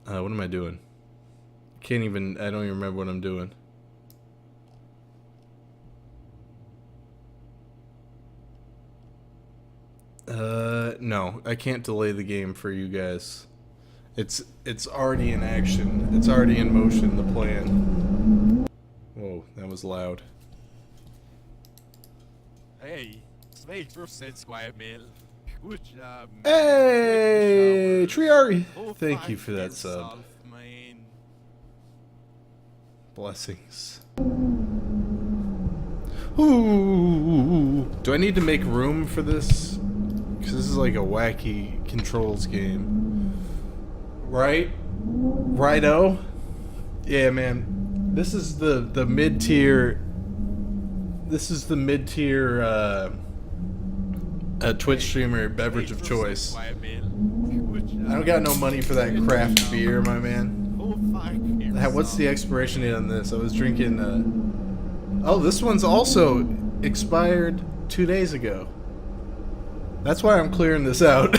What am I doing? I don't even remember what I'm doing. No, I can't delay the game for you guys. It's already in action. It's already in motion, the plan. Whoa, that was loud. Hey, sweet percent square meal. Good job, man. Hey, Triari! Thank you for that sub. Blessings. Ooh, do I need to make room for this? Because this is like a wacky controls game. Right? Righto? Yeah, man. This is the mid-tier... This is the mid-tier, Twitch streamer beverage of choice. I don't got no money for that craft beer, my man. What's the expiration date on this? I was drinking, oh, this one's also expired 2 days ago. That's why I'm clearing this out.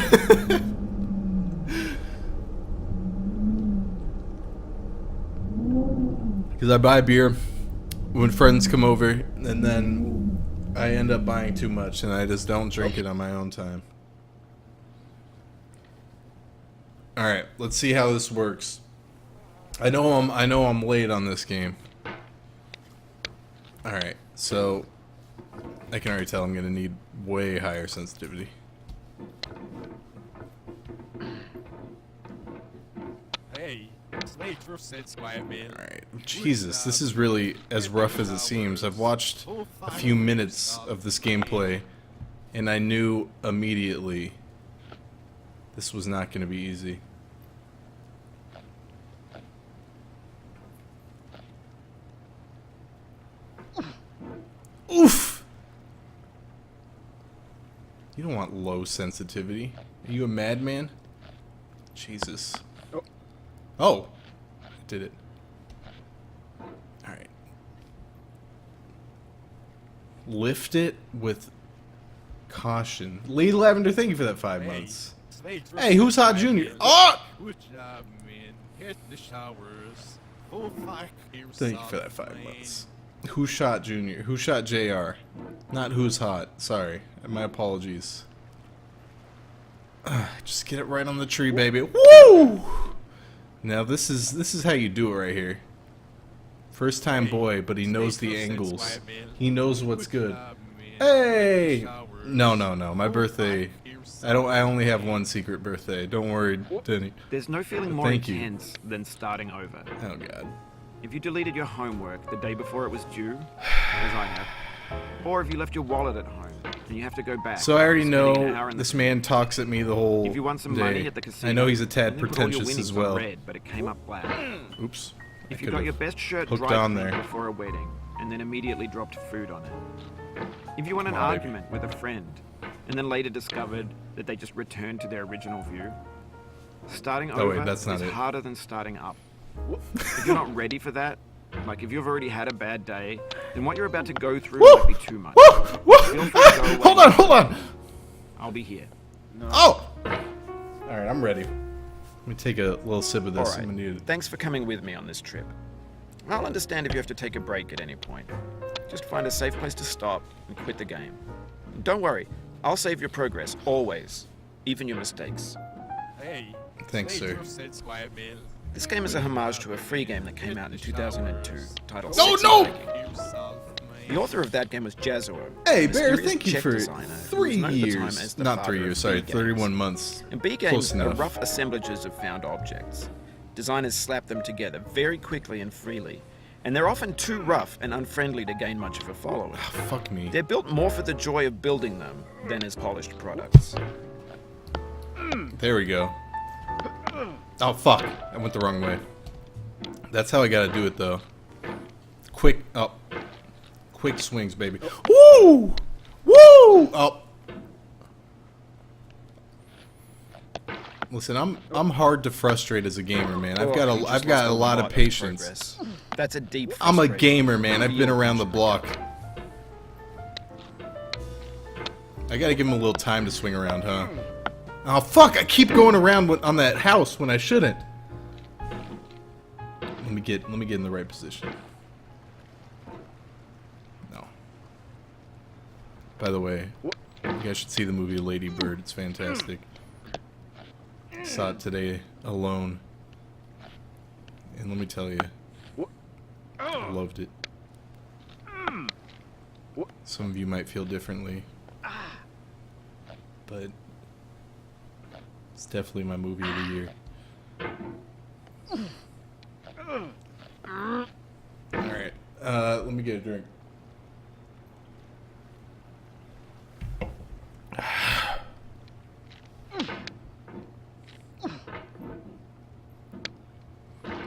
Because I buy beer when friends come over, and then I end up buying too much, and I just don't drink it on my own time. Alright, let's see how this works. I know I'm late on this game. Alright, so I can already tell I'm gonna need way higher sensitivity. Hey, sweet percent square meal. Alright, Jesus, this is really as rough as it seems. I've watched a few minutes of this gameplay, and I knew immediately this was not gonna be easy. Oof! You don't want low sensitivity. Are you a madman? Jesus. Oh! I did it. Alright. Lift it with caution. Lee Lavender, thank you for that 5 months. Hey, who's Hot Junior? Oh! Good job, man. Hit the showers. Thank you for that 5 months. Who shot Junior? Who shot JR? Not who's hot. Sorry. My apologies. Just get it right on the tree, baby. Woo! Now this is how you do it right here. First time boy, but he knows the angles. He knows what's good. Hey! No. My birthday. I only have one secret birthday. Don't worry, Denny. There's no feeling more intense than starting over. Oh god. If you deleted your homework the day before it was due, as I have, or if you left your wallet at home and you have to go back. So I already know this man talks at me the whole if you won some day. money at the casino, I know he's a tad pretentious as well. Red, but it came up black. Oops. If you got your best shirt dry before a wedding and then immediately dropped food on it. If you won an argument with a friend and then later discovered that they just returned to their original view. Starting over is harder than starting up. If you're not ready for that, like if you've already had a bad day, then what you're about to go through might be too much. Hold on! I'll be here. No. Oh! Alright, I'm ready. Let me take a little sip of this. All right. Thanks for coming with me on this trip. I'll understand if you have to take a break at any point. Just find a safe place to stop and quit the game. And don't worry, I'll save your progress, always. Even your mistakes. Hey, thanks, sir. This game is a homage to a free game that came out in 2002, titled No! The author of that game was Jazuo. Hey, Bear, thank you for 3 years. Not 3 years, sorry, 31 months. And B games are rough assemblages of found objects. Designers slap them together very quickly and freely, and they're often too rough and unfriendly to gain much of a following. Oh, fuck me. They're built more for the joy of building them than as polished products. There we go. Oh, fuck. I went the wrong way. That's how I gotta do it, though. Quick swings, baby. Woo! Woo! Oh. Listen, I'm hard to frustrate as a gamer, man. I've got a lot of patience. That's a deep I'm a gamer, man. I've been around the block. I gotta give him a little time to swing around, huh? Oh, fuck! I keep going around on that house when I shouldn't. me get in the right position. No. By the way, you guys should see the movie Lady Bird. It's fantastic. Saw it today alone, and let me tell you, I loved it. Some of you might feel differently, but it's definitely my movie of the year. Alright, let me get a drink.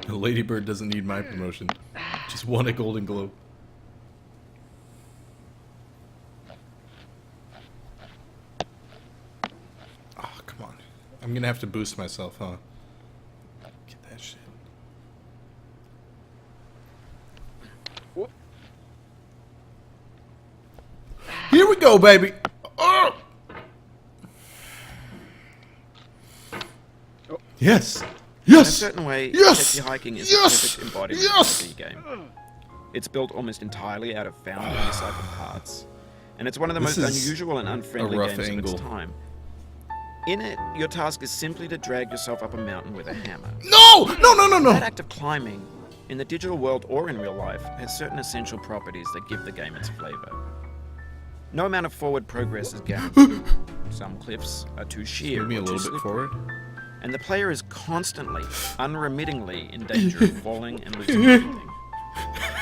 Lady Bird doesn't need my promotion. Just won a Golden Globe. Oh, come on. I'm gonna have to boost myself, huh? Get that shit. Here we go, baby! Oh! Yes! In a Yes! certain way, Yes! sexy hiking is Yes! the perfect embodiment Yes! of the game. It's built almost entirely out of found and recycled parts, and it's one of the This most is unusual and unfriendly a rough games angle. of its time. In it, your task is simply to drag yourself up a mountain with a hammer. No! No, no, no, That no! act of climbing, in the digital world or in real life, has certain essential properties that give the game its flavor. No amount of forward progress is guaranteed. Some cliffs are too sheer Move me a or too little bit slippery, forward. and the player is constantly, unremittingly in danger of falling and losing everything.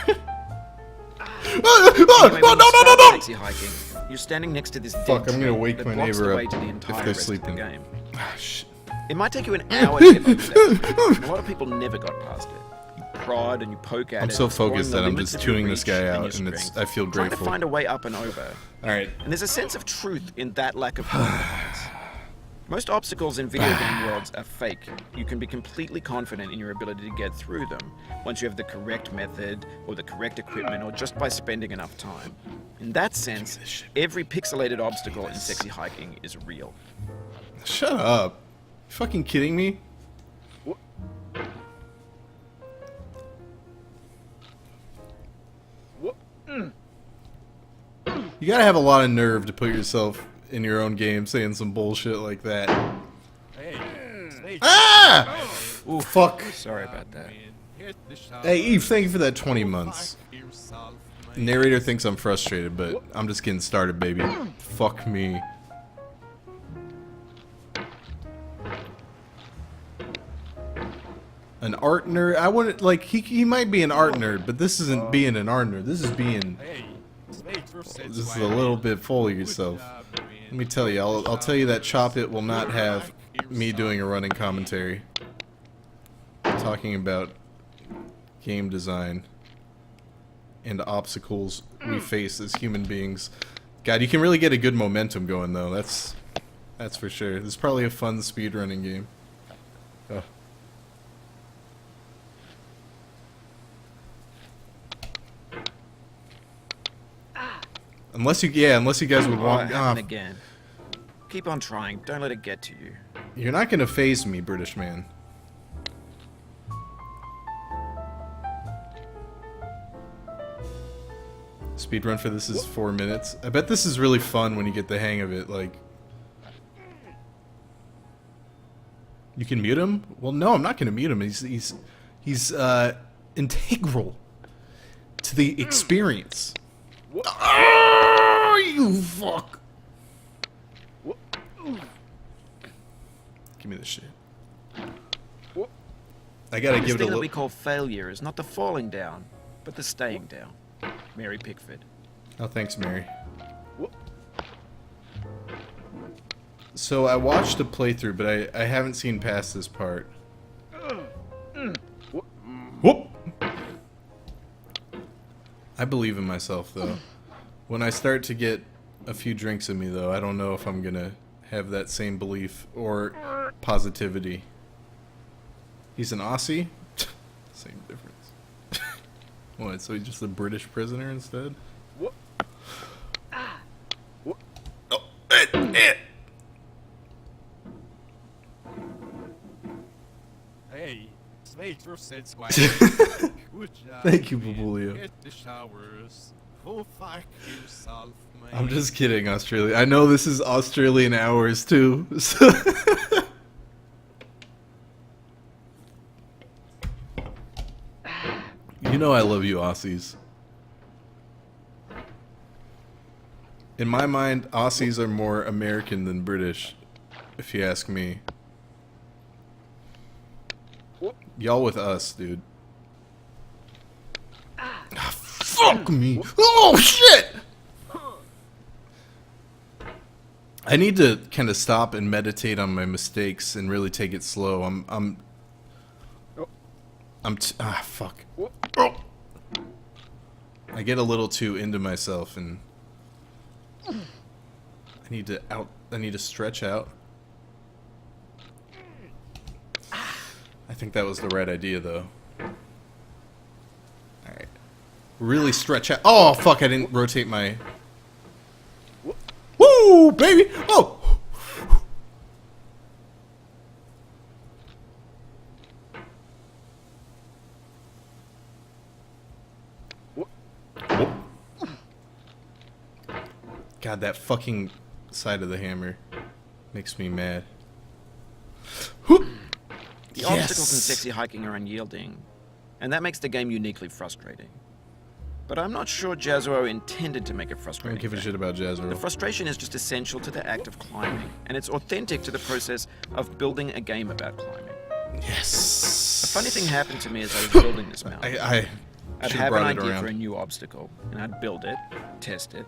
Anyway, No, when no, you no, start no, no! sexy hiking, you're standing next to this Fuck, dead I'm gonna tree wake that my blocks neighbor the way up to the if entire they're rest of the sleeping. game. Ah, shit. It might take you an hour to get over that. A lot of people never got past it. You prod and you poke at it. I'm so exploring focused the that I'm limits just of your tuning this reach guy and out, your and it's strength, I feel trying to grateful. find a way up and over. Alright. And there's a sense of truth in that lack of confidence. Most obstacles in video game worlds are fake. You can be completely confident in your ability to get through them once you have the correct method or the correct equipment or just by spending enough time. In that sense, every pixelated obstacle in sexy hiking is real. Shut up. You fucking kidding me? You gotta have a lot of nerve to put yourself in your own game saying some bullshit like that. Hey, Ah! Ooh, Fuck. sorry about that. Hey, Eve, thank you for that 20 months. Narrator thinks I'm frustrated, but I'm just getting started, baby. Fuck me. An art nerd? I wouldn't, like, he might be an art nerd, but this isn't being an art nerd. This is being... This is a little bit full of yourself. Let me tell you, I'll tell you that Chop It will not have me doing a running commentary. Talking about game design and obstacles we face as human beings. God, you can really get a good momentum going though. That's for sure. This is probably a fun speedrunning game. Oh. Unless you guys would want. Happened again. Keep on trying. Don't let it get to you. You're not gonna phase me, British man. Speedrun for this is 4 minutes. I bet this is really fun when you get the hang of it. Like, you can mute him? Well, no, I'm not gonna mute him. He's integral to the experience. Oh, you fuck! Give me this shit. I gotta This give it a thing that look. we call failure is not the falling down, but the staying down. Mary Pickford. Oh, thanks, Mary. So I watched a playthrough, but I haven't seen past this part. Whoop! I believe in myself, though. When I start to get a few drinks in me, though, I don't know if I'm gonna have that same belief or positivity. He's an Aussie? Same difference. What, so he's just a British prisoner instead? Oh, Hey, 8% Squire Male. Good job. Thank you, man. Babulio. Get the showers. Go fuck yourself, man. I'm just kidding, Australia. I know this is Australian hours too. So you know I love you, Aussies. In my mind, Aussies are more American than British, if you ask me. Y'all with us, dude. Ah, fuck me! Oh shit! I need to kind of stop and meditate on my mistakes and really take it slow. Fuck. I get a little too into myself and I need to stretch out. I think that was the right idea though. Alright. Really stretch out. Oh fuck, I didn't rotate my... Woo, baby! Oh! God, that fucking side of the hammer makes me mad. The obstacles in sexy hiking are unyielding, and that makes the game uniquely frustrating. But I'm not sure Jazzuo intended to make it I frustrating. don't give a shit about Jazzuo. The frustration is just essential to the act of climbing, and it's authentic to the process of building a game about climbing. Yes. A funny thing happened to me as I was building this mountain. I'd I'd have an idea for a new obstacle, and I'd build it, test it,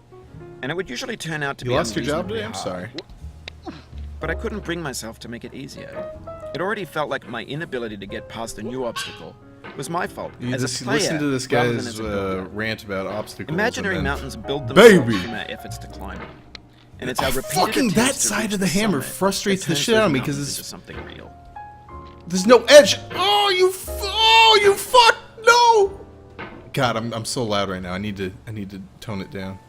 and it would usually turn out to be You lost your job unreasonably today? I'm hard. sorry. But I couldn't bring myself to make it easier. It already felt like my inability to get past the new obstacle was my fault You as just a player, listen to this rather than guy's as a builder. rant about obstacles. Imaginary and then... mountains build themselves Baby! from our efforts to climb them. And it's our repeated Fucking that attempts to side reach of the hammer summit frustrates that the turns shit out of those me because mountains it's... into something real. There's no edge. Oh, you fuck, no! God, I'm so loud right now. I need to tone it down.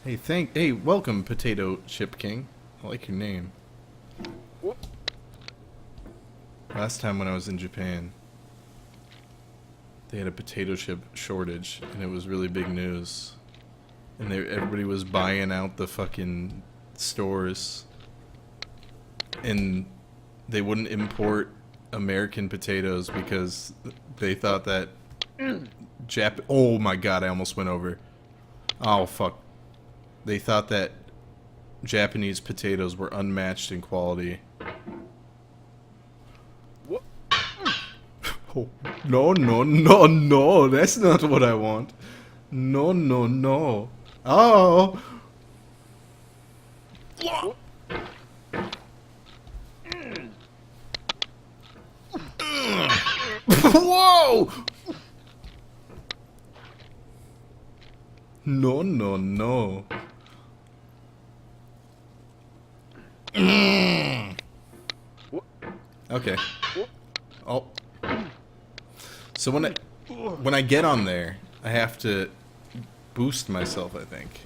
Hey, welcome, Potato Chip King. I like your name. Last time when I was in Japan, they had a potato chip shortage, and it was really big news. And everybody was buying out the fucking stores, and they wouldn't import American potatoes because they thought that oh my god, I almost went over. Oh fuck. They thought that Japanese potatoes were unmatched in quality. Oh, no, that's not what I want. No. Oh. Whoa! No. Okay. Oh. So when I get on there, I have to boost myself, I think.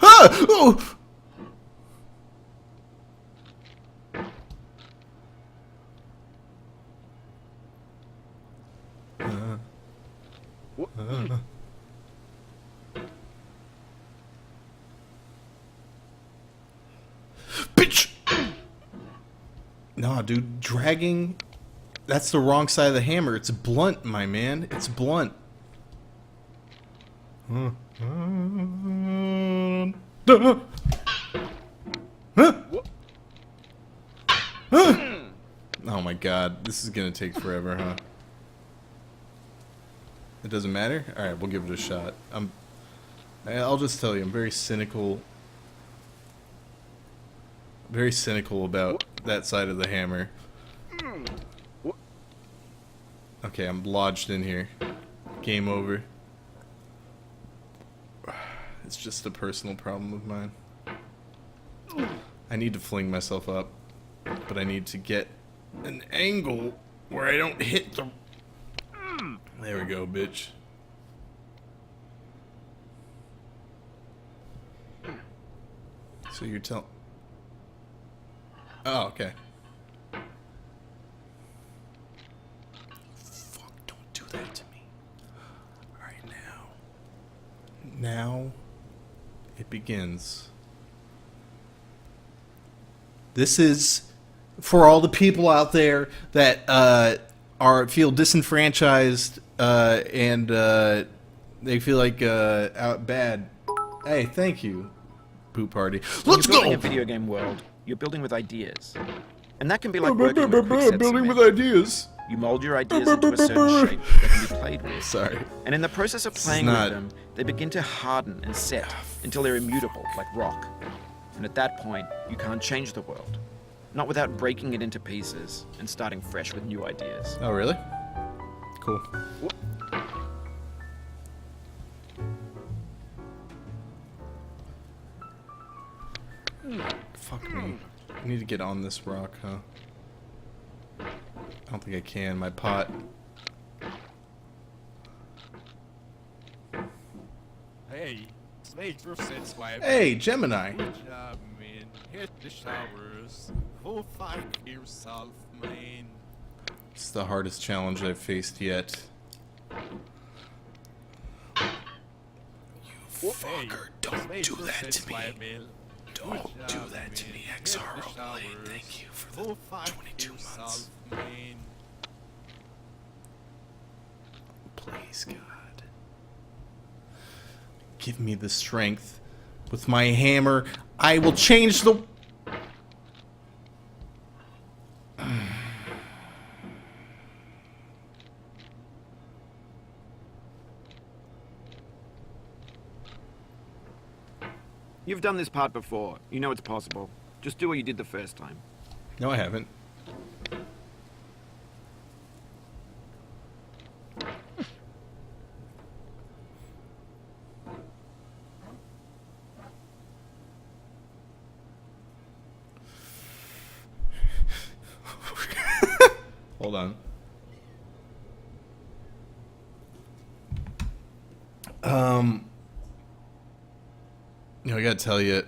Oh! Bitch! Nah, dude, dragging... That's the wrong side of the hammer. It's blunt, my man. It's blunt. Huh? Oh my god, this is gonna take forever, huh? It doesn't matter? Alright, we'll give it a shot. I'll just tell you, I'm very cynical. Very cynical about that side of the hammer. Okay, I'm lodged in here. Game over. It's just a personal problem of mine. I need to fling myself up, but I need to get an angle where I don't hit the... There we go, bitch. So you're telling... Oh, okay. Fuck, don't do that to me. Alright, now it begins. This is for all the people out there that feel disenfranchised and they feel like out bad. Hey, thank you, Poop Party. Let's go! In a go! video game world, you're building with ideas. And that can be like working with quick building with ideas. You mold your ideas into a certain shape that can be played with. Sorry. And in the process of playing with them, they begin to harden and set until they're immutable, like rock. And at that point, you can't change the world. Not without breaking it into pieces and starting fresh with new ideas. Oh, really? Cool. Fuck me. I need to get on this rock, huh? I don't think I can. My pot. Hey, it's made for sense, Squire. Hey, Gemini. Good job, man. Hit the showers. Go find yourself, man. It's the hardest challenge I've faced yet. You fucker, don't do that to me. Don't do that to me, XR Overlay. Thank you for the 22 months. Please, God. Give me the strength. With my hammer, I will change the... You've done this part before. You know it's possible. Just do what you did the first time. No, I haven't. Hold on. You know, I gotta tell you.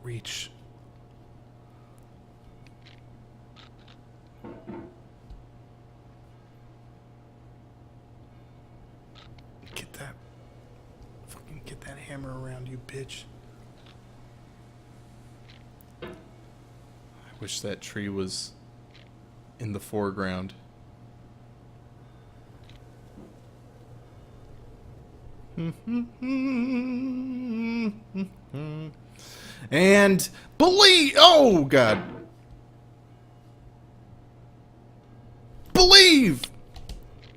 Reach. Get that. Fucking get that hammer around you, bitch. I wish that tree was in the foreground. And believe. Oh God. Believe.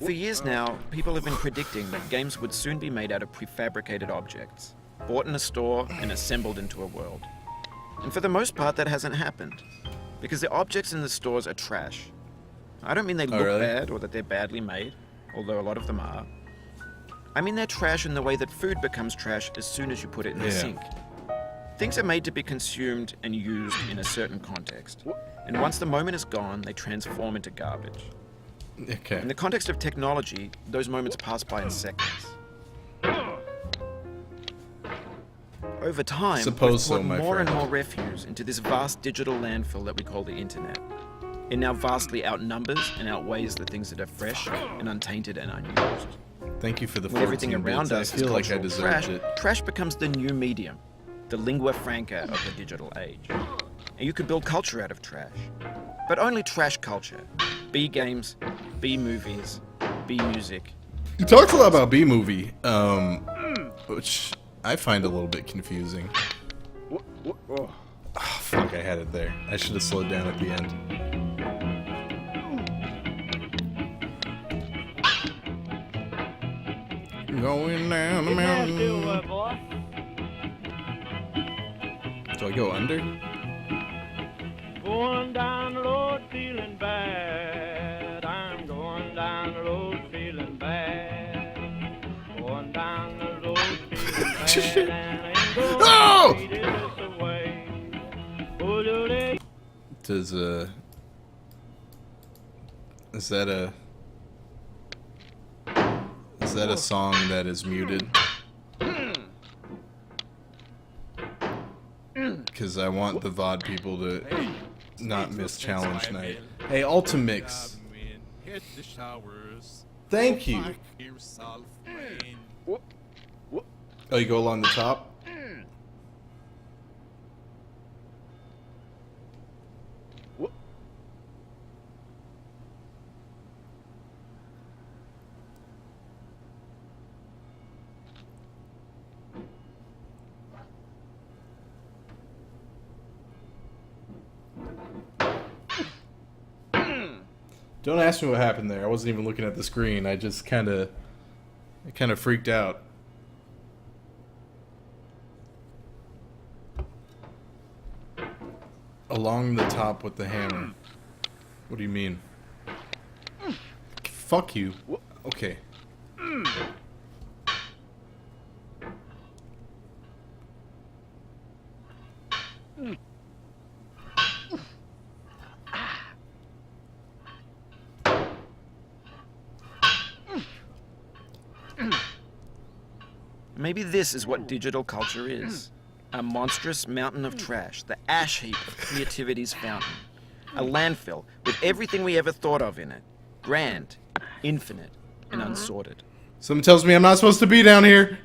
For years now, people have been predicting that games would soon be made out of prefabricated objects, bought in a store and assembled into a world. And for the most part, that hasn't happened, because the objects in the stores are trash. I don't mean they look bad or that they're badly made, although a lot of them are. I mean they're trash in the way that food becomes trash as soon as you put it in the sink. Things are made to be consumed and used in a certain context, and once the moment is gone, they transform into garbage. Okay. In the context of technology, those moments pass by in seconds. Over time, we've put more and more refuse into this vast digital landfill that we call the internet. It now vastly outnumbers and outweighs the things that are fresh and untainted and unused. Thank you for the 14 When everything around bits. us I feel like I cultural deserved trash, it. trash becomes the new medium, the lingua franca of the digital age. And you could build culture out of trash. But only trash culture. B games, B movies, B music. You talked a lot about B-movie, which I find a little bit confusing. Oh, fuck, I had it there. I should have slowed down at the end. going down the mountain. Do I go under? Going down the road feeling bad. I'm going down the road feeling bad. Going down the road feeling bad. And I ain't gonna Oh! fade this away. Oh, Does is that a song that is muted? Because I want the VOD people to not miss challenge night. Hey, Ultimix. Hit the showers. Thank you. Fuck yourself, man. Oh, you go along the top? Don't ask me what happened there. I wasn't even looking at the screen. I just kind of freaked out. Along the top with the hammer. What do you mean? Fuck you. Okay. Maybe this is what digital culture is. A monstrous mountain of trash, the ash heap of creativity's fountain. A landfill with everything we ever thought of in it. Grand, infinite, and unsorted. Someone tells me I'm not supposed to be down here.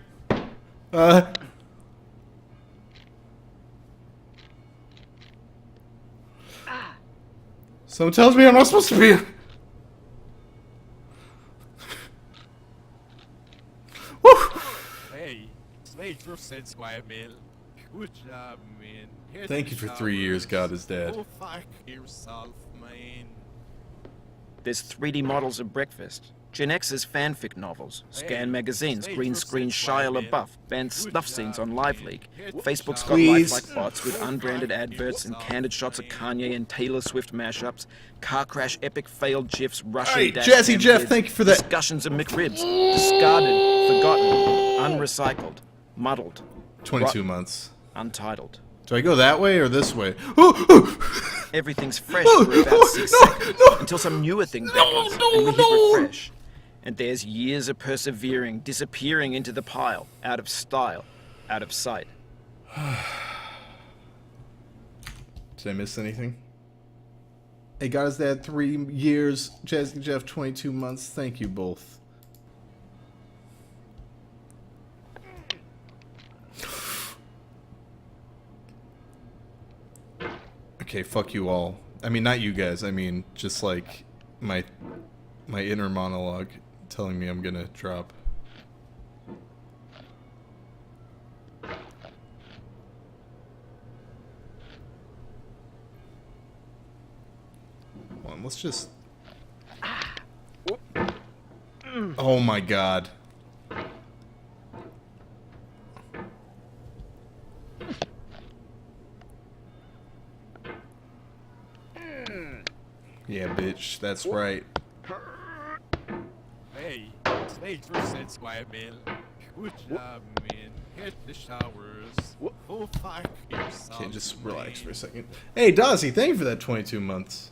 Someone tells me I'm not supposed to be. Woo! Hey, made your sense, Squire Mill. Good job, man. Hit Thank the you for 3 years, showers. God is dead. Go fuck yourself, man. There's 3D models of breakfast. Gen X's fanfic novels, Scan magazines, green screen Shia LaBeouf, banned snuff scenes on LiveLeak. Facebook's got Please. lifelike bots with unbranded adverts and candid shots of Kanye and Taylor Swift mashups, car crash epic failed GIFs, Russian Hey, dash Jazzy cam Jeff, kids, thank you for that. discussions of McRibs, discarded, forgotten, unrecycled, muddled, 22 rotten, months. untitled. Do I go that way or this way? Everything's fresh for about 6 seconds, until some newer thing beckons, and we hit refresh. And there's years of persevering, disappearing into the pile, out of style, out of sight. Did I miss anything? Hey, God is Dad, 3 years. Jazzy Jeff, 22 months. Thank you both. Okay, fuck you all. I mean, not you guys. I mean, just like my inner monologue telling me I'm gonna drop. Hold on, let's just. Oh my God. Yeah, bitch, that's right. Hey, made your sense, Squire Mill. Good job, man. Hit the showers. Go fuck yourself. Okay, just relax man. for a second. Hey, Dozzy, thank you for that 22 months.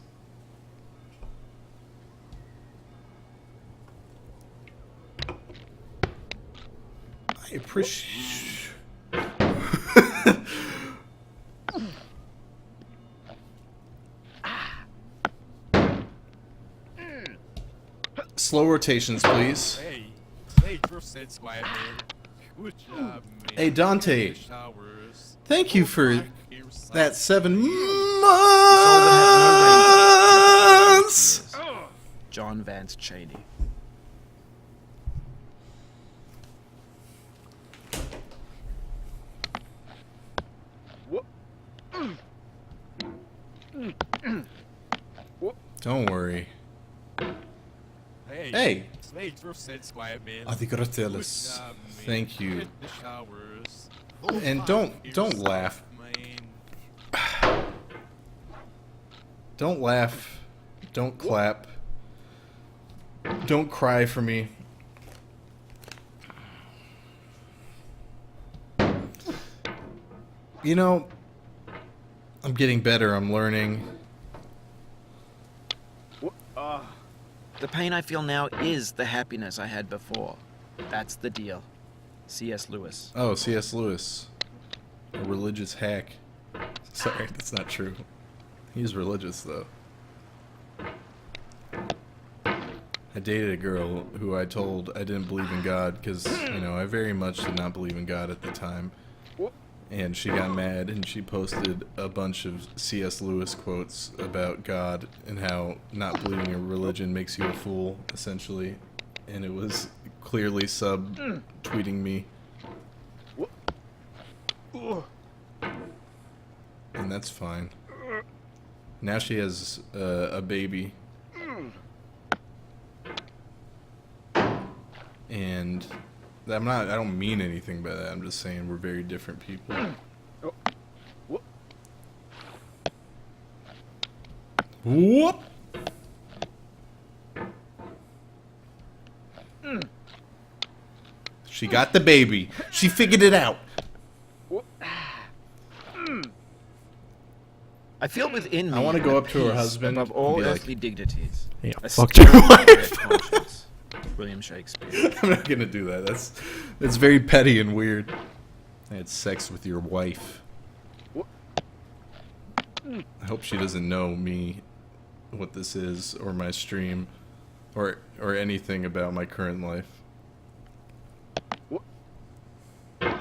I appreciate. Slow rotations, please. Hey, made your sense, Squire Mill. Good job, man. Hey, Dante. Hit the showers. Thank you Go for fuck yourself, that 7 man. months. John Vance Cheney. Don't worry. Hey. Thanks for said quiet man. Arigatelis. Thank you. Hit the showers. And don't laugh. Don't laugh. Don't clap. Don't cry for me. You know, I'm getting better. I'm learning. The pain I feel now is the happiness I had before. That's the deal. C.S. Lewis. Oh, C.S. Lewis. A religious hack. Sorry, that's not true. He's religious, though. I dated a girl who I told I didn't believe in God because, you know, I very much did not believe in God at the time. And she got mad and she posted a bunch of C.S. Lewis quotes about God and how not believing in religion makes you a fool, essentially. And it was clearly sub-tweeting me. And that's fine. Now she has a baby. And I don't mean anything by that. I'm just saying we're very different people. Whoop! She got the baby. She figured it out. I feel within me. I want to go up to her peace husband above all and be earthly like, dignities. "Yeah, A fuck still your quiet wife." conscience. William Shakespeare. I'm not gonna do that. That's very petty and weird. I had sex with your wife. I hope she doesn't know me, what this is, or my stream, or anything about my current life. I'm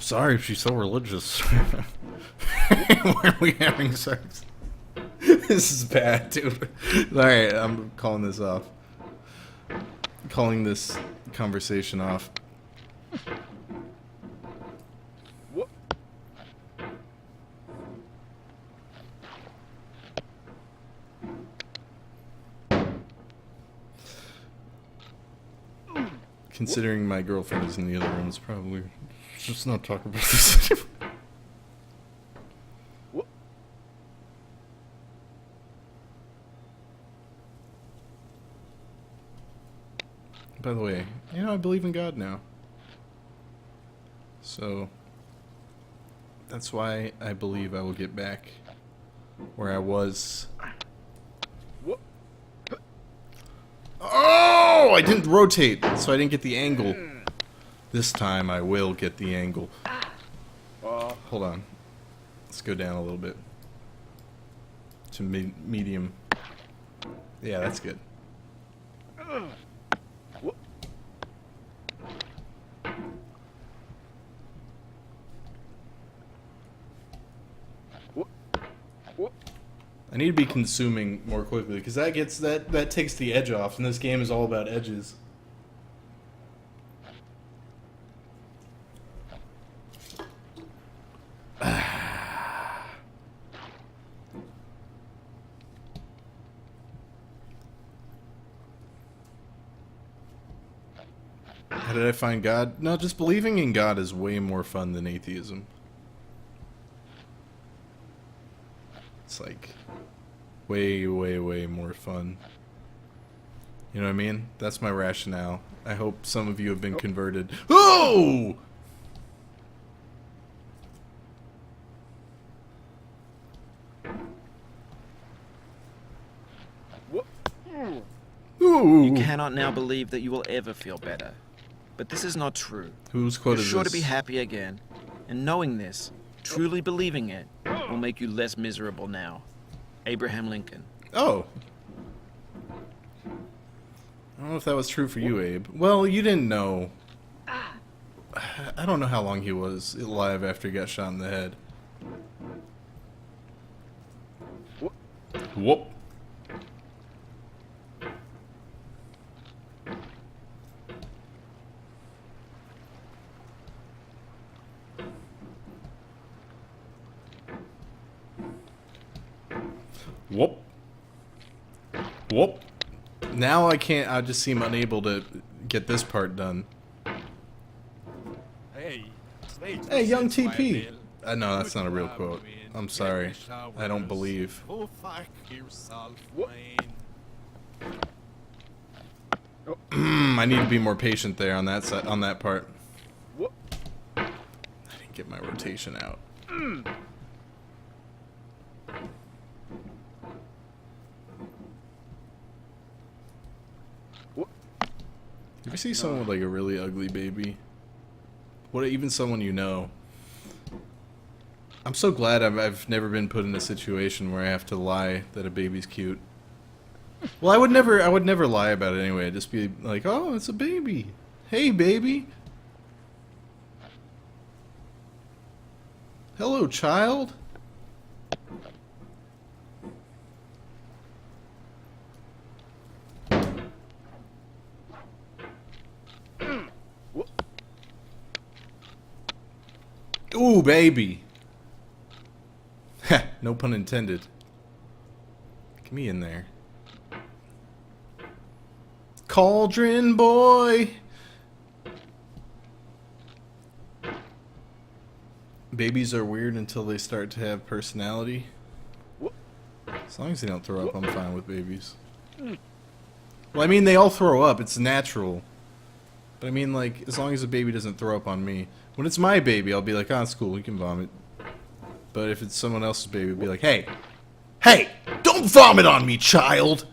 sorry if she's so religious. Why are we having sex? This is bad, dude. Alright, I'm calling this off. Calling this conversation off. Considering my girlfriend is in the other room, it's probably just not talk about this anymore. By the way, you know, I believe in God now. So, that's why I believe I will get back where I was. Oh! I didn't rotate, so I didn't get the angle. This time I will get the angle. Hold on. Let's go down a little bit. To medium. Yeah, that's good. I need to be consuming more quickly because that takes the edge off, and this game is all about edges. How did I find God? No, just believing in God is way more fun than atheism. It's like way, way, way more fun. You know what I mean? That's my rationale. I hope some of you have been converted. Oh! Ooh. You cannot now believe that you will ever feel better. But this is not true. Whose quote You're is sure this? to be happy again. And knowing this, truly believing it, will make you less miserable now. Abraham Lincoln. Oh. I don't know if that was true for you, Abe. Well, you didn't know. I don't know how long he was alive after he got shot in the head. Whoop. Whoop. Whoop. Now I can't. I just seem unable to get this part done. Hey, Hey, young cents, TP. my No, that's Good not a real job, quote. man. I'm Hit sorry. the showers. I don't believe. Go fuck yourself, man. I need to be more patient there on that side, on that part. I didn't get my rotation out. You ever see someone with like a really ugly baby? What, even someone you know? I'm so glad I've never been put in a situation where I have to lie that a baby's cute. Well, I would never lie about it anyway. I'd just be like, oh, it's a baby. Hey, baby. Hello, child. Ooh, baby. Heh, no pun intended. Get me in there. Cauldron boy. Babies are weird until they start to have personality. As long as they don't throw up, I'm fine with babies. Well, I mean, they all throw up. It's natural. But I mean, like, as long as the baby doesn't throw up on me. When it's my baby, I'll be like, oh, it's cool, we can vomit. But if it's someone else's baby, I'll be like, hey! Hey! Don't vomit on me, child!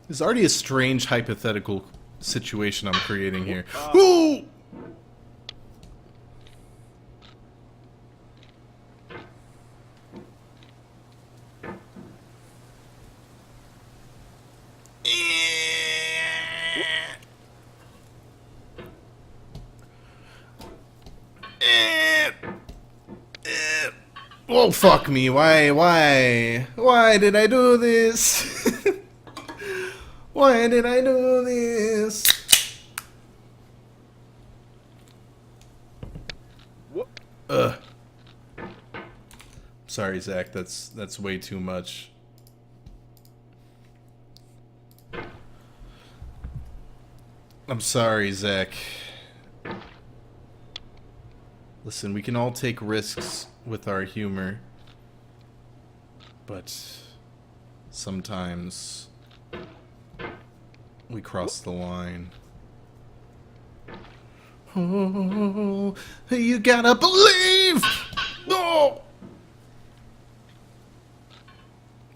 There's already a strange hypothetical situation I'm creating here. Ooh! Oh, fuck me. Why did I do this? Why did I do this? Ugh. Sorry, Zach. That's way too much. I'm sorry, Zach. Listen, we can all take risks with our humor, but sometimes we cross the line. Oh, you gotta believe! No!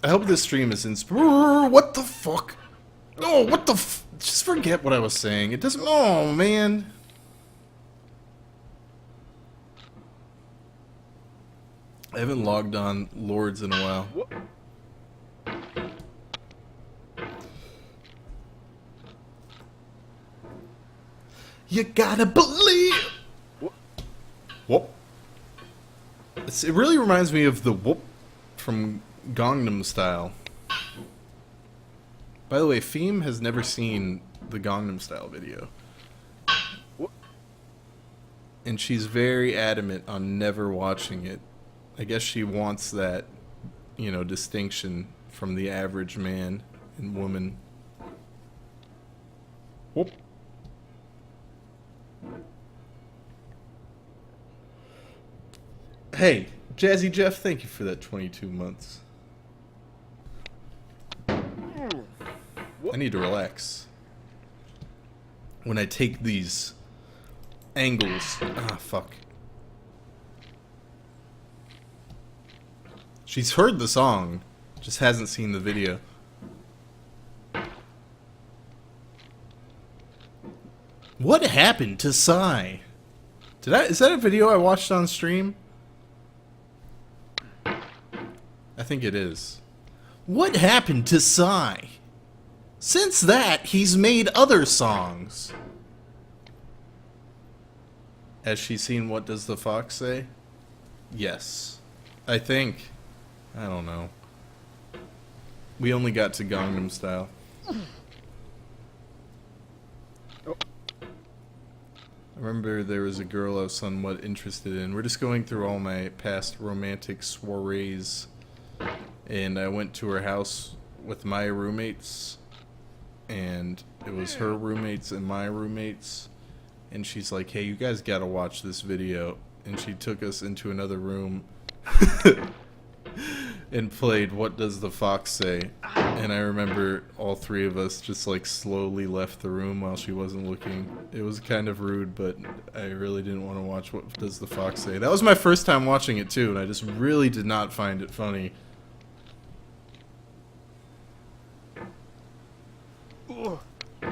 I hope this stream is what the fuck? No, what the just forget what I was saying. It doesn't. Oh, man. I haven't logged on Lords in a while. You gotta believe. Whoop. It really reminds me of the whoop from Gangnam Style. By the way, Feem has never seen the Gangnam Style video. And she's very adamant on never watching it. I guess she wants that, you know, distinction from the average man and woman. Whoop. Hey, Jazzy Jeff, thank you for that 22 months. I need to relax. When I take these angles. Ah, fuck. She's heard the song, just hasn't seen the video. What happened to Psy? Is that a video I watched on stream? I think it is. What happened to Psy? Since that, he's made other songs. Has she seen What Does the Fox Say? Yes. I think. I don't know. We only got to Gangnam Style. I remember there was a girl I was somewhat interested in. We're just going through all my past romantic soirees. And I went to her house with my roommates, and it was her roommates and my roommates, and she's like, hey, you guys gotta watch this video, and she took us into another room and played What Does the Fox Say? And I remember all three of us just like slowly left the room while she wasn't looking. It was kind of rude, but I really didn't want to watch What Does the Fox Say. That was my first time watching it too, and I just really did not find it funny.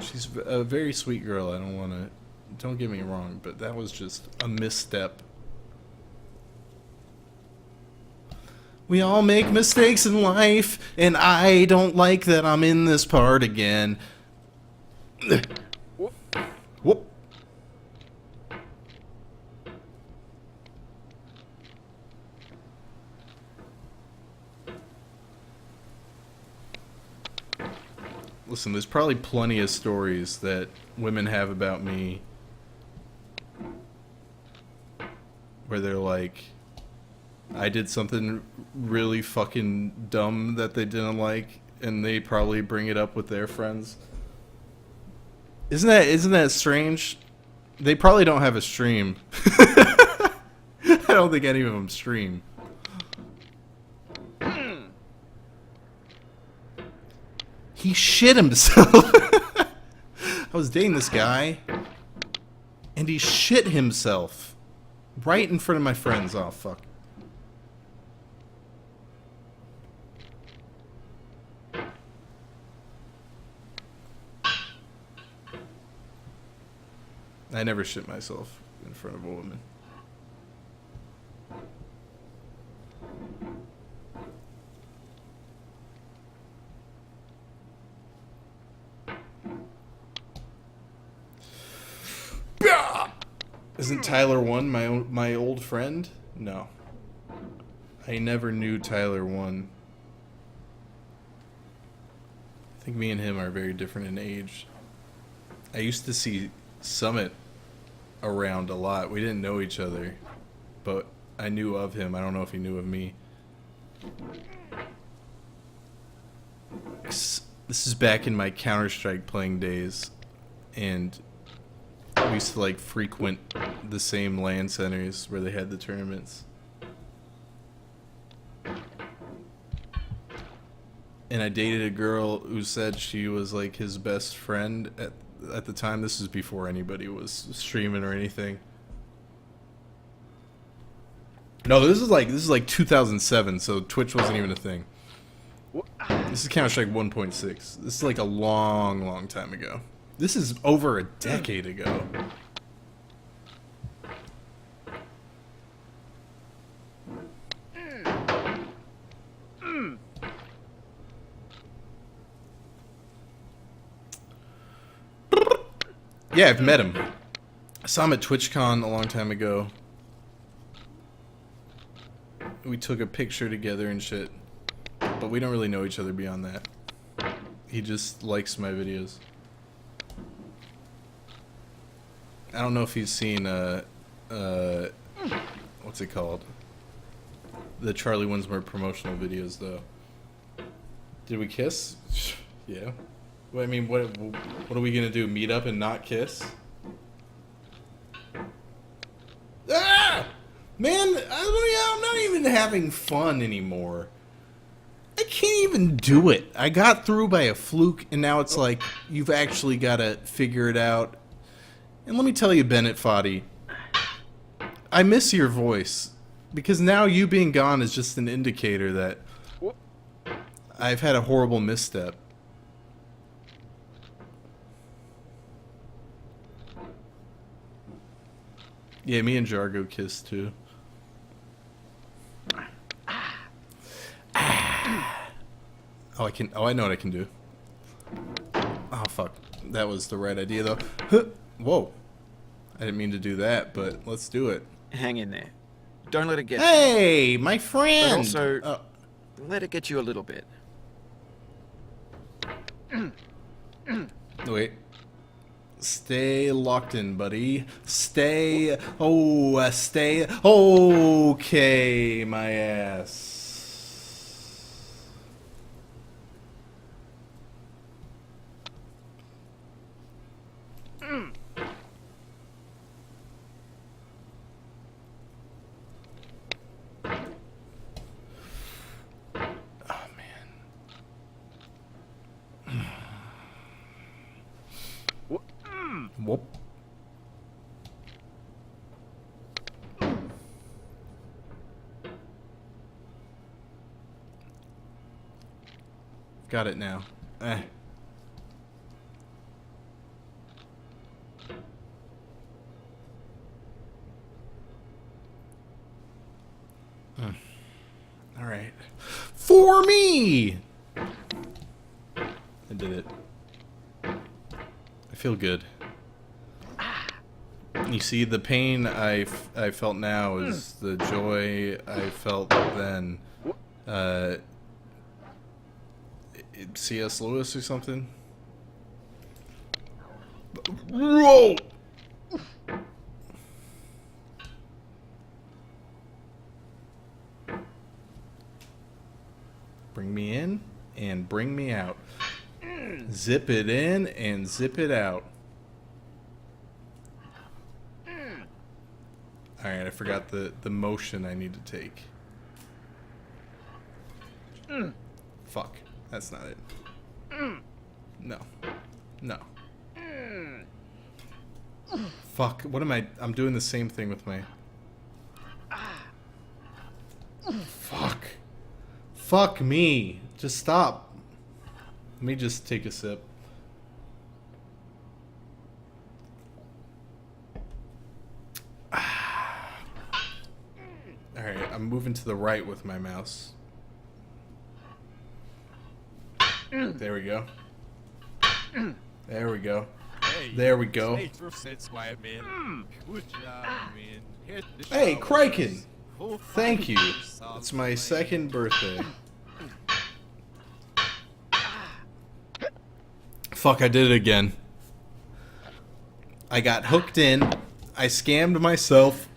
She's a very sweet girl. I don't get me wrong, but that was just a misstep. We all make mistakes in life, and I don't like that I'm in this part again. Whoop. Listen, there's probably plenty of stories that women have about me where they're like, I did something really fucking dumb that they didn't like, and they probably bring it up with their friends. Isn't that strange? They probably don't have a stream. I don't think any of them stream. He shit himself. I was dating this guy, and he shit himself right in front of my friends. Oh, fuck. I never shit myself in front of a woman. Isn't Tyler 1 my old friend? No. I never knew Tyler 1. I think me and him are very different in age. I used to see Summit around a lot. We didn't know each other, but I knew of him. I don't know if he knew of me. This is back in my Counter-Strike playing days, and we used to like frequent the same LAN centers where they had the tournaments. And I dated a girl who said she was like his best friend at the time. This is before anybody was streaming or anything. No, this is like 2007, so Twitch wasn't even a thing. This is Counter-Strike 1.6. This is like a long time ago. This is over a decade ago. Yeah, I've met him. I saw him at TwitchCon a long time ago. We took a picture together and shit. But we don't really know each other beyond that. He just likes my videos. I don't know if he's seen, what's it called? The CharlieWinsmore promotional videos, though. Did we kiss? Yeah. Well, I mean, what are we gonna do? Meet up and not kiss? Ah! Man, I'm not even having fun anymore. I can't even do it. I got through by a fluke, and now it's like, you've actually got to figure it out. And let me tell you, Bennett Foddy, I miss your voice, because now you being gone is just an indicator that I've had a horrible misstep. Yeah, me and Jargo kissed too. Oh, I can. Oh, I know what I can do. Oh, fuck. That was the right idea, though. Huh. Whoa. I didn't mean to do that, but let's do it. Hang in there. Don't let it get Hey, my you. But friend! also, let it get you a little bit. Wait. Stay locked in, buddy. Stay. Oh, stay. Okay, my ass. got it now. Alright. For me! I did it. I feel good. You see, the pain I felt now is the joy I felt then. C.S. Lewis or something? Whoa! Bring me in and bring me out. Zip it in and zip it out. Alright, I forgot the motion I need to take. Fuck. That's not it. No. No. Fuck. What am I... I'm doing the same thing with my... Fuck. Fuck me. Just stop. Let me just take a sip. Alright, I'm moving to the right with my mouse. There we go. There we go. There we go. Hey, Hey, Kraken! Thank you. It's my second birthday. Fuck, I did it again. I got hooked in. I scammed myself.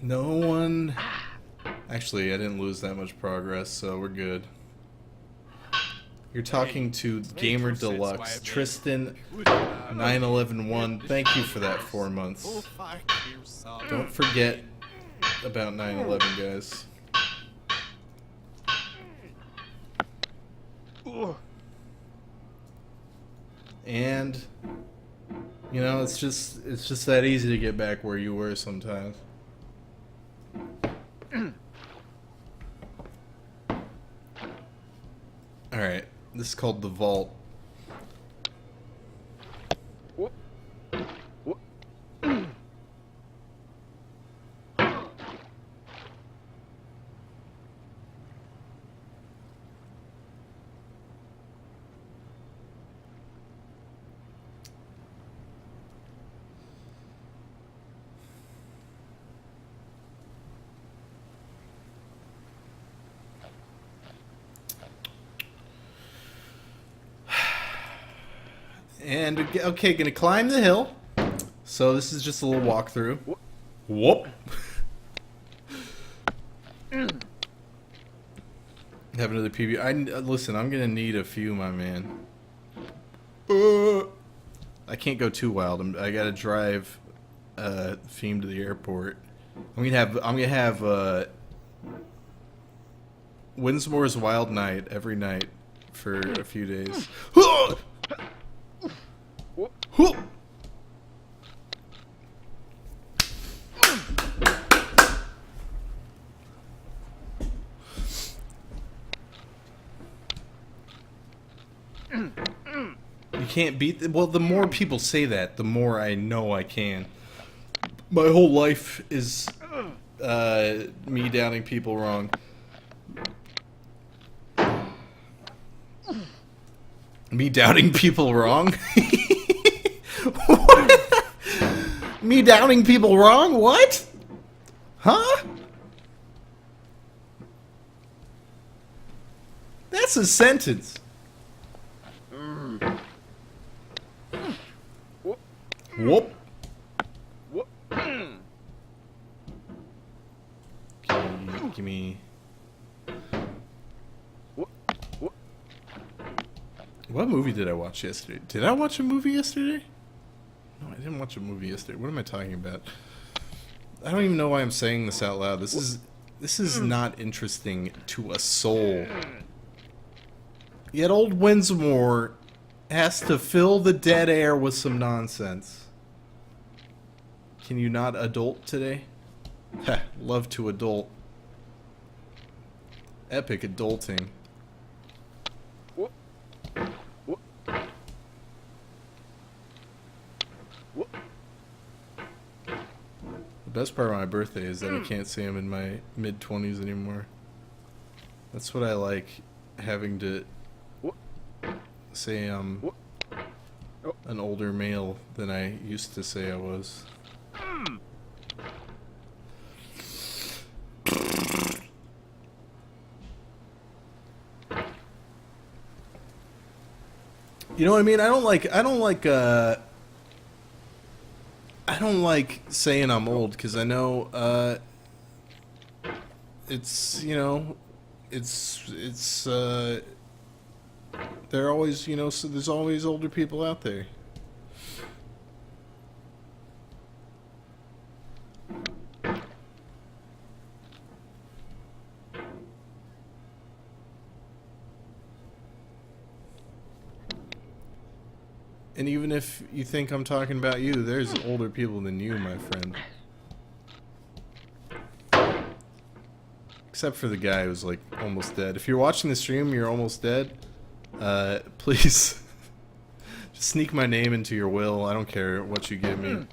No one... Actually, I didn't lose that much progress, so we're good. You're talking to Gamer Deluxe. Tristan 9111, thank you for that 4 months. Don't forget about 9/11, guys. And you know, it's just that easy to get back where you were sometimes. Alright, this is called the Vault. And, okay, gonna climb the hill. So this is just a little walkthrough. Whoop. Have another PB. Listen, I'm gonna need a few, my man. I can't go too wild. I gotta drive Theme to the airport. I'm gonna have Winsmore's Wild Night every night for a few days. You can't beat... Well, the more people say that, the more I know I can. My whole life is me doubting people wrong. Me doubting people wrong? What? Me doubting people wrong? What? Huh? That's a sentence. Whoop. Give me... What movie did I watch yesterday? Did I watch a movie yesterday? No, I didn't watch a movie yesterday. What am I talking about? I don't even know why I'm saying this out loud. This is not interesting to a soul. Yet old Winsmore has to fill the dead air with some nonsense. Can you not adult today? Heh, love to adult. Epic adulting. The best part of my birthday is that I can't say I'm in my mid-20s anymore. That's what I like, having to say I'm an older male than I used to say I was. You know what I mean? I don't like saying I'm old, because I know it's, you know, it's there are always, you know, so there's always older people out there. And even if you think I'm talking about you, there's older people than you, my friend. Except for the guy who's like almost dead. If you're watching the stream, you're almost dead. Please just sneak my name into your will. I don't care what you give me.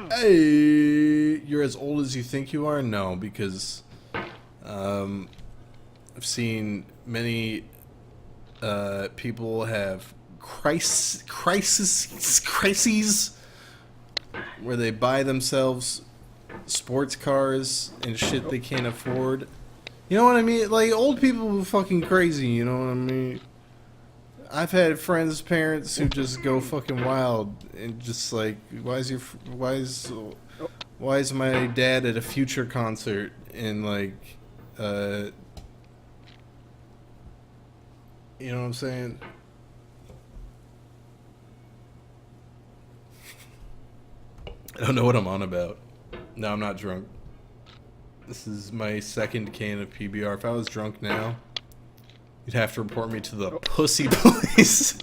Hey, you're as old as you think you are? No, because I've seen many people have crises where they buy themselves sports cars and shit they can't afford. You know what I mean? Like, old people are fucking crazy, you know what I mean? I've had friends' parents who just go fucking wild and just like, why is my dad at a Future concert and like, you know what I'm saying? I don't know what I'm on about. No, I'm not drunk. This is my second can of PBR. If I was drunk now, you'd have to report me to the pussy police.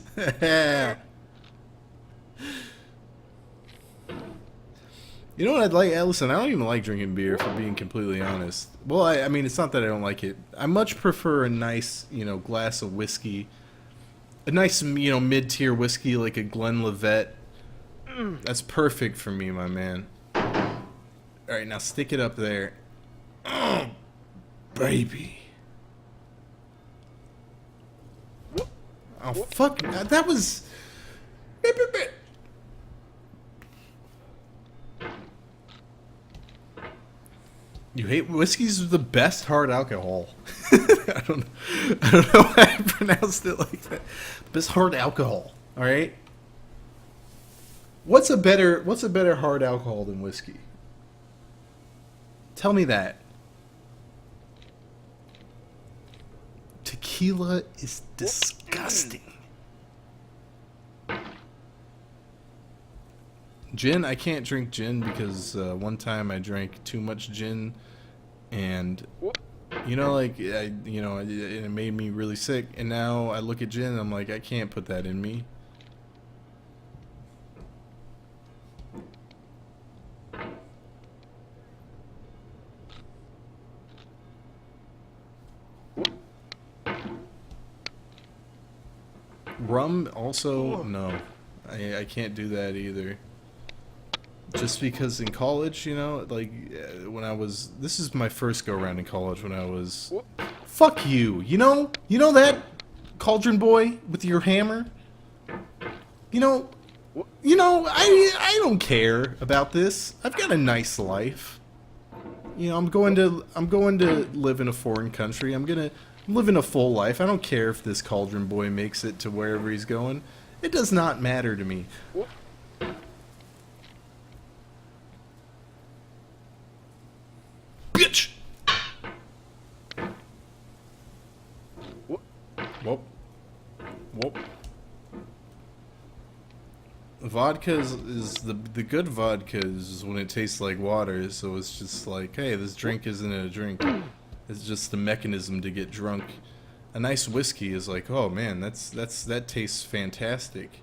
You know what I'd like? Listen, I don't even like drinking beer, for being completely honest. Well, I mean, it's not that I don't like it. I much prefer a nice, you know, glass of whiskey. A nice, you know, mid-tier whiskey like a Glenlivet. That's perfect for me, my man. Alright, now stick it up there. Oh, baby. Oh, fuck. That was... You hate whiskey's the best hard alcohol. I don't know why I pronounced it like that. Best hard alcohol. All right. What's a better hard alcohol than whiskey? Tell me that. Tequila is disgusting. Gin, I can't drink gin because one time I drank too much gin, and you know, like it made me really sick. And now I look at gin, and I'm like, I can't put that in me. Rum also, no, I can't do that either. Just because in college, you know, like when I was, this is my first go around in college when I was, fuck you, you know that cauldron boy with your hammer, you know, I don't care about this. I've got a nice life. You know, I'm going to live in a foreign country. I'm living a full life. I don't care if this cauldron boy makes it to wherever he's going. It does not matter to me. Bitch! Whoop. Vodka is the good vodka is when it tastes like water, so it's just like, hey, this drink isn't a drink. It's just a mechanism to get drunk. A nice whiskey is like, oh man, that tastes fantastic.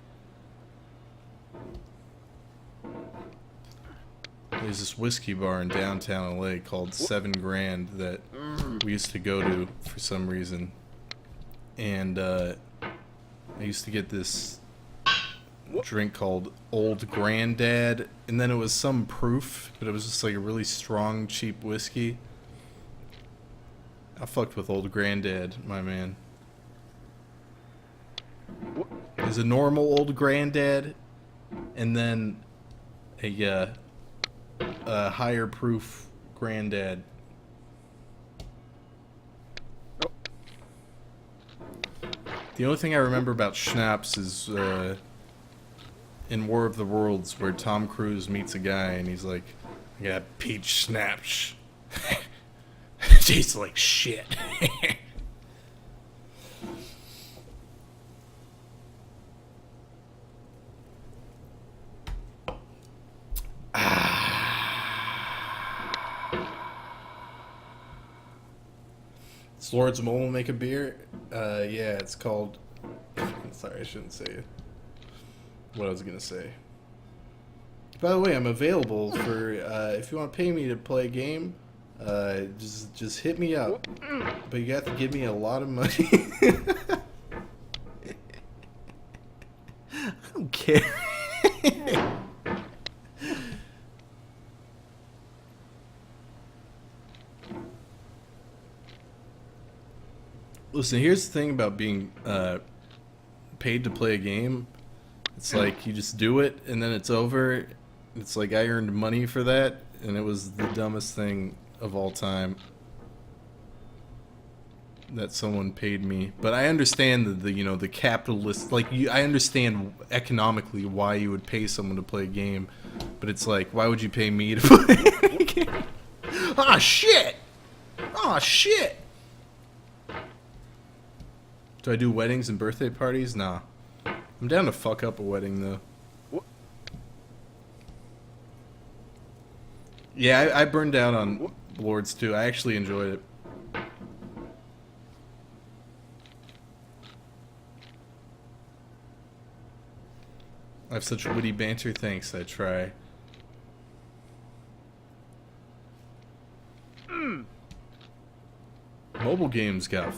There's this whiskey bar in downtown LA called 7 Grand that we used to go to for some reason. And I used to get this drink called Old Granddad, and then it was some proof, but it was just like a really strong, cheap whiskey. I fucked with Old Granddad, my man. There's a normal Old Granddad, and then a higher proof Granddad. The only thing I remember about schnapps is in War of the Worlds, where Tom Cruise meets a guy and he's like, I got peach schnapps. Tastes like shit. Does Lord's Mole make a beer? Yeah, it's called... Sorry, I shouldn't say it. What I was gonna say. By the way, I'm available for if you want to pay me to play a game. Just hit me up, but you have to give me a lot of money. I don't care. Listen, here's the thing about being paid to play a game. It's like you just do it and then it's over. It's like I earned money for that, and it was the dumbest thing of all time that someone paid me. But I understand the capitalist, I understand economically why you would pay someone to play a game, but it's like, why would you pay me to play a game? Ah, shit! Ah, shit! Do I do weddings and birthday parties? Nah. I'm down to fuck up a wedding, though. Yeah, I burned down on Lords, too. I actually enjoyed it. I have such witty banter. Thanks, I try. Mobile games got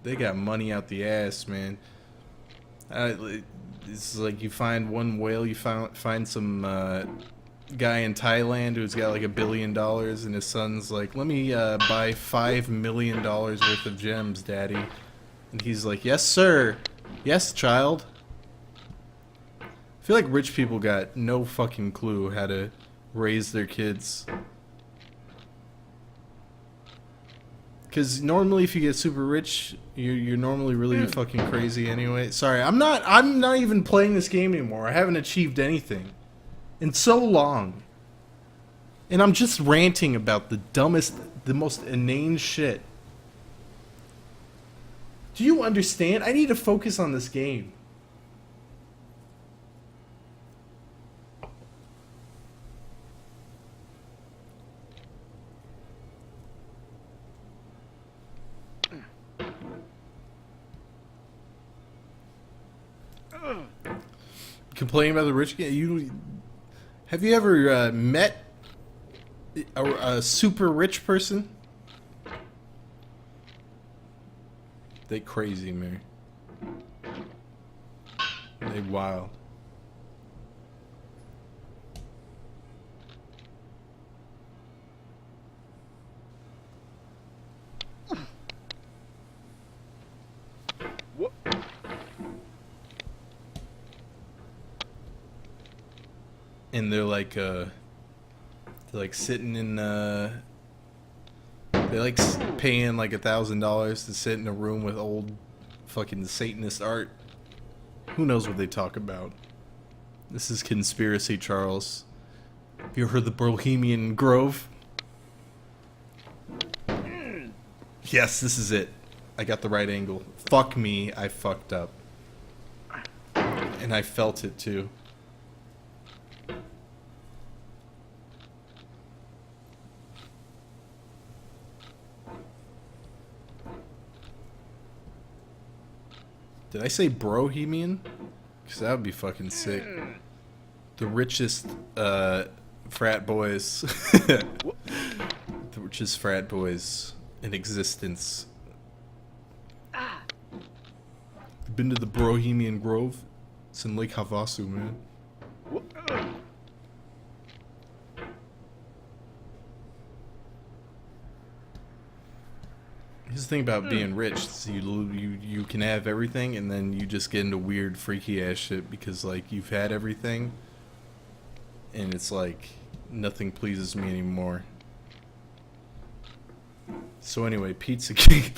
they got money out the ass, man. It's like you find one whale, you find some guy in Thailand who's got like $1 billion, and his son's like, let me buy $5 million worth of gems, daddy. And he's like, yes, sir. Yes, child. I feel like rich people got no fucking clue how to raise their kids. Because normally if you get super rich, you're normally really fucking crazy anyway. Sorry, I'm not even playing this game anymore. I haven't achieved anything in so long. And I'm just ranting about the most inane shit. Do you understand? I need to focus on this game. Complaining about the rich guy? Have you ever met a super rich person? They crazy, man. They wild. And they're like sitting in they like paying like $1,000 to sit in a room with old fucking Satanist art. Who knows what they talk about? This is conspiracy, Charles. Have you heard the Bohemian Grove? Yes, this is it. I got the right angle. Fuck me, I fucked up. And I felt it too. Did I say Brohemian? Because that would be fucking sick. The richest frat boys. The richest frat boys in existence. Been to the Brohemian Grove? It's in Lake Havasu, man. Here's the thing about being rich: is you can have everything, and then you just get into weird, freaky ass shit because like you've had everything, and it's like nothing pleases me anymore. So anyway, Pizza King.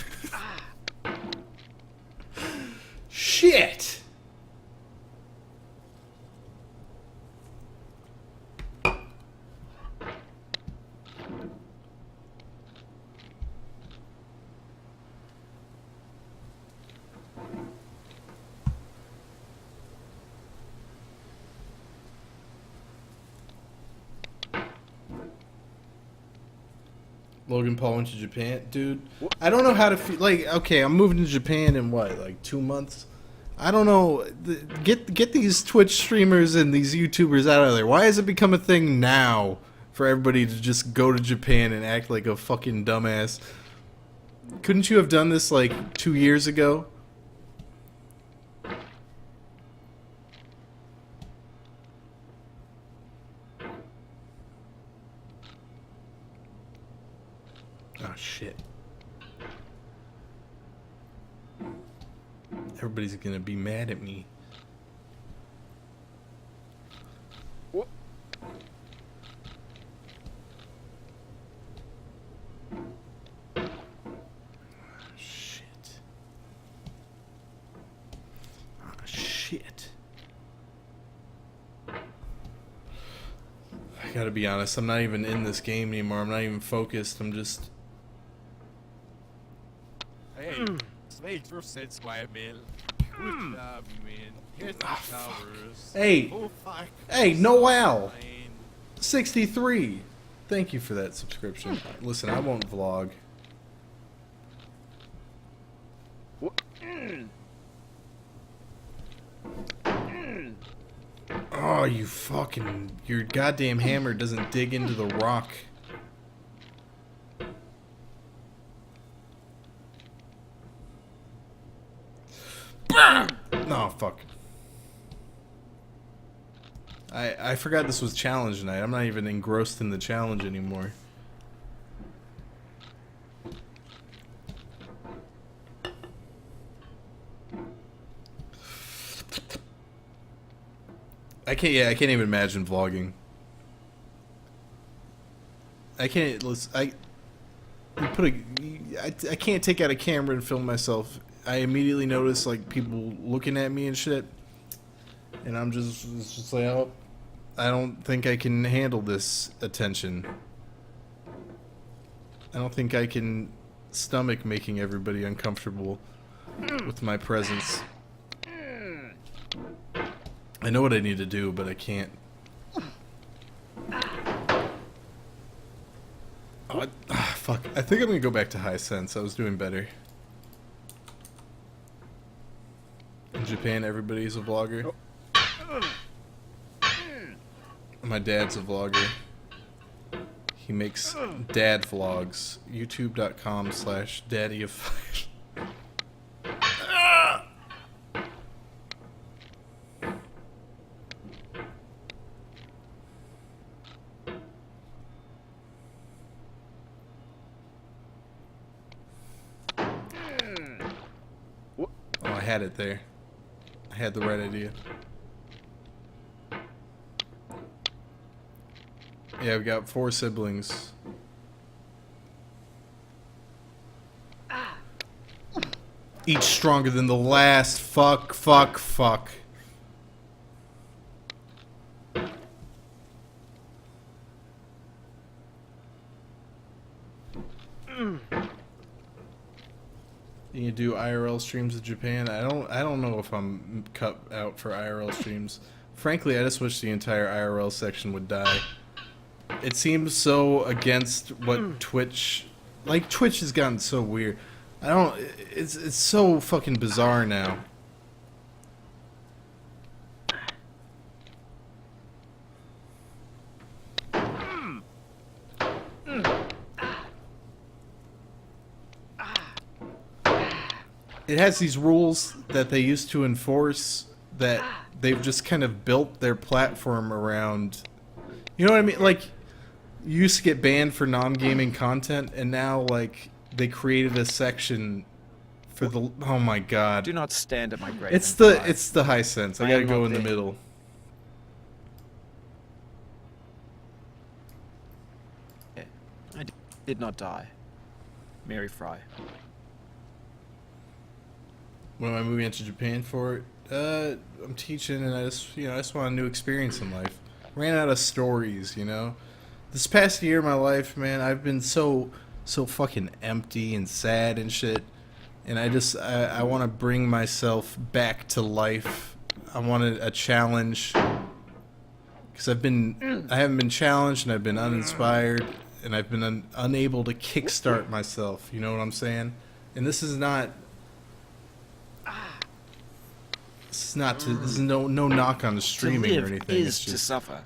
Shit. Logan Paul went to Japan, dude. I don't know how to feel. Like, okay, I'm moving to Japan in what, like 2 months? I don't know. Get these Twitch streamers and these YouTubers out of there. Why has it become a thing now for everybody to just go to Japan and act like a fucking dumbass? Couldn't you have done this like 2 years ago? Oh shit. Everybody's gonna be mad at me. What? Shit. Oh shit. I gotta be honest, I'm not even in this game anymore. I'm not even focused. I'm just... Hey, Snake percent square mil. Good job, man. Here's the towers. Hey, Oh, fuck. hey, Noel. Fine. 63. Thank you for that subscription. Listen, I won't vlog. Oh, you fucking... Your goddamn hammer doesn't dig into the rock. No, fuck. I forgot this was challenge night. I'm not even engrossed in the challenge anymore. I can't even imagine vlogging. I can't listen. I can't take out a camera and film myself. I immediately notice like people looking at me and shit, and I'm just like, oh, I don't think I can handle this attention. I don't think I can stomach making everybody uncomfortable with my presence. I know what I need to do, but I can't. Oh, fuck. I think I'm gonna go back to high sense. I was doing better. In Japan, everybody's a vlogger. My dad's a vlogger. He makes dad vlogs. YouTube.com/daddyoffive. Oh, I had it there. I had the right idea. Yeah, we got 4 siblings. Each stronger than the last. Fuck, fuck, fuck. You do IRL streams of Japan. I don't know if I'm cut out for IRL streams. Frankly, I just wish the entire IRL section would die. It seems so against what Twitch, like Twitch has gotten so weird. It's so fucking bizarre now. It has these rules that they used to enforce that they've just kind of built their platform around. You know what I mean? Like, you used to get banned for non-gaming content, and now, like, they created a section for the... Oh my god. Do not stand at my grave. It's the high sense. I gotta go in the there. middle. I did not die. Mary Fry. What am I moving into Japan for? I'm teaching, and I just want a new experience in life. Ran out of stories, you know. This past year of my life, man, I've been so fucking empty and sad and shit. And I want to bring myself back to life. I wanted a challenge, because I haven't been challenged, and I've been uninspired, and I've been unable to kickstart myself. You know what I'm saying? And this is not. This is no knock on the streaming to live or anything. Is it's just, to suffer.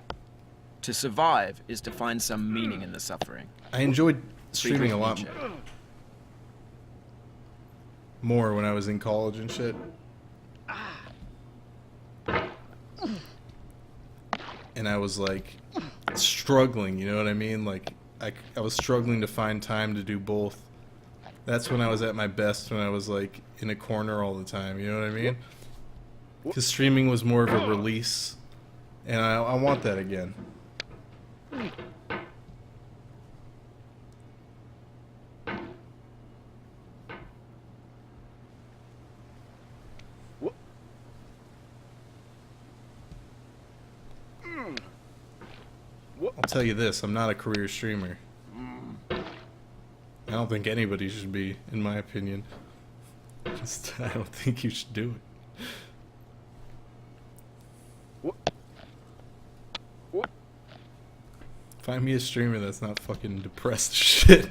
To survive is to find some meaning in the suffering. I enjoyed streaming a lot Nietzsche. more when I was in college and shit. And I was like struggling, you know what I mean? Like I was struggling to find time to do both. That's when I was at my best, when I was like in a corner all the time, you know what I mean? Because streaming was more of a release, and I want that again. I'll tell you this, I'm not a career streamer. I don't think anybody should be, in my opinion. I don't think you should do it. Find me a streamer that's not fucking depressed shit.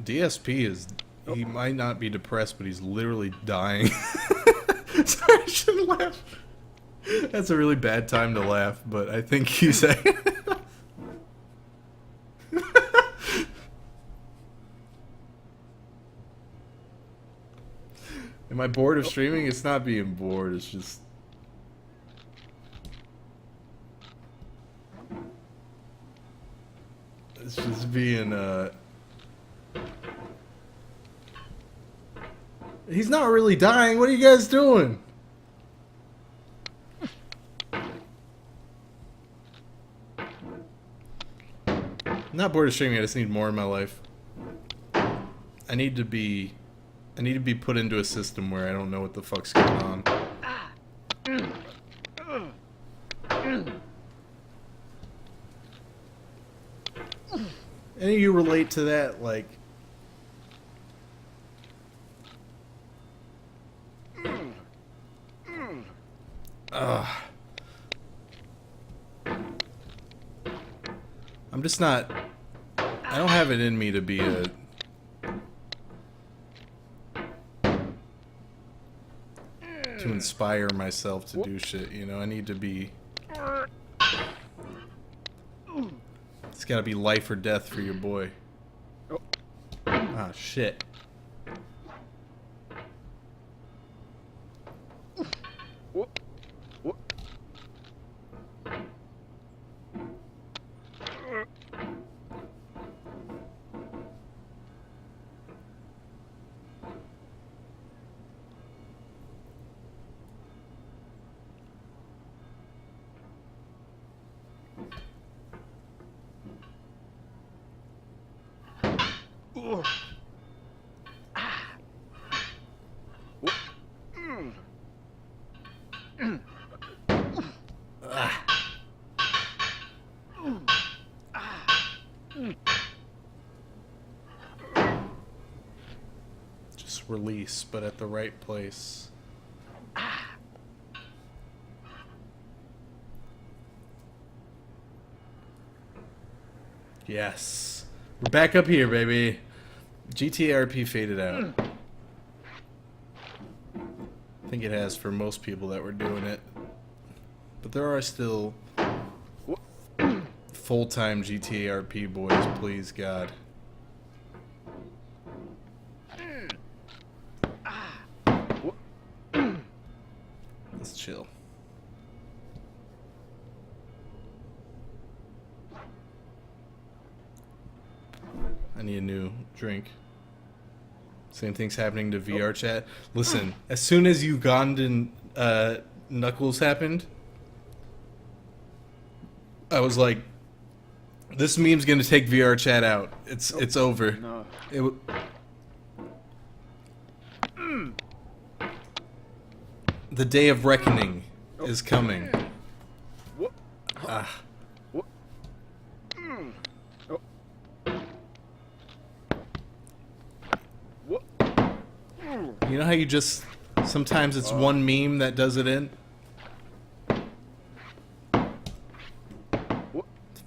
DSP he might not be depressed, but he's literally dying. Sorry, I shouldn't laugh. That's a really bad time to laugh, but I think he's... Am I bored of streaming? It's not being bored, it's just... It's just being, He's not really dying. What are you guys doing? I'm not bored of streaming. I just need more in my life. I need to be put into a system where I don't know what the fuck's going on. Any of you relate to that? Like, I'm just not... I don't have it in me to be a... to inspire myself to do shit, you know? I need to be... It's gotta be life or death for your boy. Ah, shit. Just release, but at the right place. Yes. We're back up here, baby. GTRP faded out. I think it has for most people that were doing it. But there are still full-time GTRP boys, please God. Let's chill. I need a new drink. Same thing's happening to VR chat. Listen, as soon as Ugandan Knuckles happened, I was like, this meme's gonna take VR chat out. It's over. No. The day of reckoning is coming. Ah. You know how you just sometimes it's one meme that does it in?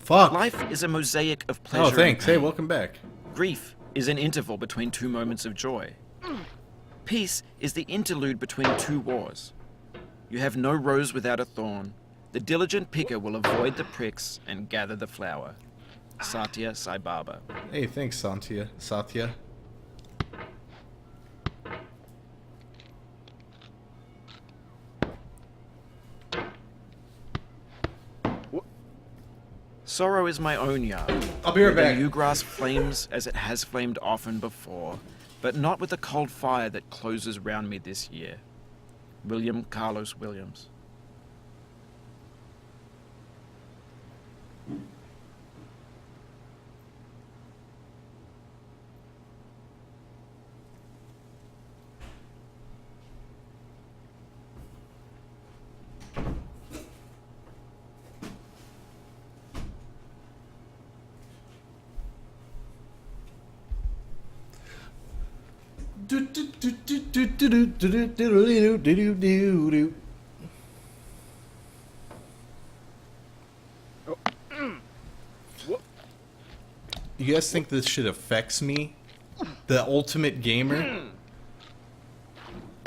Fuck. Life is a mosaic of pleasure. Oh, thanks. And Hey, pain. welcome back. Grief is an interval between two moments of joy. Peace is the interlude between two wars. You have no rose without a thorn. The diligent picker will avoid the pricks and gather the flower. Satya Sai Baba. Hey, thanks, Satya. Sorrow is my own yard. I'll be right where back. The yew grass flames as it has flamed often before, but not with the cold fire that closes round me this year. William Carlos Williams. You guys think this shit affects me? The ultimate gamer?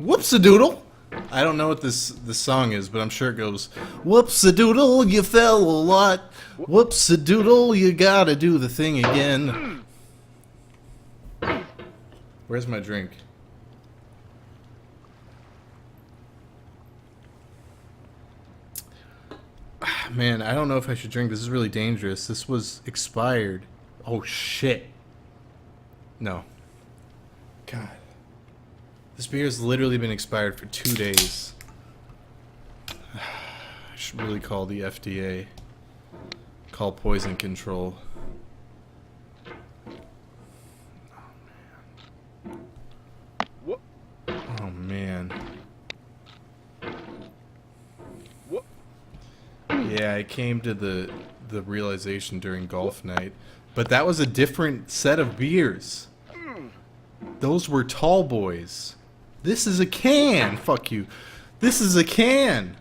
Whoops-a-doodle! I don't know what this song is, but I'm sure it goes, whoops-a-doodle, you fell a lot. Whoops-a-doodle, you gotta do the thing again. Where's my drink? Man, I don't know if I should drink. This is really dangerous. This was expired. Oh, shit. No. God. This beer has literally been expired for 2 days. I should really call the FDA. Call poison control. Oh, man. Yeah, I came to the realization during golf night. But that was a different set of beers. Those were tall boys. This is a can. Fuck you. This is a can.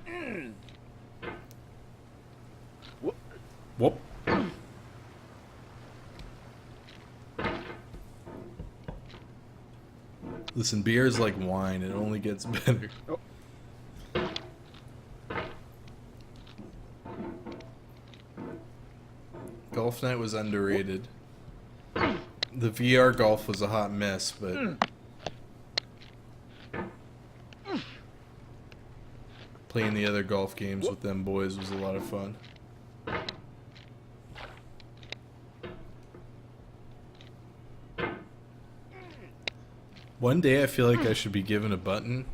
Whoop. Listen, beer is like wine. It only gets better. Golf night was underrated. The VR golf was a hot mess, but playing the other golf games with them boys was a lot of fun. One day I feel like I should be given a button.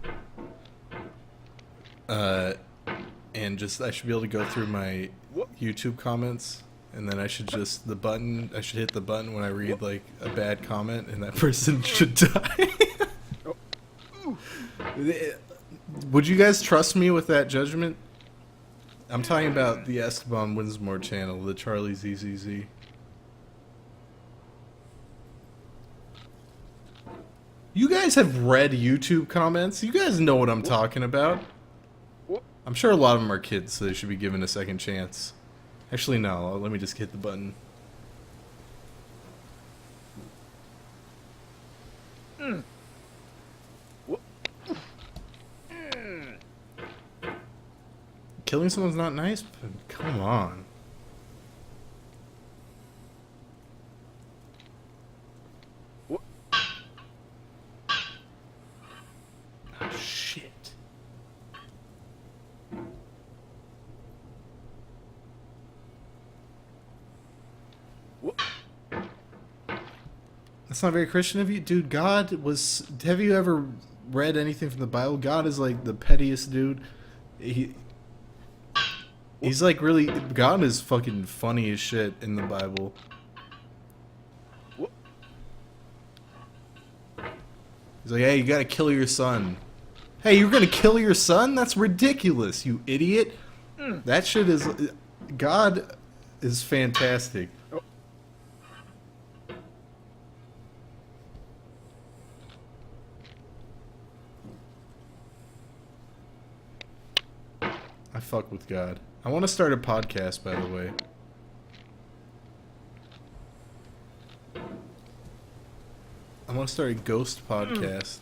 And just I should be able to go through my YouTube comments and then I should just I should hit the button when I read like a bad comment, and that person should die. Would you guys trust me with that judgment? I'm talking about the CharlieWinsmore channel, the Charlie ZZZ. You guys have read YouTube comments. You guys know what I'm talking about. I'm sure a lot of them are kids, so they should be given a second chance. Actually, no. Let me just hit the button. Killing someone's not nice, but come on. Oh, shit. That's not very Christian of you. Dude, God was... Have you ever read anything from the Bible? God is like the pettiest dude. He's like really... God is fucking funny as shit in the Bible. He's like, hey, you gotta kill your son. Hey, you're gonna kill your son? That's ridiculous, you idiot. That shit is... God is fantastic. I fuck with God. I want to start a podcast, by the way. I want to start a ghost podcast.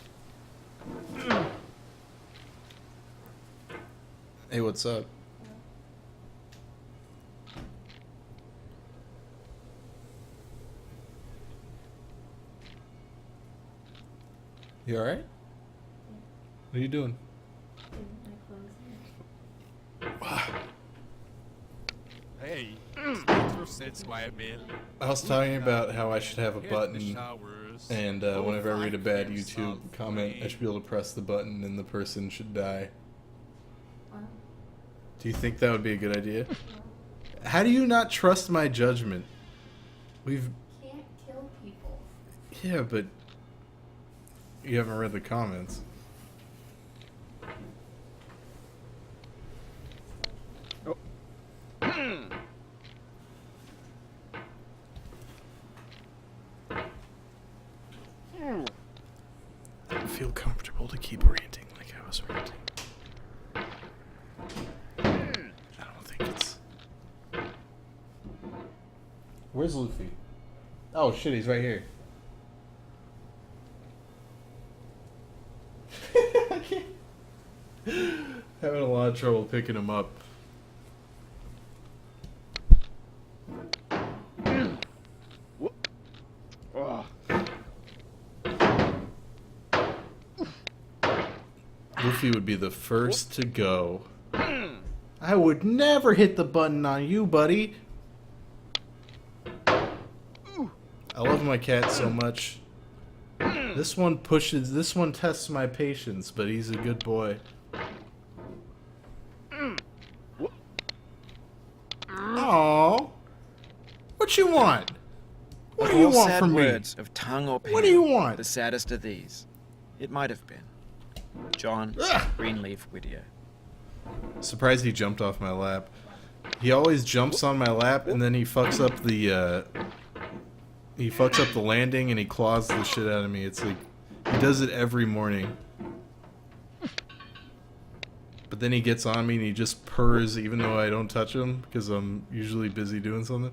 Hey, what's up? You alright? What are you doing? Hey, that's why I'm in. I was talking about how I should have a button, and whenever I read a bad YouTube comment, I should be able to press the button and the person should die. Do you think that would be a good idea? How do you not trust my judgment? Can't kill people. Yeah, but you haven't read the comments. I don't feel comfortable to keep ranting like I was ranting. I don't think it's... Where's Luffy? Oh shit, he's right here. I can't. Having a lot of trouble picking him up. Luffy would be the first to go. I would never hit the button on you, buddy. I love my cat so much. This one tests my patience, but he's a good boy. Aww. What you want? What do you want from me? Words of tongue or pen, What do you want? The saddest of these. It might have been John Greenleaf Whittier. Surprised he jumped off my lap. He always jumps on my lap and then he fucks up the landing and he claws the shit out of me. It's like he does it every morning. But then he gets on me and he just purrs even though I don't touch him because I'm usually busy doing something.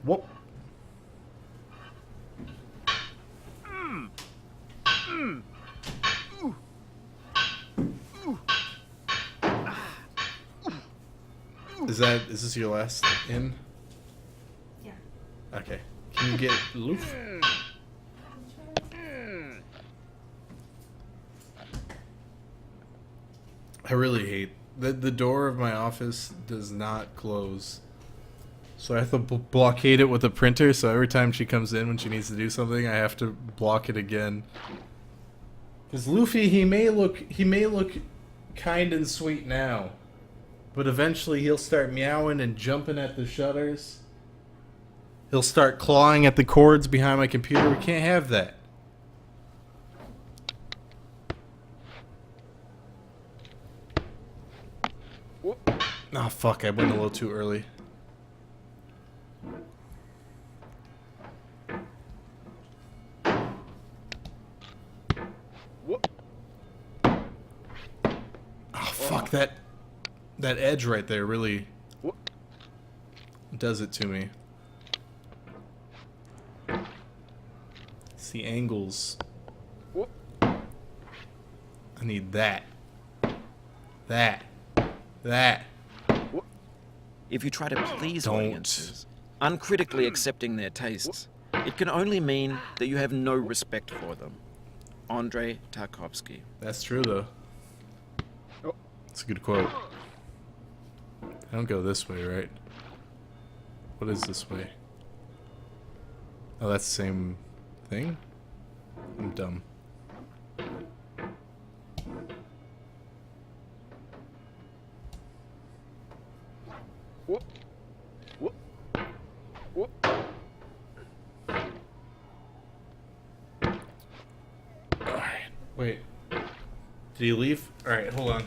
Whoop. Is this your last in? Yeah. Okay. Can you get Loof? I really hate the door of my office does not close. So I have to blockade it with a printer, so every time she comes in when she needs to do something, I have to block it again. Because Luffy, he may look kind and sweet now, but eventually he'll start meowing and jumping at the shutters. He'll start clawing at the cords behind my computer. We can't have that. Oh fuck, I went a little too early. Oh fuck, that edge right there really does it to me. It's the angles. I need that. That. If you try to please audiences, uncritically accepting their tastes, it can only mean that you have no respect for them. Andrei Tarkovsky. That's true, though. It's a good quote. I don't go this way, right? What is this way? Oh, that's the same thing? I'm dumb. Alright, wait. Did he leave? Alright, hold on.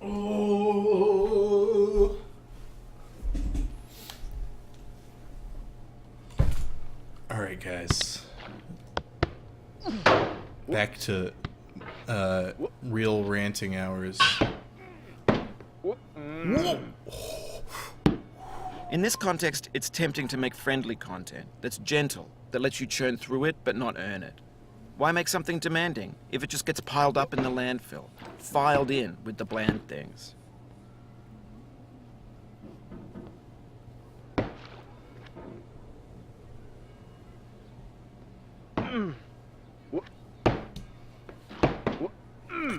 Oh. Alright, guys. Back to real ranting hours. In this context, it's tempting to make friendly content that's gentle, that lets you churn through it but not earn it. Why make something demanding if it just gets piled up in the landfill, filed in with the bland things? I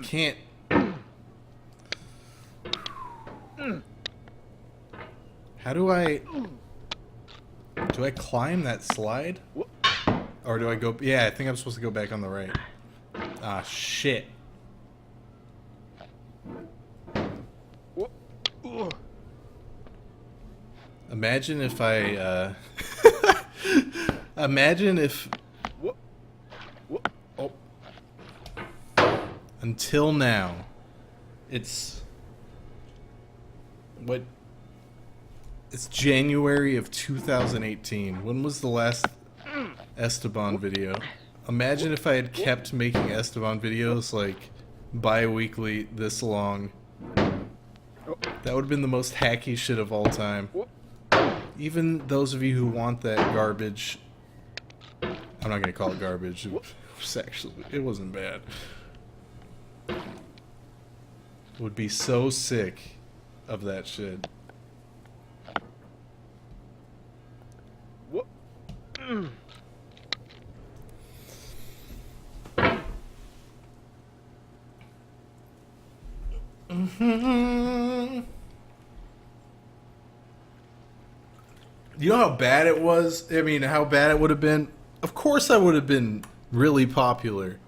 can't. How do I climb that slide? Or do I go? Yeah, I think I'm supposed to go back on the right. Ah, shit. Imagine if I, imagine if... Oh. Until now, it's... What? It's January of 2018. When was the last Esteban video? Imagine if I had kept making Esteban videos, like, bi-weekly this long. That would have been the most hacky shit of all time. Even those of you who want that garbage... I'm not gonna call it garbage. It wasn't bad. Would be so sick of that shit. You know how bad it was? I mean, how bad it would have been? Of course I would have been really popular.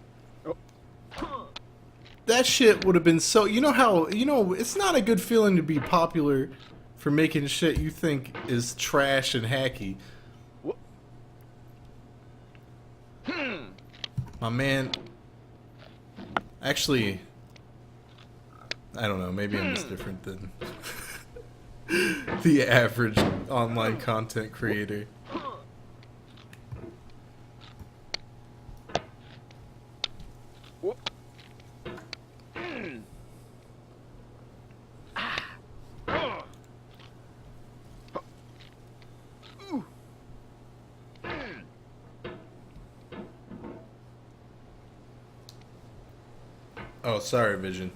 That shit would have been so... You know how... You know, it's not a good feeling to be popular for making shit you think is trash and hacky. My man... Actually... I don't know, maybe I'm just different than the average online content creator. Oh, sorry, Vision.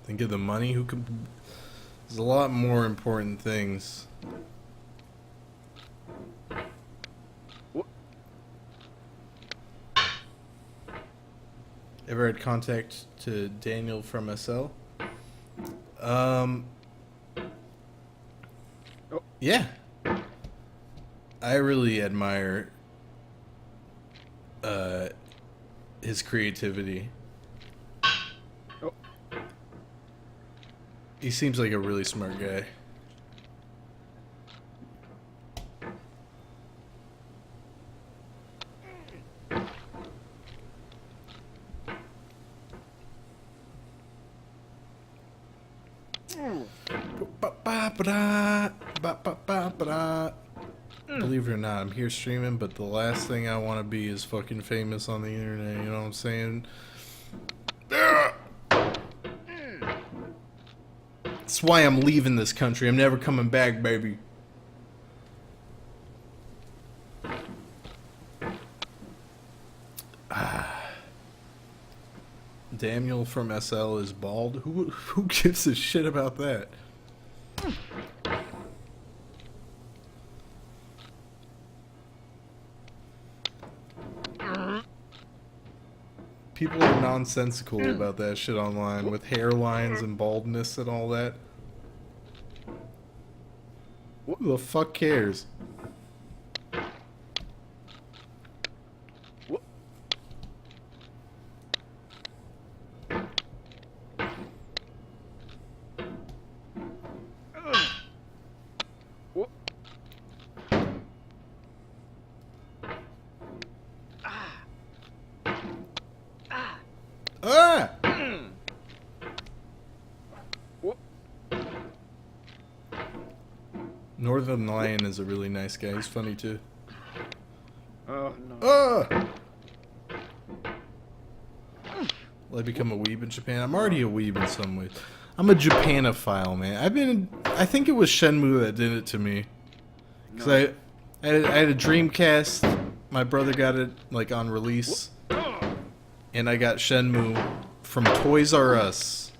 Think of the money. Who can? There's a lot more important things. Ever had contact to Daniel from SL? Yeah. I really admire his creativity. He seems like a really smart guy. Believe it or not, I'm here streaming, but the last thing I want to be is fucking famous on the internet, you know what I'm saying? That's why I'm leaving this country. I'm never coming back, baby. Daniel from SL is bald. Who gives a shit about that? People are nonsensical about that shit online with hairlines and baldness and all that. Who the fuck cares? Ah! Northern Lion is a really nice guy. He's funny too. Oh no. Ah! Will I become a weeb in Japan? I'm already a weeb in some ways. I'm a Japanophile, man. I think it was Shenmue that did it to me. Because I had a Dreamcast. My brother got it like on release. And I got Shenmue from Toys R Us.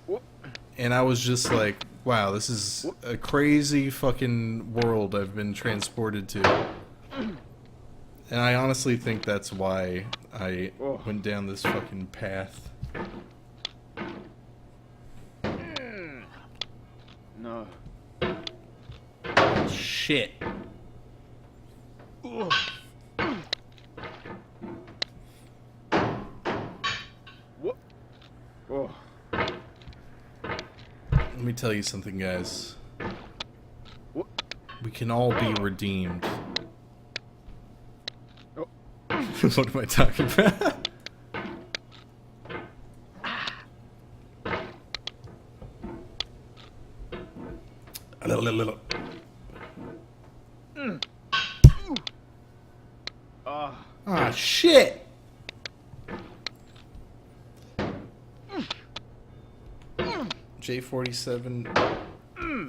And I was just like, wow, this is a crazy fucking world I've been transported to. And I honestly think that's why I went down this fucking path. No. Shit. Oh. Let me tell you something, guys. We can all be redeemed. What am I talking about? Ah, shit! J47,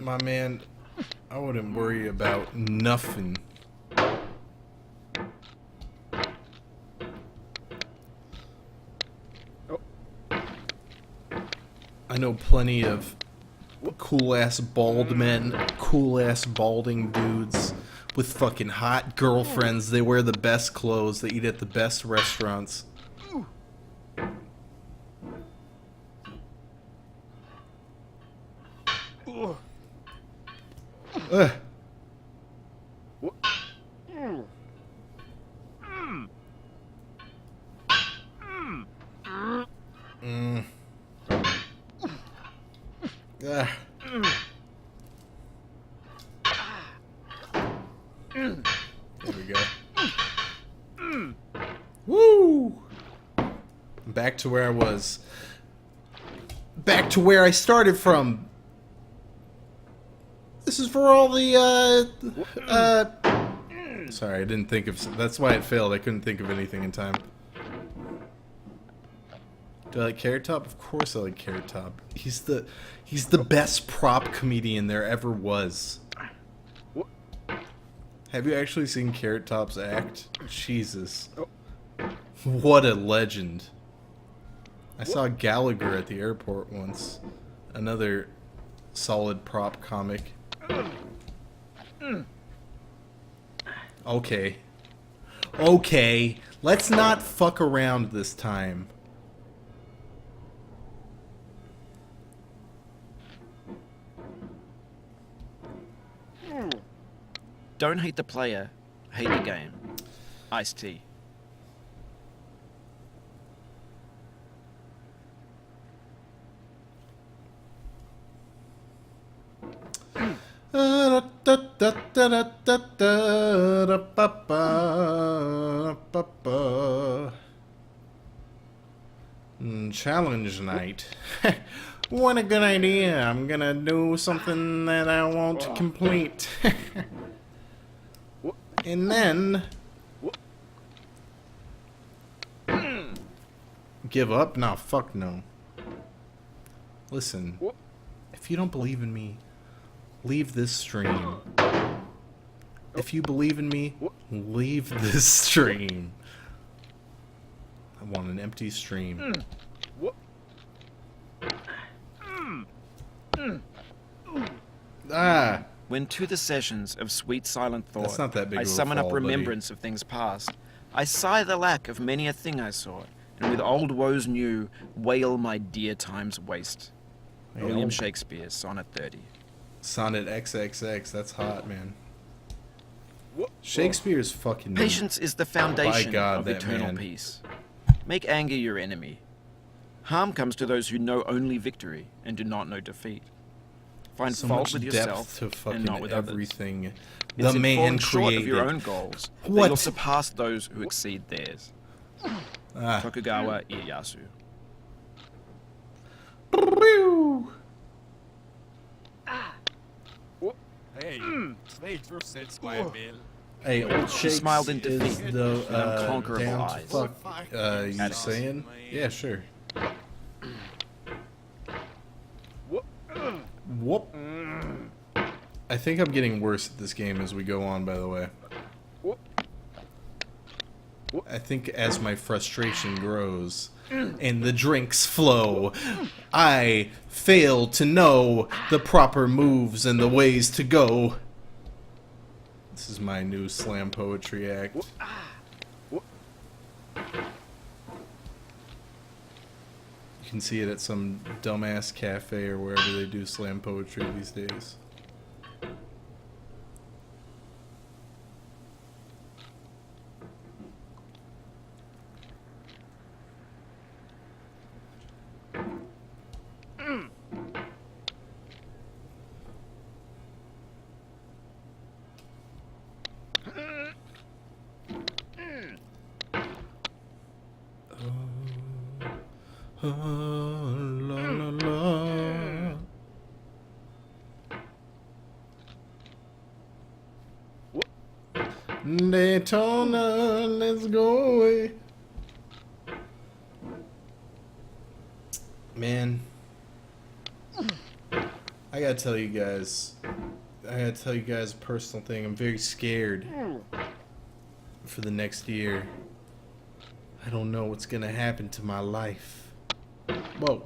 my man, I wouldn't worry about nothing. I know plenty of cool-ass bald men, cool-ass balding dudes with fucking hot girlfriends. They wear the best clothes, they eat at the best restaurants. Ugh. Ah. There we go. Woo! I'm back to where I was. Back to where I started from. This is for all the, sorry, I didn't think of... That's why it failed. I couldn't think of anything in time. Do I like Carrot Top? Of course I like Carrot Top. He's the best prop comedian there ever was. Have you actually seen Carrot Top's act? Jesus. What a legend. I saw Gallagher at the airport once. Another solid prop comic. Okay. Okay. Let's not fuck around this time. Don't hate the player, hate the game. Ice-T. Challenge night. What a good idea. I'm gonna do something that I won't complete. And then give up? Nah, fuck no. Listen, if you don't believe in me, leave this stream. If you believe in me, leave this stream. I want an empty stream. Ah! When to the sessions of sweet silent thought, That's not that big I of a summon fall, up buddy. remembrance of things past, I sigh the lack of many a thing I saw, and with old woes new, wail my dear time's waste. William Shakespeare, Sonnet 30. Sonnet XXX, that's hot, man. Shakespeare's fucking... Patience is the foundation By God, of that eternal man. peace. Make anger your enemy. Harm comes to those who know only victory and do not know defeat. Find So fault much with depth yourself to fucking and not with others. everything It's the in man falling short created. of your own goals that What? you'll surpass those who exceed theirs. Ah. Tokugawa Ieyasu. Hey, trade for sense, my man. Hey, old Shakes smiled in is defeat the with unconquerable down to eyes. fuck you Addicts. saying? Yeah, sure. Whoop. I think I'm getting worse at this game as we go on, by the way. I think as my frustration grows and the drinks flow, I fail to know the proper moves and the ways to go. This is my new slam poetry act. You can see it at some dumbass cafe or wherever they do slam poetry these days. La, la, la. Daytona, let's go away. Man, I gotta tell you guys a personal thing. I'm very scared for the next year. I don't know what's gonna happen to my life. Whoa.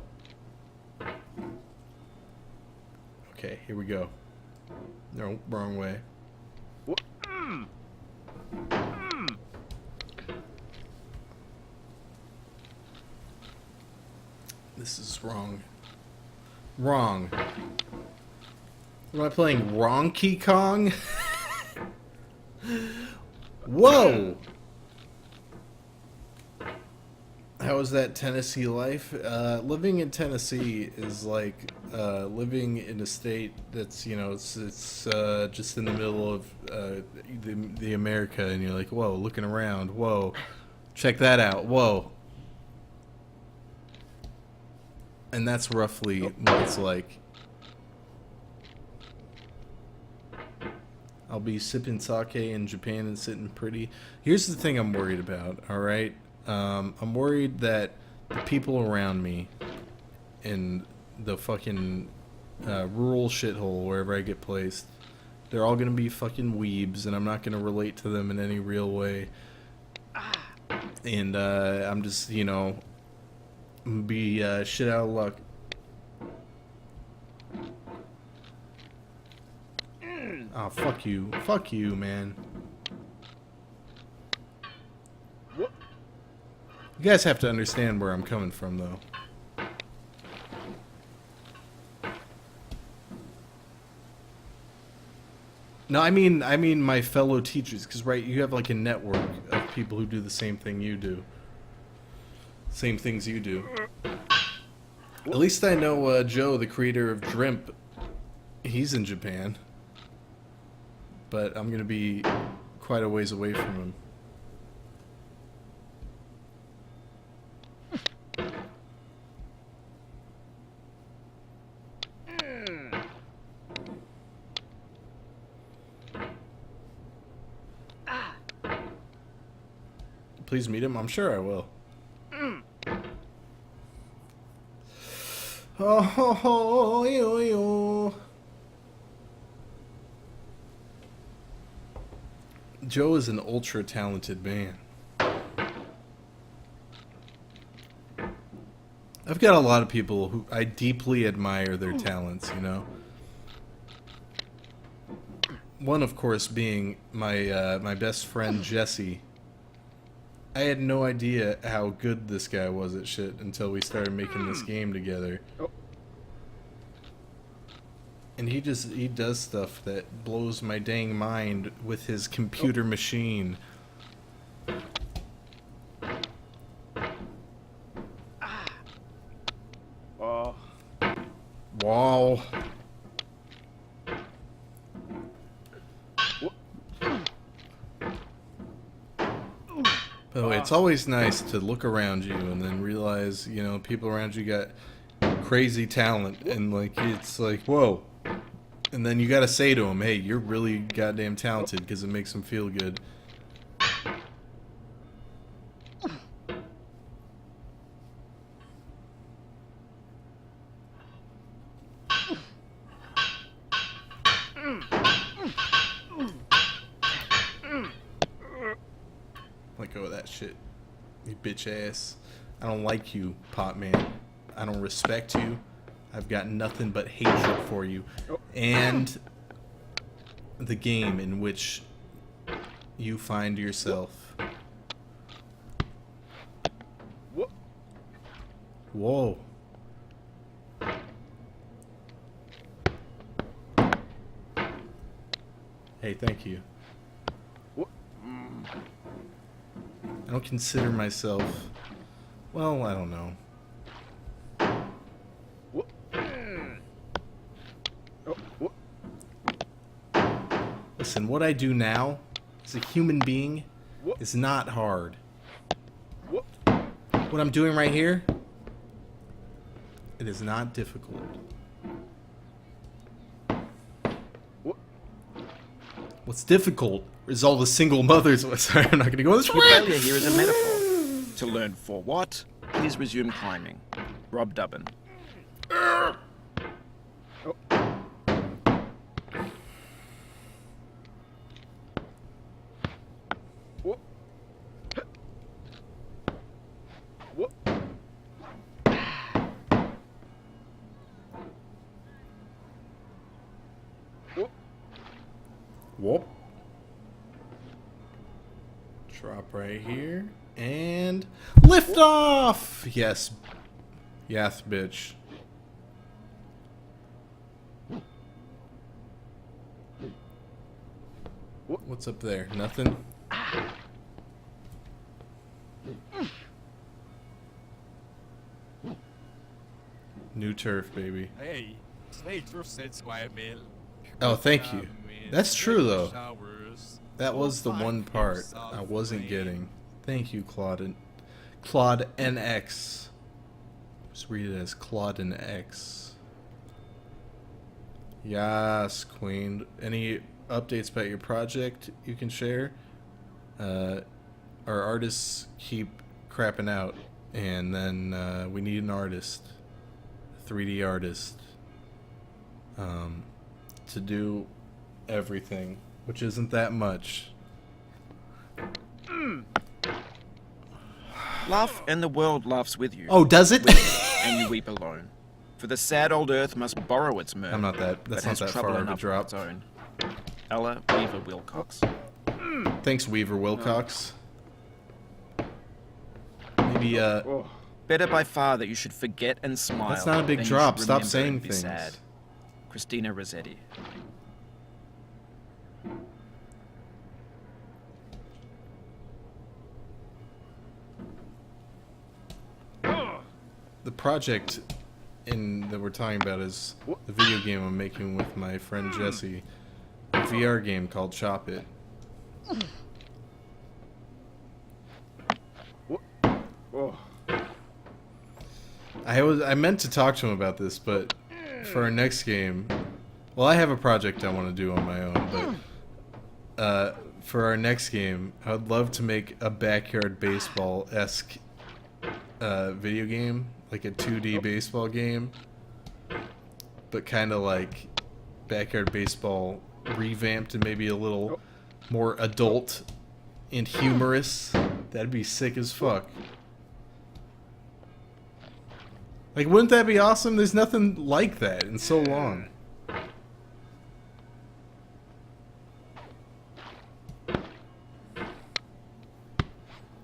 Okay, here we go. No, wrong way. This is wrong. Wrong. Am I playing Wronky Kong? Whoa! How was that Tennessee life? Living in Tennessee is like living in a state that's, you know, it's just in the middle of the America, and you're like, whoa, looking around, whoa, check that out, whoa. And that's roughly what it's like. I'll be sipping sake in Japan and sitting pretty. Here's the thing I'm worried about, alright? I'm worried that the people around me in the fucking rural shithole wherever I get placed, they're all gonna be fucking weebs, and I'm not gonna relate to them in any real way. And I'm just, you know, be shit out of luck. Oh, fuck you, man. You guys have to understand where I'm coming from, though. No, I mean my fellow teachers, because right, you have like a network of people who do the same thing you do, same things you do. At least I know Joe, the creator of Drimp, he's in Japan, but I'm gonna be quite a ways away from him. Please meet him. I'm sure I will. Oh, yo, yo. Joe is an ultra talented man. I've got a lot of people who I deeply admire their talents, you know. One, of course, being my my best friend Jesse. I had no idea how good this guy was at shit until we started making this game together. And he does stuff that blows my dang mind with his computer machine. Wow. By the way, it's always nice to look around you and then realize, you know, people around you got crazy talent, and like it's like, whoa. And then you gotta say to them, hey, you're really goddamn talented, because it makes them feel good. Let go of that shit, you bitch ass. I don't like you, Pot Man. I don't respect you. I've got nothing but hatred for you. And the game in which you find yourself. Whoa. Hey, thank you. I don't consider myself... Well, I don't know. Listen, what I do now as a human being is not hard. What I'm doing right here, it is not difficult. What's difficult is all the single mothers. Sorry, I'm not going to go on this Your failure here is a metaphor. To learn for what, please resume climbing. Rob Dubbin. Whoop. Drop right here. And lift off! Yes. Yes, bitch. What's up there? Nothing? New turf, baby. Hey, stage for set square mill. Oh, thank you. That's true, though. Showers. That was the one part I wasn't getting. Thank you, Claude NX. Just read it as Claude NX. Yes, Queen. Any updates about your project you can share? Our artists keep crapping out, and then we need an artist, a 3D artist, to do everything, which isn't that much. Laugh, and the world laughs with you. Oh, does it? And you weep alone. For the sad old earth must borrow its mirth. I'm not that. That's not that far of a drop. Its own. Ella Weaver Wilcox. Thanks, Weaver Wilcox. Maybe Better by far that you should forget and smile. That's not a big than you drop. should Stop remember saying and be things. Sad. Christina Rossetti. the project that we're talking about is the video game I'm making with my friend Jesse. A VR game called Chop It. Oh. I meant to talk to him about this, but for our next game, well, I have a project I want to do on my own, but for our next game, I would love to make a backyard baseball-esque video game, like a 2D baseball game, but kind of like backyard baseball revamped and maybe a little more adult and humorous. That'd be sick as fuck. Like, wouldn't that be awesome? There's nothing like that in so long.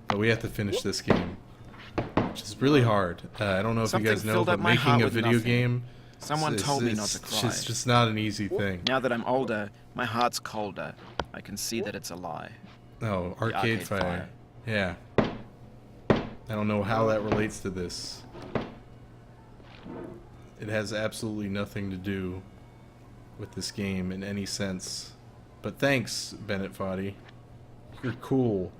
But we have to finish this game, which is really hard. I don't know if you guys know, but making a video game... Someone told me not to cry. It's just not an easy thing. Now that I'm older, my heart's colder. I can see that it's a lie. Oh, Arcade Fire. Yeah. I don't know how that relates to this. It has absolutely nothing to do with this game in any sense. But thanks, Bennett Foddy. You're cool.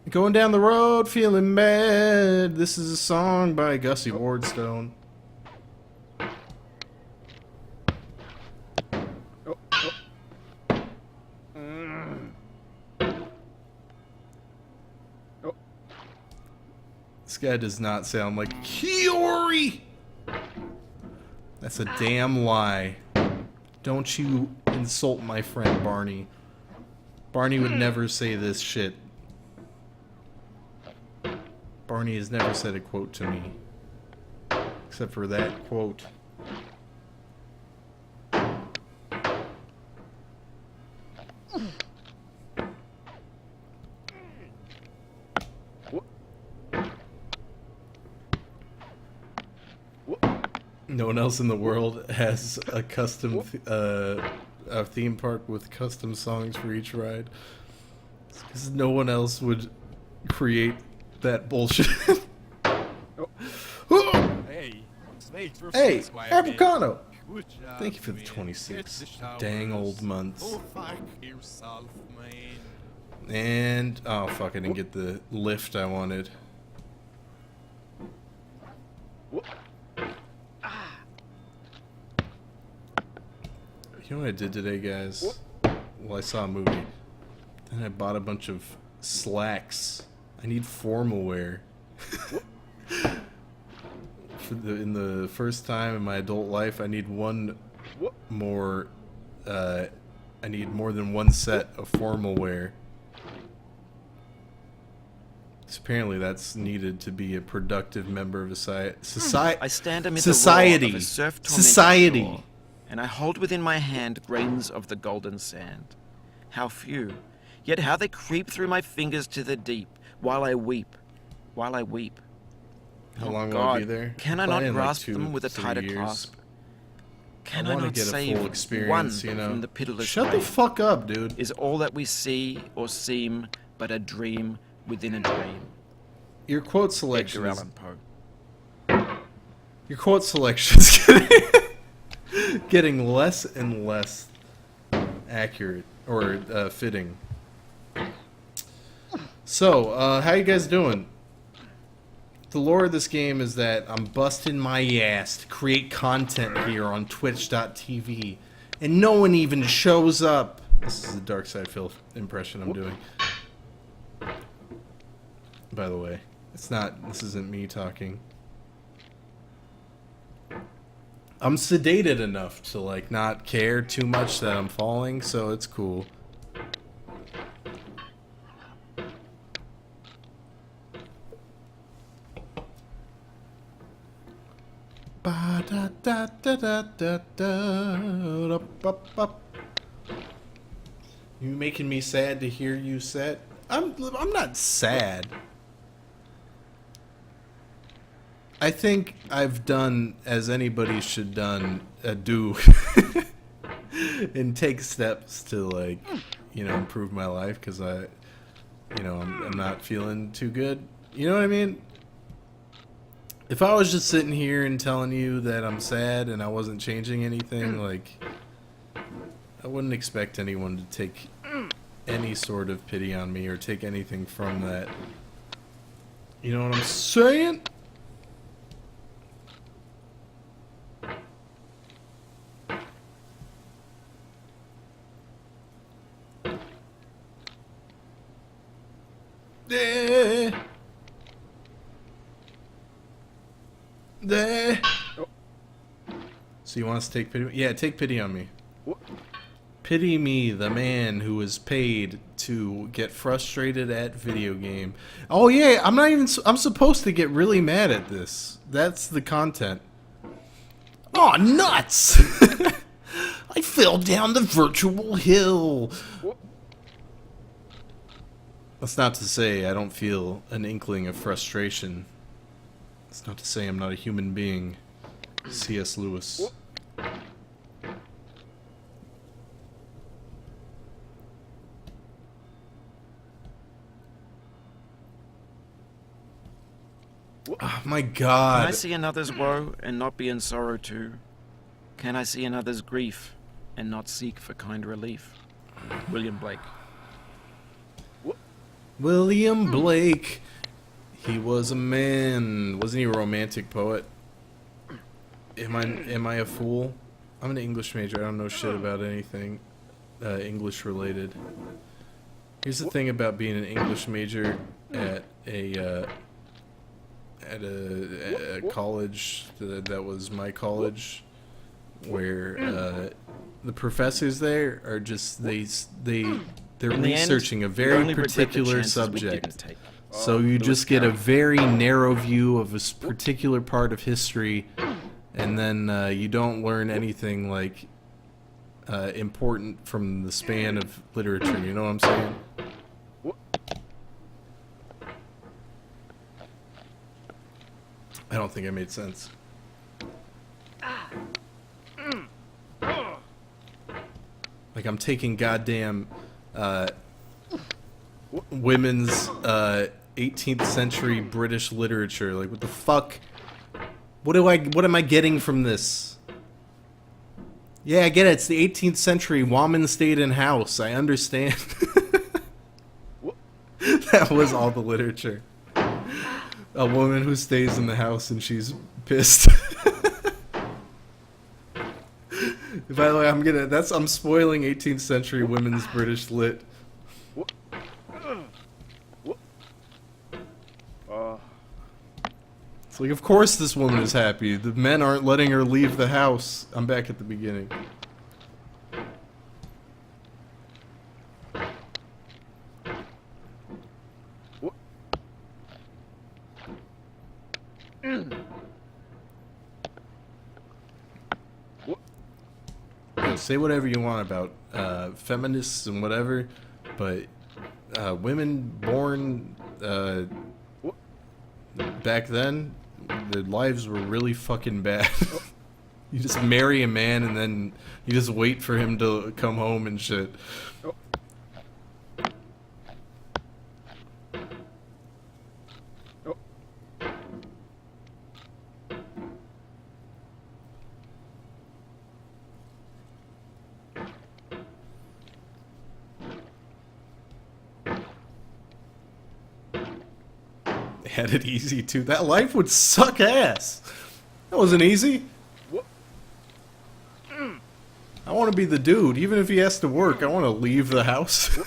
Going down the road, feeling bad. This is a song by Gussie Wardstone. This guy does not sound like Kiori. That's a damn lie. Don't you insult my friend Barney. Barney would never say this shit. Barney has never said a quote to me. Except for that quote. No one else in the world has a custom a theme park with custom songs for each ride. Because no one else would create that bullshit. Hey, Africano! Thank you for the 26 dang old months. And, oh fuck, I didn't get the lift I wanted. You know what I did today, guys? Well, I saw a movie. Then I bought a bunch of slacks. I need formal wear. In the first time in my adult life, I need one more. I need more than one set of formal wear. So apparently, that's needed to be a productive member of a society. I stand amid society. the roar of a surf-tormented Society. shore, and I hold within my hand grains of the golden sand. How few, yet how they creep through my fingers to the deep, while I weep, while I weep. How long will God, I be there? Can I Probably not in grasp like them with a 2-3 tighter years. clasp? Can I I want not to get a save full experience, one you know. from the pitiless Shut the grave? fuck up, dude. Is all that we see or seem but a dream within a dream? Your quote selection Edgar is Allan Poe. Your quote selection is getting less and less accurate or fitting. So, how you guys doing? The lore of this game is that I'm busting my ass to create content here on Twitch.tv, and no one even shows up. This is a Dark Side Phil impression I'm doing. By the way, this isn't me talking. I'm sedated enough to, like, not care too much that I'm falling, so it's cool. You making me sad to hear you set? I'm not sad. I think I've done as anybody should do and take steps to, like, you know, improve my life, because you know, I'm not feeling too good. You know what I mean? If I was just sitting here and telling you that I'm sad and I wasn't changing anything, like, I wouldn't expect anyone to take any sort of pity on me or take anything from that. You know what I'm saying? There. So you want us to take pity? Yeah, take pity on me. Pity me, the man who is paid to get frustrated at video game. Oh yeah, I'm not even. I'm supposed to get really mad at this. That's the content. Oh nuts! I fell down the virtual hill. That's not to say I don't feel an inkling of frustration. That's not to say I'm not a human being. C.S. Lewis. Oh my God. Can I see another's woe and not be in sorrow too? Can I see another's grief and not seek for kind relief? William Blake. William Blake. He was a man. Wasn't he a romantic poet? Am I a fool? I'm an English major. I don't know shit about anything English related. Here's the thing about being an English major at a college that was my college, where the professors there are just they're researching a very particular subject. So you just get a very narrow view of a particular part of history, and then you don't learn anything like important from the span of literature. You know what I'm saying? I don't think I made sense. Like I'm taking goddamn women's 18th century British literature. Like what the fuck? What am I getting from this? Yeah, I get it. It's the 18th century. Woman stayed in house. I understand. That was all the literature. A woman who stays in the house and she's pissed. By the way, I'm spoiling 18th century women's British lit. It's like, of course this woman is happy. The men aren't letting her leave the house. I'm back at the beginning. Say whatever you want about feminists and whatever, but women born back then, their lives were really fucking bad. You just marry a man and then you just wait for him to come home and shit. Had it easy too. That life would suck ass. That wasn't easy. I want to be the dude, even if he has to work. I want to leave the house.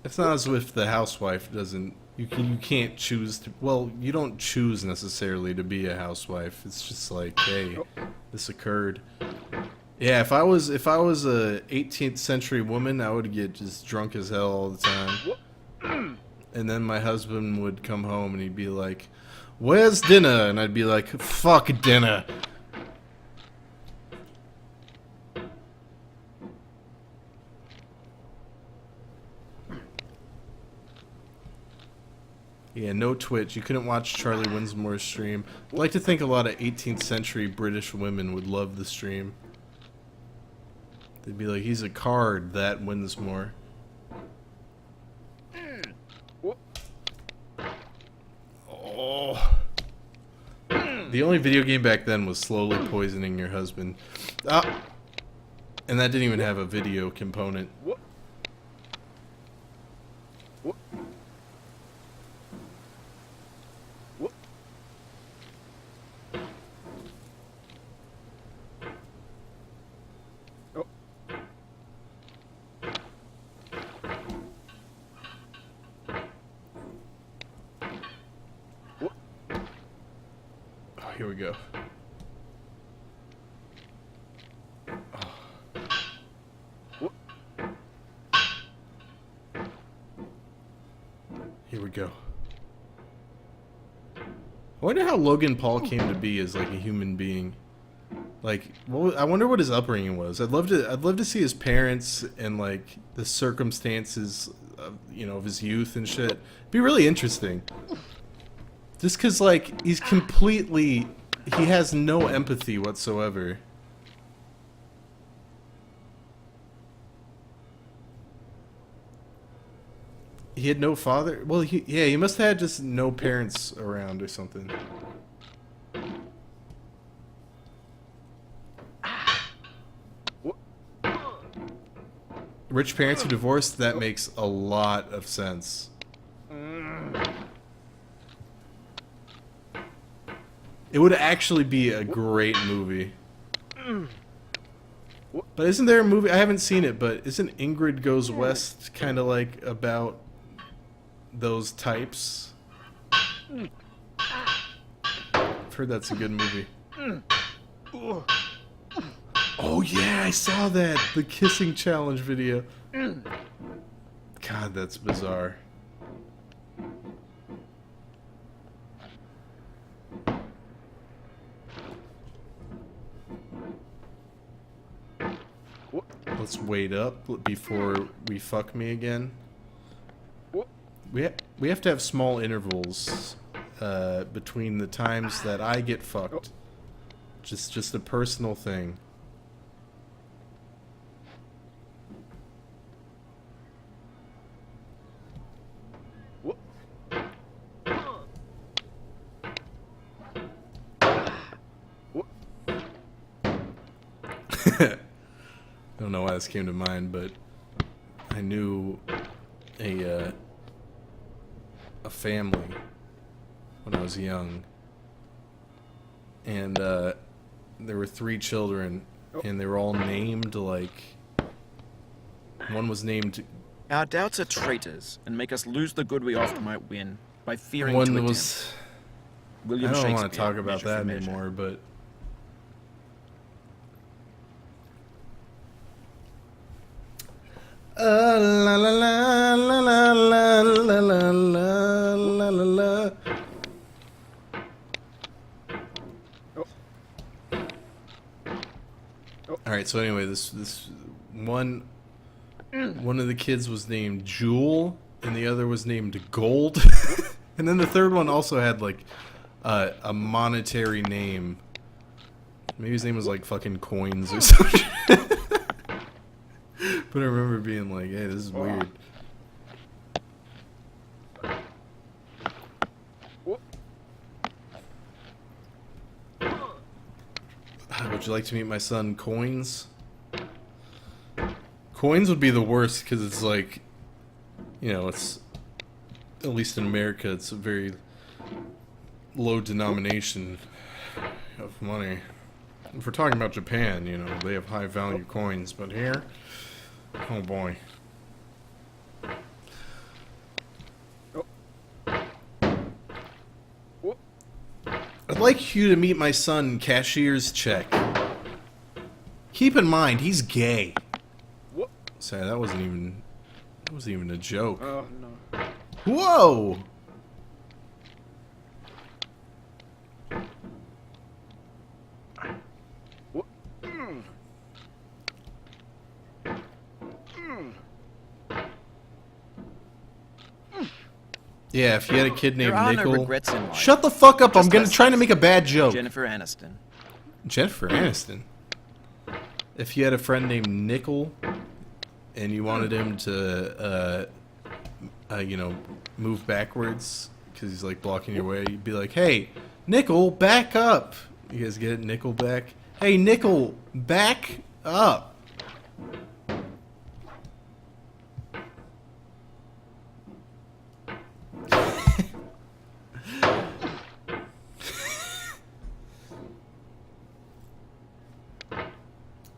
It's not as if the housewife doesn't. You can't choose to. Well, you don't choose necessarily to be a housewife. It's just like, hey, this occurred. Yeah, if I was a 18th century woman, I would get just drunk as hell all the time. And then my husband would come home and he'd be like, "Where's dinner?" And I'd be like, "Fuck dinner." Yeah, no Twitch. You couldn't watch CharlieWinsmore's stream. I'd like to think a lot of 18th century British women would love the stream. They'd be like, he's a card, that Winsmore. Oh. The only video game back then was slowly poisoning your husband. Ah. And that didn't even have a video component. Here we go. Oh. Here we go. I wonder how Logan Paul came to be as like a human being. Like, I wonder what his upbringing was. I'd love to see his parents and like the circumstances of, you know, of his youth and shit. It'd be really interesting. Just cause like he has no empathy whatsoever. He had no father? Well, he must have had just no parents around or something. Rich parents who divorced, that makes a lot of sense. It would actually be a great movie. But isn't there a movie? I haven't seen it, but isn't Ingrid Goes West kind of like about those types? I've heard that's a good movie. Oh yeah, I saw that! The kissing challenge video. God, that's bizarre. Let's wait up before we fuck me again. We have to have small intervals between the times that I get fucked. Just a personal thing. I don't know why this came to mind, but I knew a family when I was young, and there were 3 children, and they were all named like. One was named. Our doubts are traitors and make us lose the good we oft might win by fearing One to attempt. was. William I don't want to Shakespeare, talk about Measure for that Measure. anymore, but. La la la la la la la la la la la. All right. So anyway, this one of the kids was named Jewel, and the other was named Gold, and then the third one also had like a monetary name. Maybe his name was like fucking Coins or something. But I remember being like, hey, this is weird. Would you like to meet my son, Coins? Coins would be the worst because it's like, you know, it's, at least in America, it's a very low denomination of money. If we're talking about Japan, you know, they have high value coins, but here, oh boy. I'd like you to meet my son, Cashier's Check. Keep in mind, he's gay. Sorry, that wasn't even a joke. Oh, no. Whoa! Yeah, if you had a kid named There are Nickel. no regrets in life. Shut the fuck up! I'm Just gonna try to lessons. make a bad joke. Jennifer Aniston. Jennifer Aniston. If you had a friend named Nickel, and you wanted him to, move backwards because he's like blocking your way, you'd be like, "Hey, Nickel, back up!" You guys get it? Nickel back. Hey, Nickel, back up.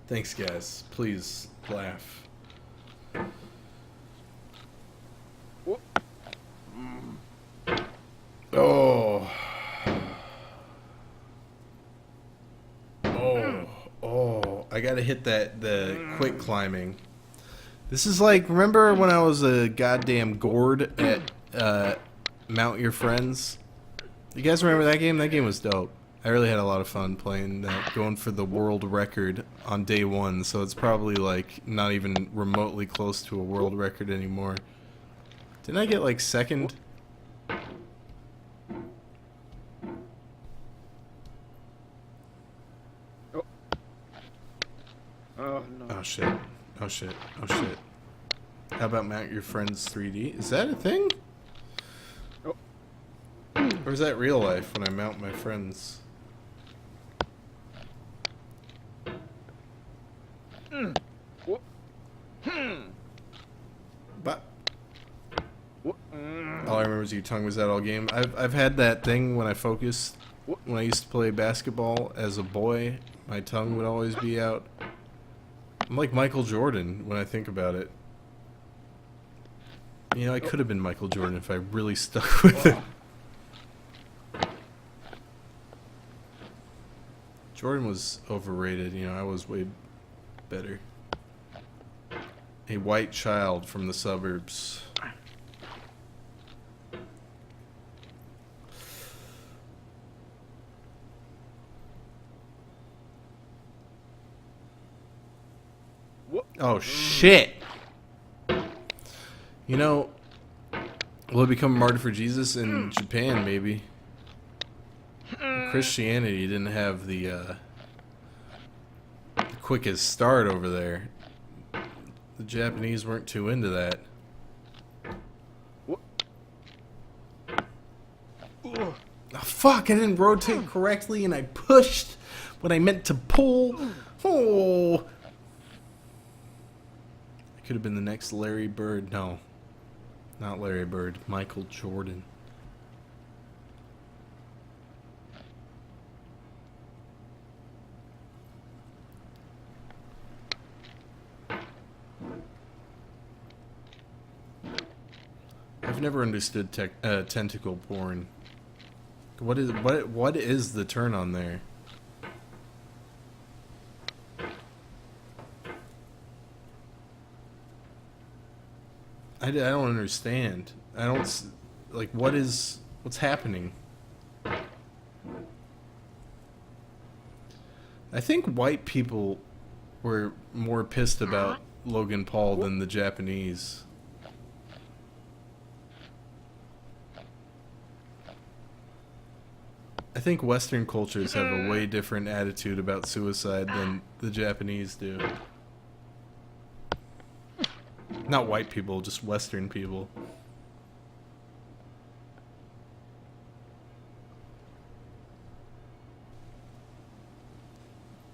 Thanks, guys. Please laugh. Oh. Oh. I gotta hit the quick climbing. This is like, remember when I was a goddamn gourd at Mount Your Friends? You guys remember that game? That game was dope. I really had a lot of fun playing that, going for the world record on day one, so it's probably like not even remotely close to a world record anymore. Didn't I get like second? Oh, no. Oh shit. Oh shit. Oh shit. How about Mount Your Friends 3D? Is that a thing? Or is that real life when I mount my friends? But all I remember is your tongue was out all game. I've had that thing when I focused. When I used to play basketball as a boy, my tongue would always be out. I'm like Michael Jordan when I think about it. You know, I could have been Michael Jordan if I really stuck with it. Jordan was overrated, you know, I was way better. A white child from the suburbs. Oh shit! You know, will it become a martyr for Jesus in Japan, maybe? Christianity didn't have the quickest start over there. The Japanese weren't too into that. Oh, fuck, I didn't rotate correctly and I pushed what I meant to pull. Oh. I could have been the next Larry Bird. No. Not Larry Bird. Michael Jordan. I've never understood tentacle porn. What is the turn on there? I don't understand. I don't like what's happening. I think white people were more pissed about Logan Paul than the Japanese. I think Western cultures have a way different attitude about suicide than the Japanese do. Not white people, just Western people.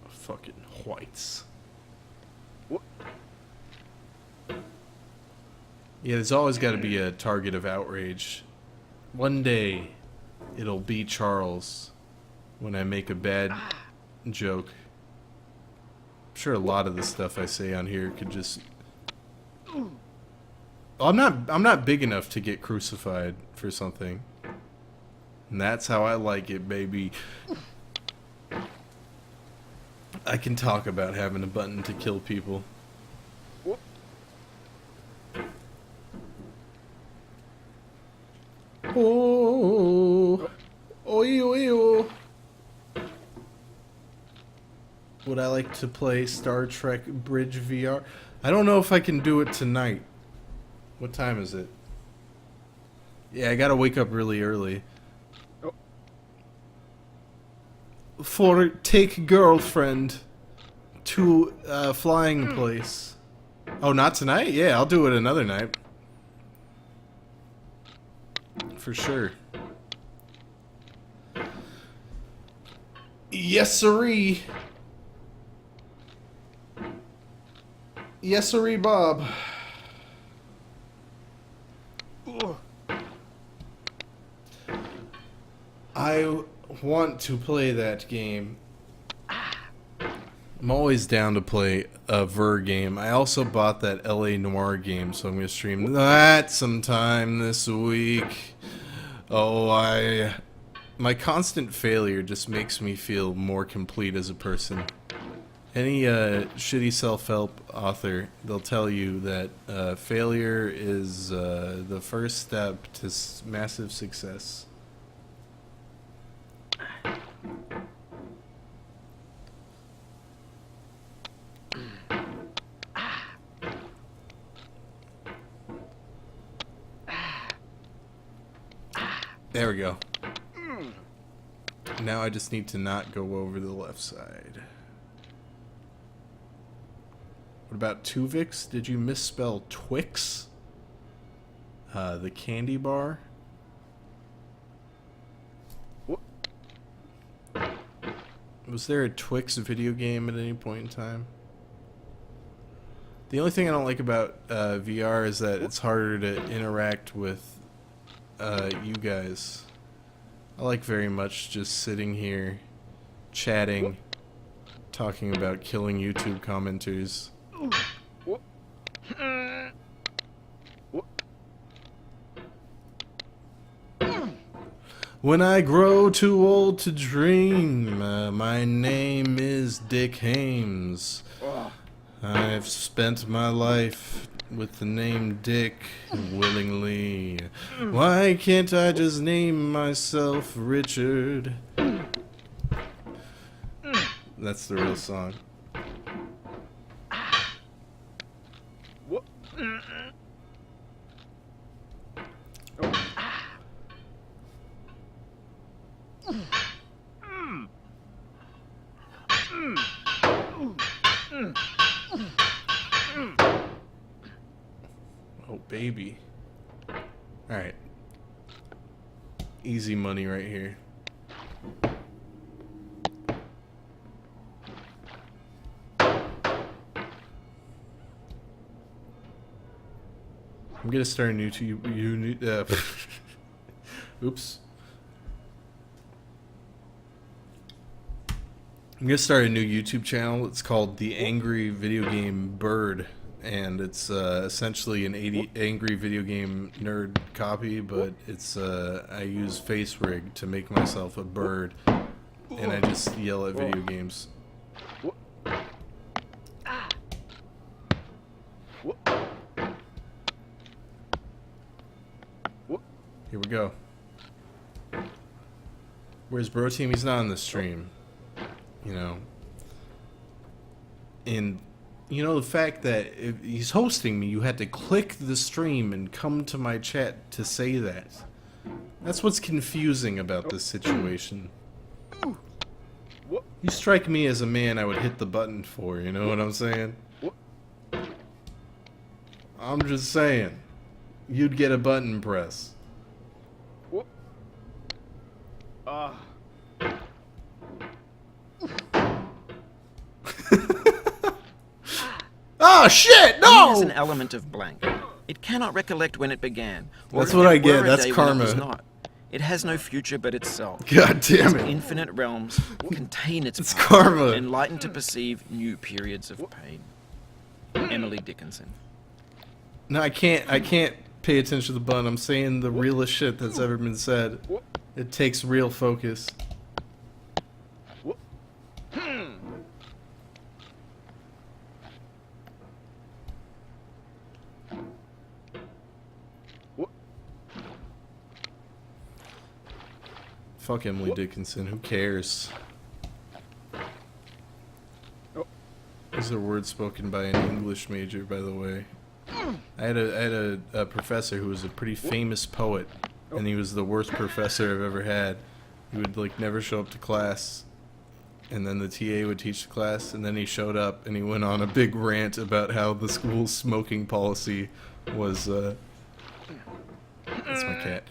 Fucking whites. Yeah, there's always got to be a target of outrage. One day, it'll be Charles when I make a bad joke. I'm sure a lot of the stuff I say on here could just... I'm not big enough to get crucified for something. And that's how I like it, baby. I can talk about having a button to kill people. Oh, oh. Would I like to play Star Trek Bridge VR? I don't know if I can do it tonight. What time is it? Yeah, I gotta wake up really early. For take girlfriend to flying place. Oh, not tonight? Yeah, I'll do it another night. For sure. Yes, sirree. Yes, sirree, Bob. I want to play that game. I'm always down to play a Ver game. I also bought that LA Noire game, so I'm going to stream that sometime this week. Oh, my constant failure just makes me feel more complete as a person. Any shitty self-help author, they'll tell you that failure is the first step to massive success. There we go. Now I just need to not go over the left side. What about Tuvix? Did you misspell Twix? The candy bar? What? Was there a Twix video game at any point in time? The only thing I don't like about VR is that it's harder to interact with you guys. I like very much just sitting here, chatting, talking about killing YouTube commenters. When I grow too old to dream, my name is Dick Hames. I've spent my life with the name Dick willingly. Why can't I just name myself Richard? That's the real song. Oh, baby. Alright. Easy money right here. I'm gonna start a new oops. I'm gonna start a new YouTube channel. It's called The Angry Video Game Bird, and it's essentially an angry video game nerd copy, but it's I use face rig to make myself a bird, and I just yell at video games. Here we go. Where's Bro Team? He's not on the stream. You know. And, you know, the fact that if he's hosting me, you had to click the stream and come to my chat to say that. That's what's confusing about this situation. You strike me as a man I would hit the button for, you know what I'm saying? I'm just saying. You'd get a button press. Oh shit! No! It is an element of blank. It cannot recollect when it began. That's what I get. That's karma. It has no future but itself. God damn it! Infinite realms contain its past, karma. enlightened to perceive new periods of pain. Emily Dickinson. No, I can't pay attention to the button. I'm saying the realest shit that's ever been said. It takes real focus. Fuck Emily Dickinson, who cares? These are words spoken by an English major, by the way. I had a professor who was a pretty famous poet, and he was the worst professor I've ever had. He would like never show up to class, and then the TA would teach the class, and then he showed up and he went on a big rant about how the school's smoking policy was that's my cat,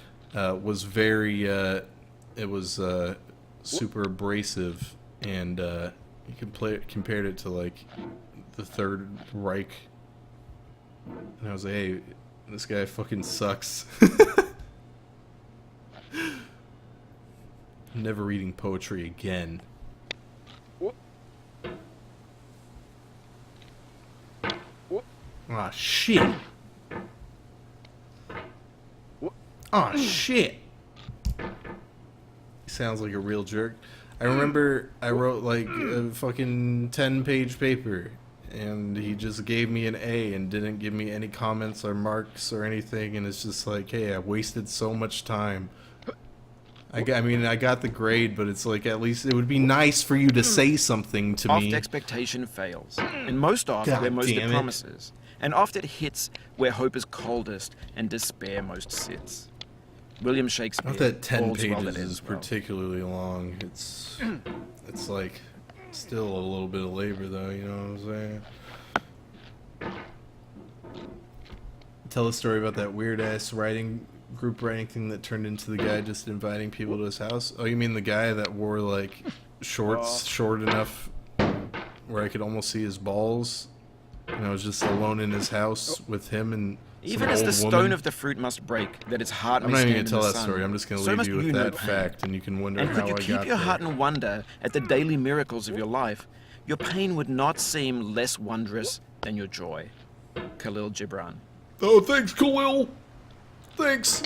was very it was super abrasive, and he compared it to like the Third Reich, and I was like, hey, this guy fucking sucks. Never reading poetry again. Aw, shit. Aw, shit. He sounds like a real jerk. I remember I wrote like a fucking 10-page paper, and he just gave me an A and didn't give me any comments or marks or anything, and it's just like, hey, I wasted so much time. I mean, I got the grade, but it's like, at least it would be nice for you to say something to me. Oft expectation fails, and most oft God where most damn it it. promises, and oft it hits where hope is coldest and despair most sits. William Shakespeare. Not that 10 all's well pages that is ends well. particularly long. It's like still a little bit of labor, though. You know what I'm saying? Tell a story about that weird ass group writing thing that turned into the guy just inviting people to his house. Oh, you mean the guy that wore like shorts short enough where I could almost see his balls, and I was just alone in his house with him and some Even as old the stone woman. of the fruit must break, that its heart I'm may not even stand gonna tell in the that sun, story. I'm just gonna so leave must you with know that pain. fact, and you can wonder And how could you I keep got your there. heart in wonder at the daily miracles of your life, your pain would not seem less wondrous than your joy. Khalil Gibran. Oh, thanks, Khalil. Thanks.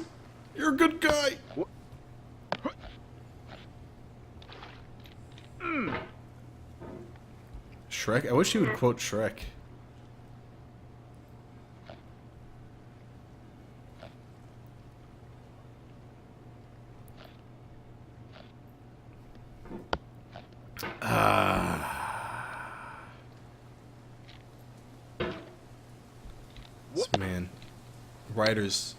You're a good guy. Shrek? I wish you would quote Shrek. This man. Writers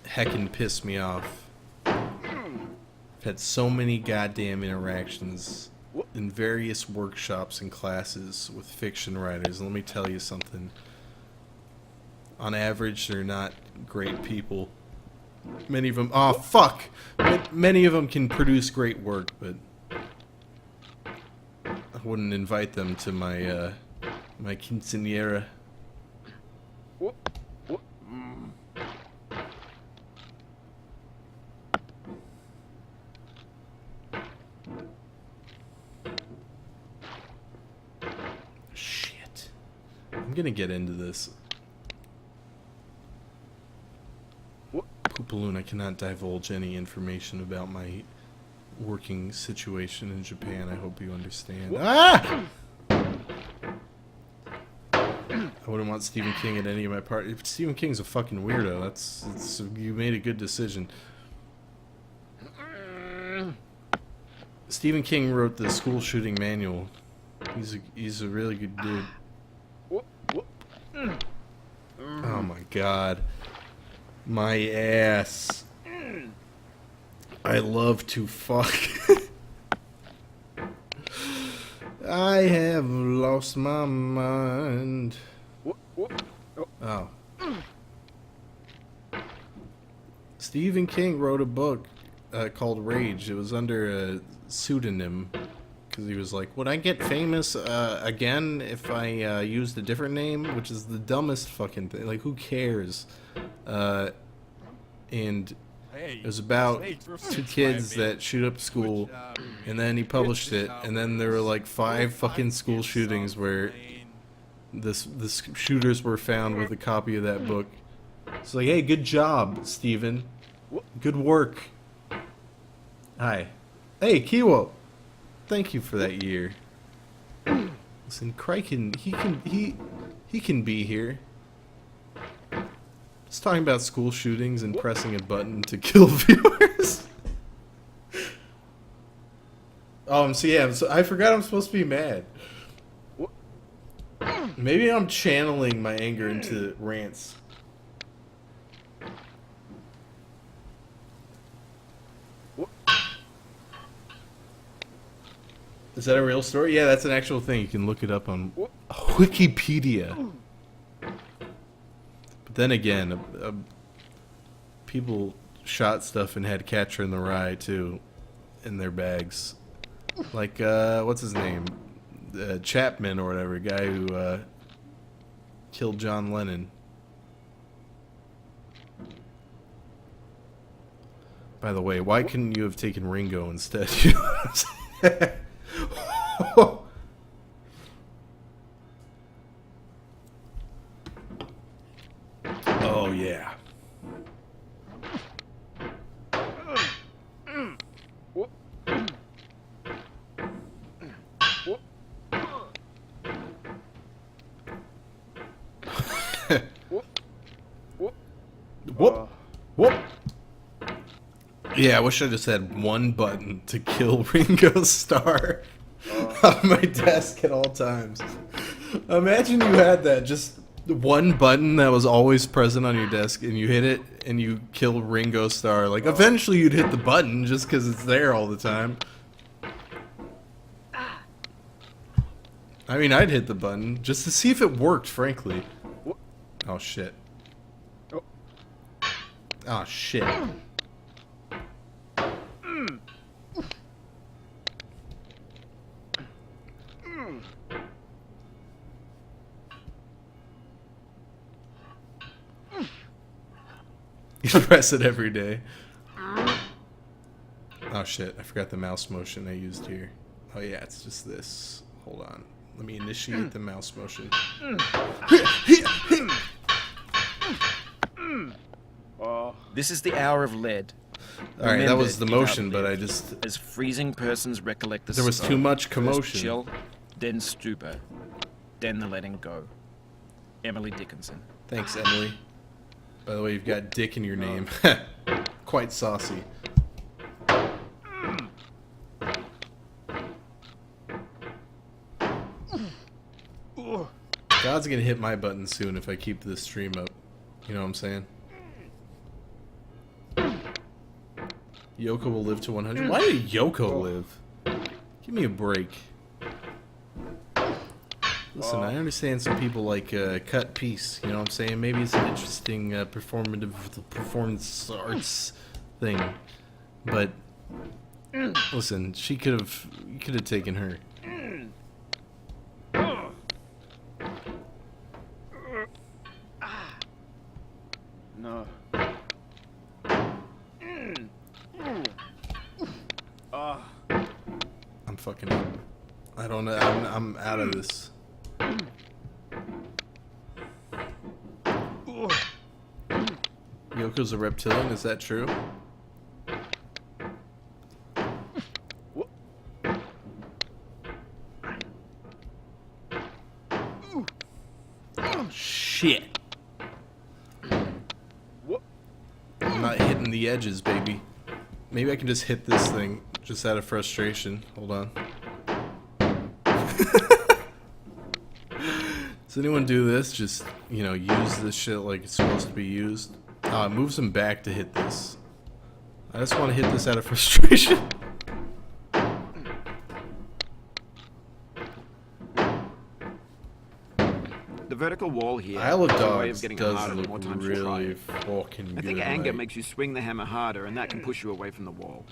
heckin' piss me off. I've had so many goddamn interactions in various workshops and classes with fiction writers. Let me tell you something. On average, they're not great people. Many of them... Oh, fuck! Many of them can produce great work, but... I wouldn't invite them to my, my quinceañera. Shit. I'm gonna get into this. Poopaloon, I cannot divulge any information about my working situation in Japan. I hope you understand. Ah! I wouldn't want Stephen King at any of my parties. Stephen King's a fucking weirdo. You made a good decision. Stephen King wrote the school shooting manual. He's a really good dude. Oh my god. My ass. I love to fuck. I have lost my mind. Oh. Stephen King wrote a book called Rage. It was under a pseudonym because he was like, would I get famous again if I used a different name? Which is the dumbest fucking thing. Like, who cares? And it was about two kids that shoot up school, and then he published it, and then there were like 5 fucking school shootings where the shooters were found with a copy of that book. It's like, hey, good job, Steven. Good work. Hi. Hey, Kiwo. Thank you for that year. Listen, Criken, he can be here. Just talking about school shootings and pressing a button to kill viewers. I forgot I'm supposed to be mad. Maybe I'm channeling my anger into rants. Is that a real story? Yeah, that's an actual thing. You can look it up on Wikipedia. But then again, people shot stuff and had Catcher in the Rye too in their bags. Like what's his name? Chapman or whatever, guy who killed John Lennon. By the way, why couldn't you have taken Ringo instead? You know what I'm saying? Oh yeah. Whoop. Whoop. Yeah, I wish I just had one button to kill Ringo Starr on my desk at all times. Imagine you had that, just one button that was always present on your desk, and you hit it, and you kill Ringo Starr. Like, eventually you'd hit the button, just because it's there all the time. I mean, I'd hit the button, just to see if it worked, frankly. Oh, shit. Oh, shit. You press it every day. Oh shit, I forgot the mouse motion I used here. Oh yeah, it's just this. Hold on. Let me initiate the mouse motion. This is the hour of lead. Alright, that was the motion, but I just... As freezing persons recollect the There was too much commotion. First chill, then stupor, then the letting go. Emily Dickinson. Thanks, Emily. By the way, you've got Dick in your name. Quite saucy. God's gonna hit my button soon if I keep this stream up. You know what I'm saying? Yoko will live to 100. Why did Yoko live? Give me a break. Listen, I understand some people like cut piece, you know what I'm saying? Maybe it's an interesting performance arts thing. But listen, you could have taken her. No. I'm fucking up. I don't know. I'm out of this. Yoko's a reptilian, is that true? Oh, shit. I'm not hitting the edges, baby. Maybe I can just hit this thing just out of frustration. Hold on. Does anyone do this? Just, you know, use this shit like it's supposed to be used? It moves him back to hit this. I just want to hit this out of frustration. The vertical wall here Isle of is a way of Dogs getting does harder the look more times you try really it. fucking good. I think anger mate. makes you swing the hammer harder, and that can push you away from the wall.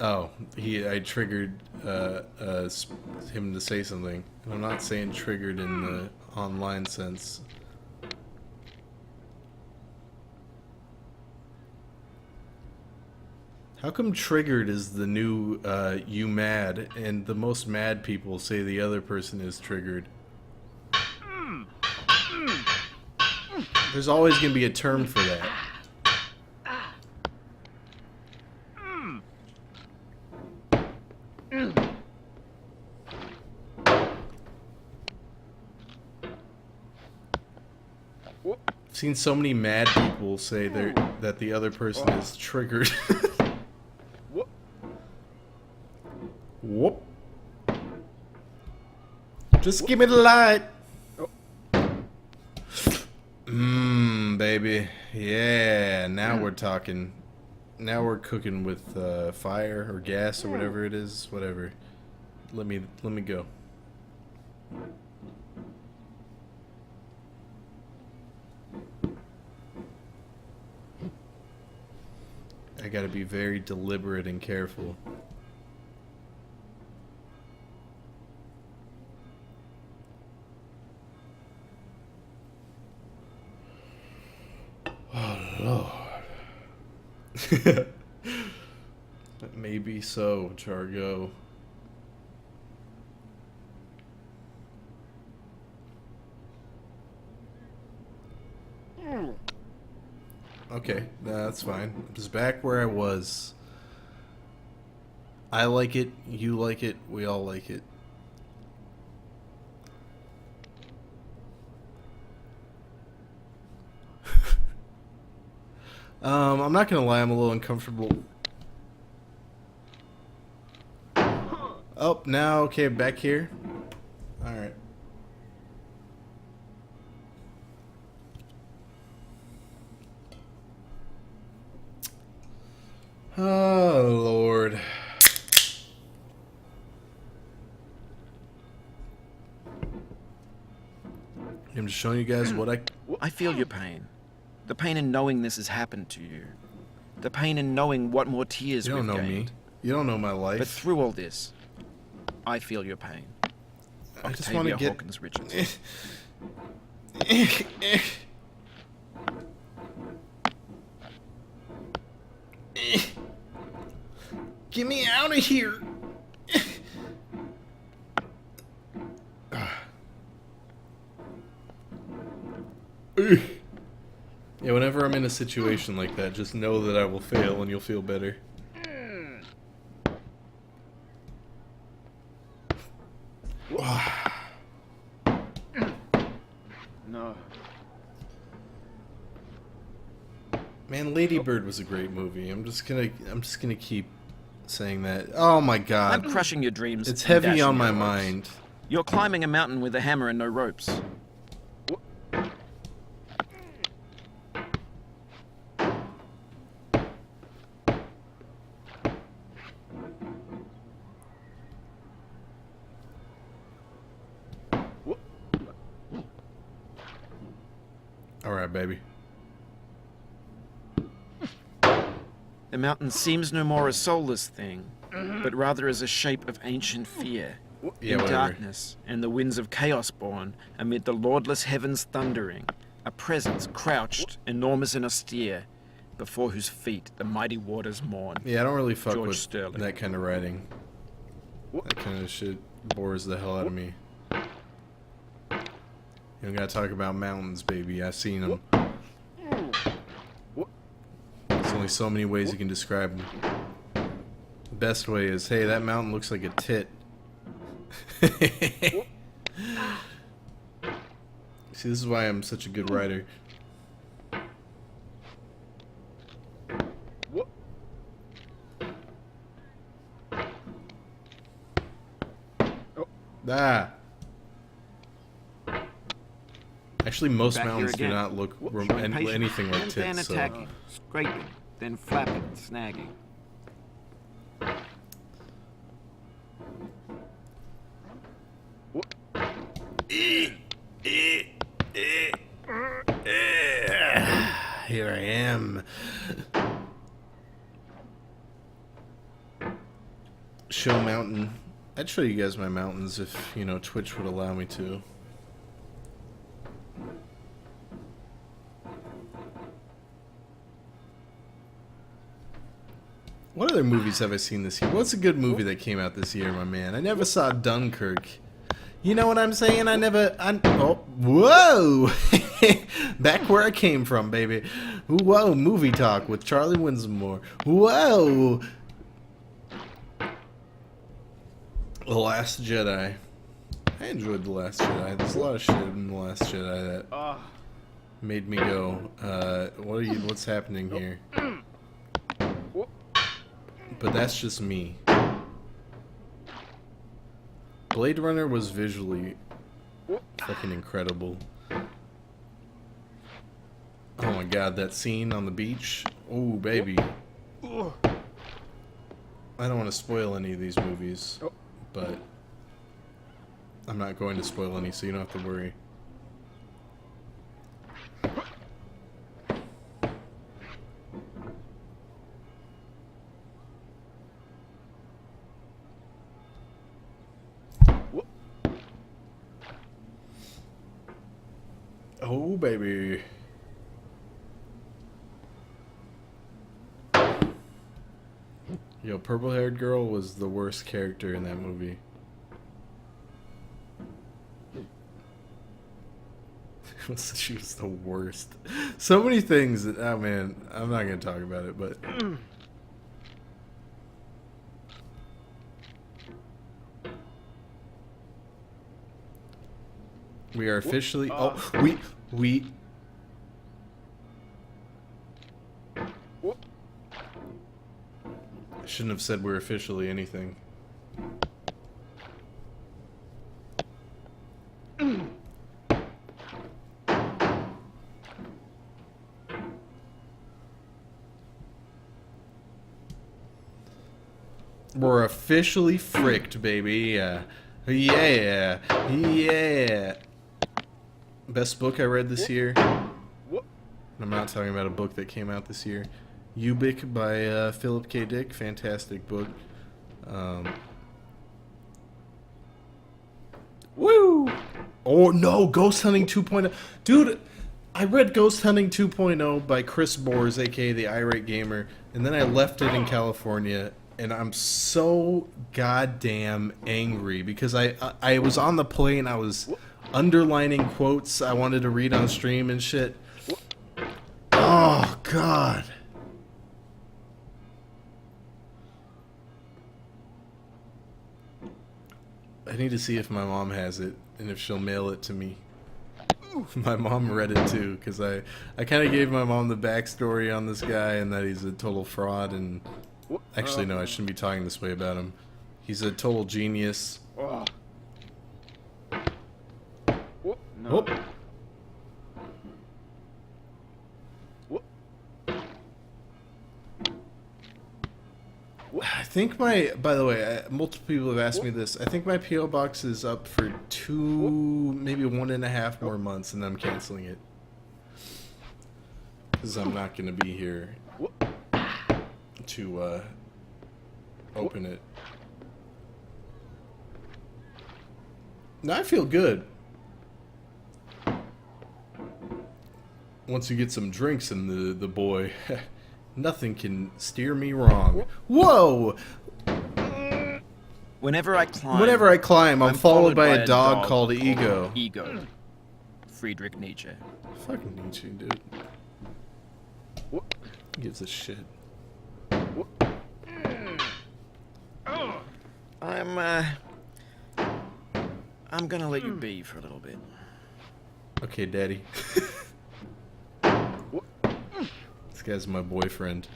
Oh, I triggered him to say something. And I'm not saying triggered in the online sense. How come triggered is the new you mad, and the most mad people say the other person is triggered? There's always going to be a term for that. I've seen so many mad people say that the other person is triggered. Whoop. Just give me the light. Baby. Yeah, now we're talking. Now we're cooking with fire or gas or whatever it is. Whatever. Let me go. I gotta be very deliberate and careful. Oh Lord. Maybe so, Chargo. Okay, that's fine. I'm just back where I was. I like it, you like it, we all like it. I'm not gonna lie, I'm a little uncomfortable. Oh, now, okay, back here. Alright. Oh, Lord. I'm just showing you guys what I feel your pain. The pain in knowing this has happened to you. The pain in knowing what more tears You don't we've know gained. me. You don't know my life. But through all this, I feel your pain. I just want to get... Hawkins Richardson. Get me out of here. Yeah, whenever I'm in a situation like that, just know that I will fail and you'll feel better. No. Man, Lady Bird was a great movie. I'm just gonna keep saying that. Oh my God. I'm crushing your dreams. It's and heavy dashing on your my hopes. mind. You're climbing a mountain with a hammer and no ropes. Alright, baby. The mountain seems no more a soulless thing, but rather as a shape of ancient fear. Yeah, In whatever. darkness, and the winds of chaos born, amid the lordless heavens thundering, a presence crouched, enormous and austere, before whose feet the mighty waters mourn. Yeah, I don't really fuck George with Sterling. that kind of writing. That kind of shit bores the hell out of me. You don't gotta talk about mountains, baby. I've seen them. There's only so many ways you can describe them. The best way is, hey, that mountain looks like a tit. See, this is why I'm such a good writer. Ah. Actually, most Back here mountains do again. not look Showing patience, anything like and then tits. So. attacking, scraping, then flapping, snagging. Here I am. Show mountain. I'd show you guys my mountains if, you know, Twitch would allow me to. What other movies have I seen this year? What's a good movie that came out this year, my man? I never saw Dunkirk. You know what I'm saying? Oh, whoa! Back where I came from, baby. Whoa, movie talk with CharlieWinsmore. Whoa! The Last Jedi. I enjoyed The Last Jedi. There's a lot of shit in The Last Jedi that made me go, what's happening here? But that's just me. Blade Runner was visually fucking incredible. Oh my god, that scene on the beach. Oh, baby. I don't want to spoil any of these movies, but I'm not going to spoil any, so you don't have to worry. Oh, baby. Yo, purple-haired girl was the worst character in that movie. She was the worst. So many things that, oh man, I'm not going to talk about it, but... We are officially... we... I shouldn't have said we're officially anything. We're officially fricked, baby. Yeah. Yeah. Best book I read this year. I'm not talking about a book that came out this year. Ubik by Philip K. Dick. Fantastic book. Woo! Oh no, Ghost Hunting 2.0. Dude, I read Ghost Hunting 2.0 by Chris Bors, aka the Irate Gamer, and then I left it in California, and I'm so goddamn angry because I was on the plane, I was underlining quotes I wanted to read on stream and shit. Oh god. I need to see if my mom has it and if she'll mail it to me. My mom read it too, because I kind of gave my mom the backstory on this guy and that he's a total fraud and... Actually, no, I shouldn't be talking this way about him. He's a total genius. No. Oh. I think my, by the way, multiple people have asked me this. I think my P.O. box is up for 2, maybe 1.5 more months, and then I'm canceling it. Because I'm not going to be here to open it. Now I feel good. Once you get some drinks in the boy, nothing can steer me wrong. Whoa! Whenever I climb, I'm followed by a dog called Ego. Ego. Friedrich Nietzsche. Fucking Nietzsche, dude. Who gives a shit? I'm gonna let you be for a little bit. Okay, daddy. This guy's my boyfriend.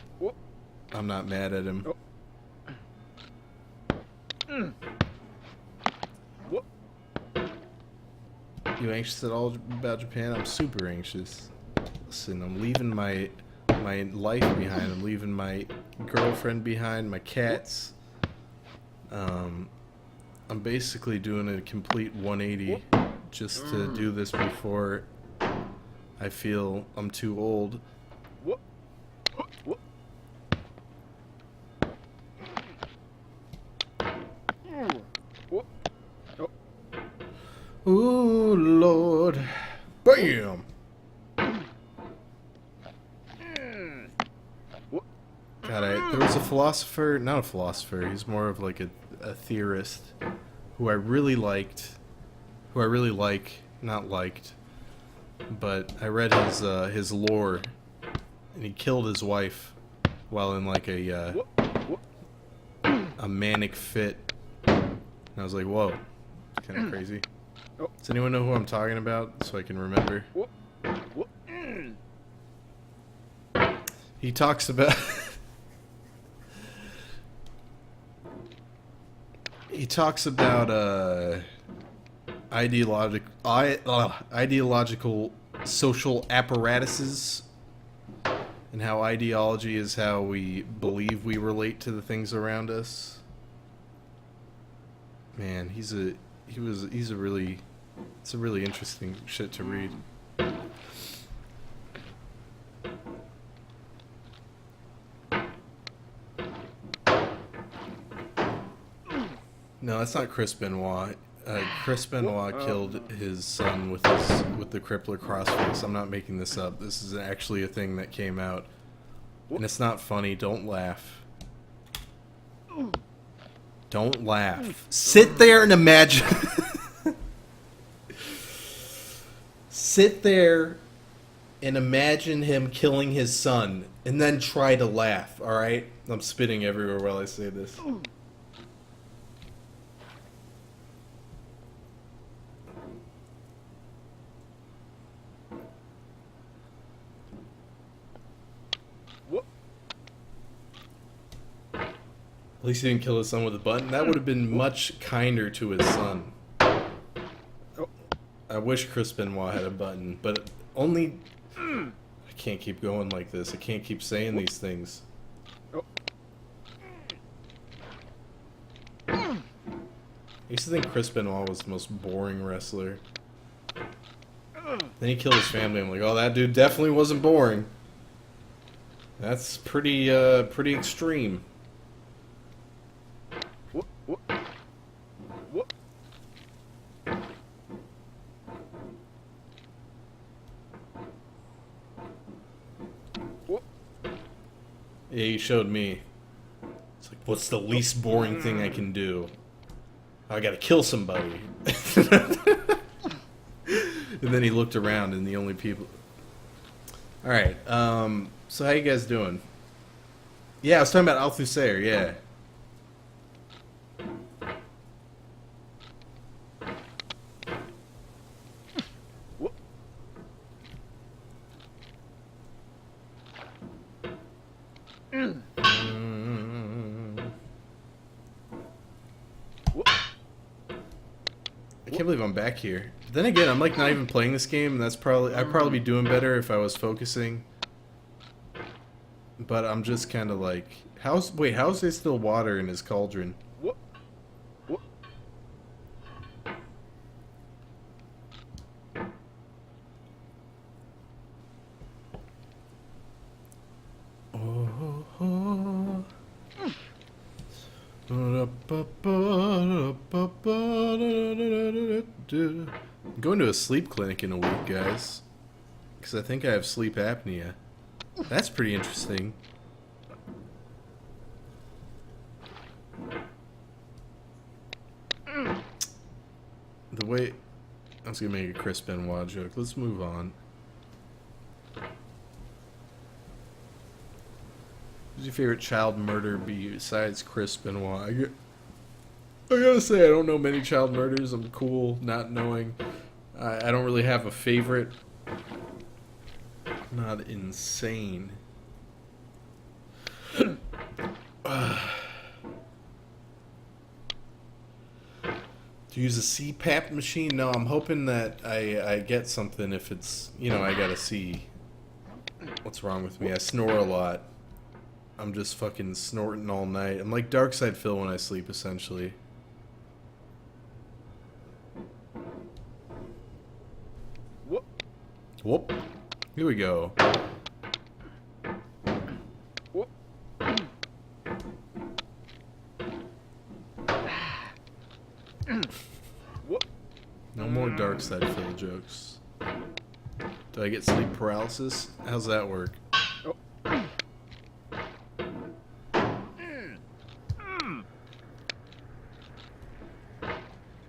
I'm not mad at him. You anxious at all about Japan? I'm super anxious. Listen, I'm leaving my life behind. I'm leaving my girlfriend behind, my cats. I'm basically doing a complete 180 just to do this before I feel I'm too old. Ooh, Lord. Bam! God, there was a philosopher, not a philosopher, he's more of like a theorist who I really liked, not liked, but I read his lore, and he killed his wife while in like a manic fit, and I was like, whoa, it's kind of crazy. Does anyone know who I'm talking about, so I can remember? He talks about... He talks about ideological social apparatuses and how ideology is how we believe we relate to the things around us. Man, it's a really interesting shit to read. No, that's not Chris Benoit. Chris Benoit killed his son with the crippler crossface. I'm not making this up. This is actually a thing that came out, and it's not funny. Don't laugh. Don't laugh. Sit there and imagine. Sit there and imagine him killing his son, and then try to laugh. All right? I'm spitting everywhere while I say this. At least he didn't kill his son with a button. That would have been much kinder to his son. I wish Chris Benoit had a button, but only... I can't keep going like this. I can't keep saying these things. I used to think Chris Benoit was the most boring wrestler. Then he killed his family. I'm like, oh, that dude definitely wasn't boring. That's pretty extreme. Yeah, you showed me. It's like, what's the least boring thing I can do? I gotta kill somebody. And then he looked around, and the only people... Alright, so how you guys doing? Yeah, I was talking about Althusser, yeah. I can't believe I'm back here. But then again, I'm like not even playing this game, and that's probably I'd probably be doing better if I was focusing. But I'm just kind of like, how's there still water in his cauldron? I'm going to a sleep clinic in a week, guys, because I think I have sleep apnea. That's pretty interesting. The way... I was going to make a Chris Benoit joke. Let's move on. Who's your favorite child murder besides Chris Benoit? I gotta say, I don't know many child murders. I'm cool not knowing. I don't really have a favorite. Not insane. To use a CPAP machine? No, I'm hoping that I get something if it's, you know, I gotta see what's wrong with me. I snore a lot. I'm just fucking snorting all night. I'm like Darkside Phil when I sleep, essentially. Whoop. Here we go. Whoop. No more Darkside Phil jokes. Do I get sleep paralysis? How's that work?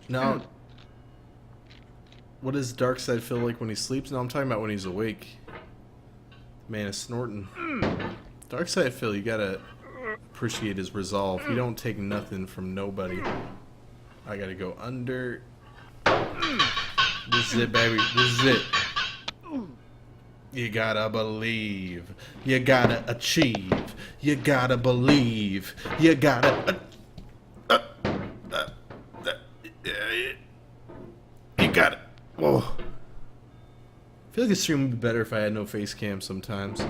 Now, what does Darkside feel like when he sleeps? No, I'm talking about when he's awake. Man is snorting. Darkside Phil, you gotta appreciate his resolve. He don't take nothing from nobody. I gotta go under. This is it, baby. This is it. You gotta believe. You gotta achieve. You gotta believe. You gotta... You gotta... Whoa. I feel like the stream would be better if I had no face cam sometimes.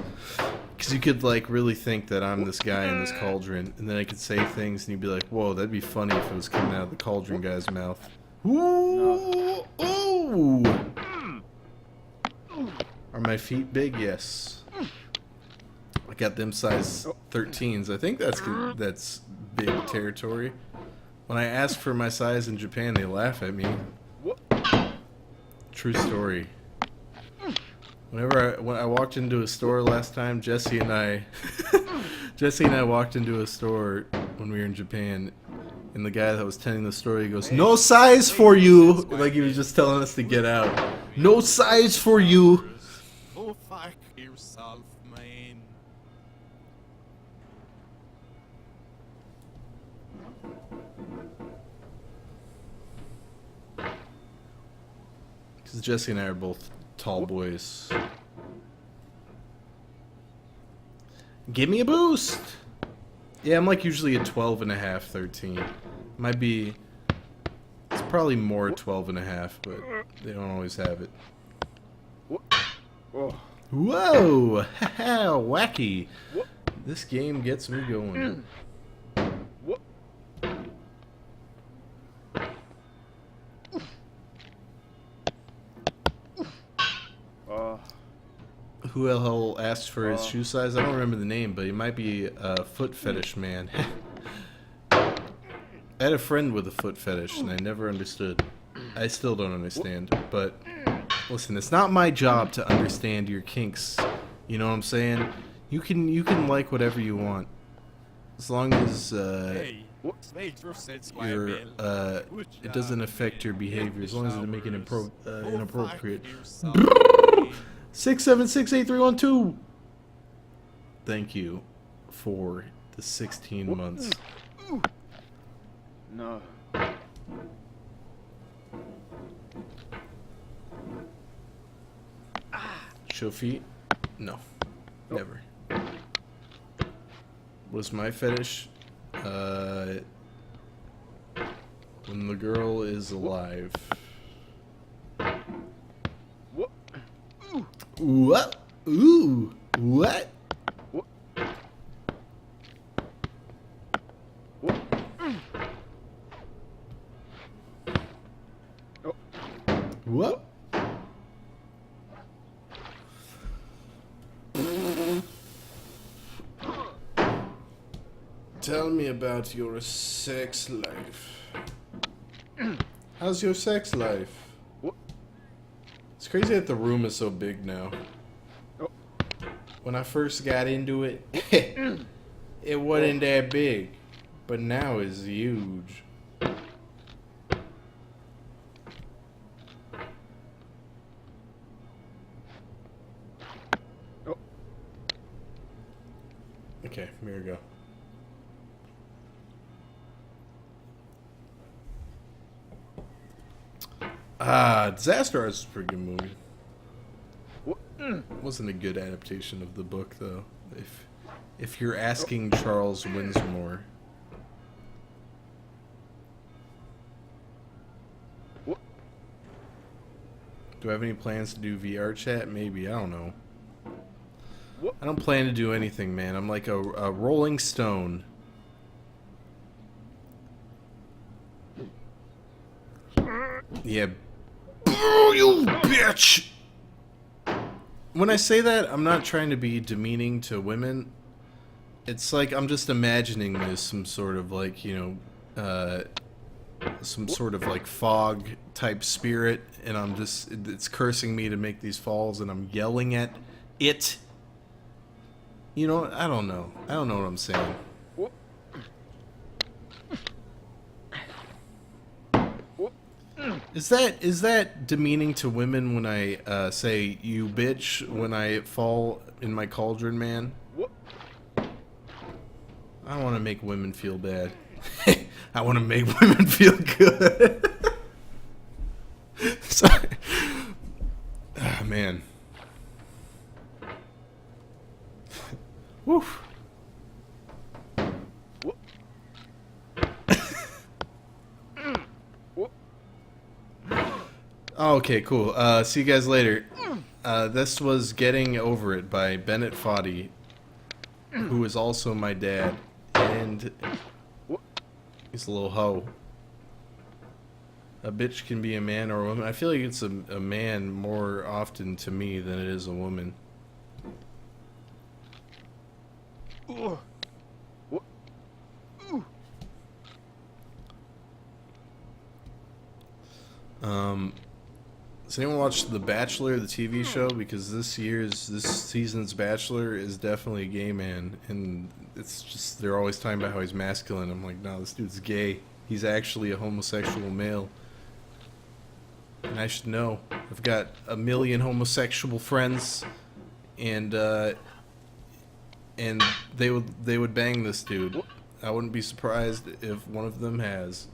Because you could, like, really think that I'm this guy in this cauldron, and then I could say things, and you'd be like, whoa, that'd be funny if it was coming out of the cauldron guy's mouth. Ooh! Ooh! Are my feet big? Yes. I got them size 13s. I think that's big territory. When I ask for my size in Japan, they laugh at me. True story. When I walked into a store last time, Jesse and I walked into a store when we were in Japan, and the guy that was tending the store, he goes, "No size for you!" Like he was just telling us to get out. No size for you! Go fuck yourself, man. Because Jesse and I are both tall boys. Give me a boost! Yeah, I'm like usually a 12 and a half, 13. Might be... It's probably more 12 and a half, but they don't always have it. Whoa! Haha, wacky! This game gets me going. Who the hell asked for his shoe size? I don't remember the name, but he might be a foot fetish man. I had a friend with a foot fetish, and I never understood. I still don't understand, but listen, it's not my job to understand your kinks. You know what I'm saying? You can like whatever you want, as long as it doesn't affect your behavior. As long as it doesn't make it inappropriate. 6768312. Thank you for the 16 months. No. Show feet? No. Never. What's my fetish? When the girl is alive. What? Ooh. What? What? Tell me about your sex life. How's your sex life? It's crazy that the room is so big now. When I first got into it, it wasn't that big, but now it's huge. Okay, here we go. Disaster Artist is a pretty good movie. Wasn't a good adaptation of the book, though. If you're asking Charles Winsmore. Do I have any plans to do VR chat? Maybe, I don't know. I don't plan to do anything, man. I'm like a rolling stone. Yeah. Oh, you bitch! When I say that, I'm not trying to be demeaning to women. It's like I'm just imagining there's some sort of like, you know, some sort of like fog type spirit, and it's cursing me to make these falls, and I'm yelling at it. You know, I don't know. I don't know what I'm saying. Is that demeaning to women when I say you bitch when I fall in my cauldron, man? I don't want to make women feel bad. I want to make women feel good. Sorry. Ah, man. Woof. Okay, cool. See you guys later. This was Getting Over It by Bennett Foddy. who is also my dad, and he's a little hoe. A bitch can be a man or a woman. I feel like it's a man more often to me than it is a woman. Does anyone watch The Bachelor, the TV show? Because this season's Bachelor is definitely a gay man, and it's just they're always talking about how he's masculine. I'm like, no, this dude's gay. He's actually a homosexual male. And I should know. I've got a million homosexual friends, and they would bang this dude. I wouldn't be surprised if one of them has.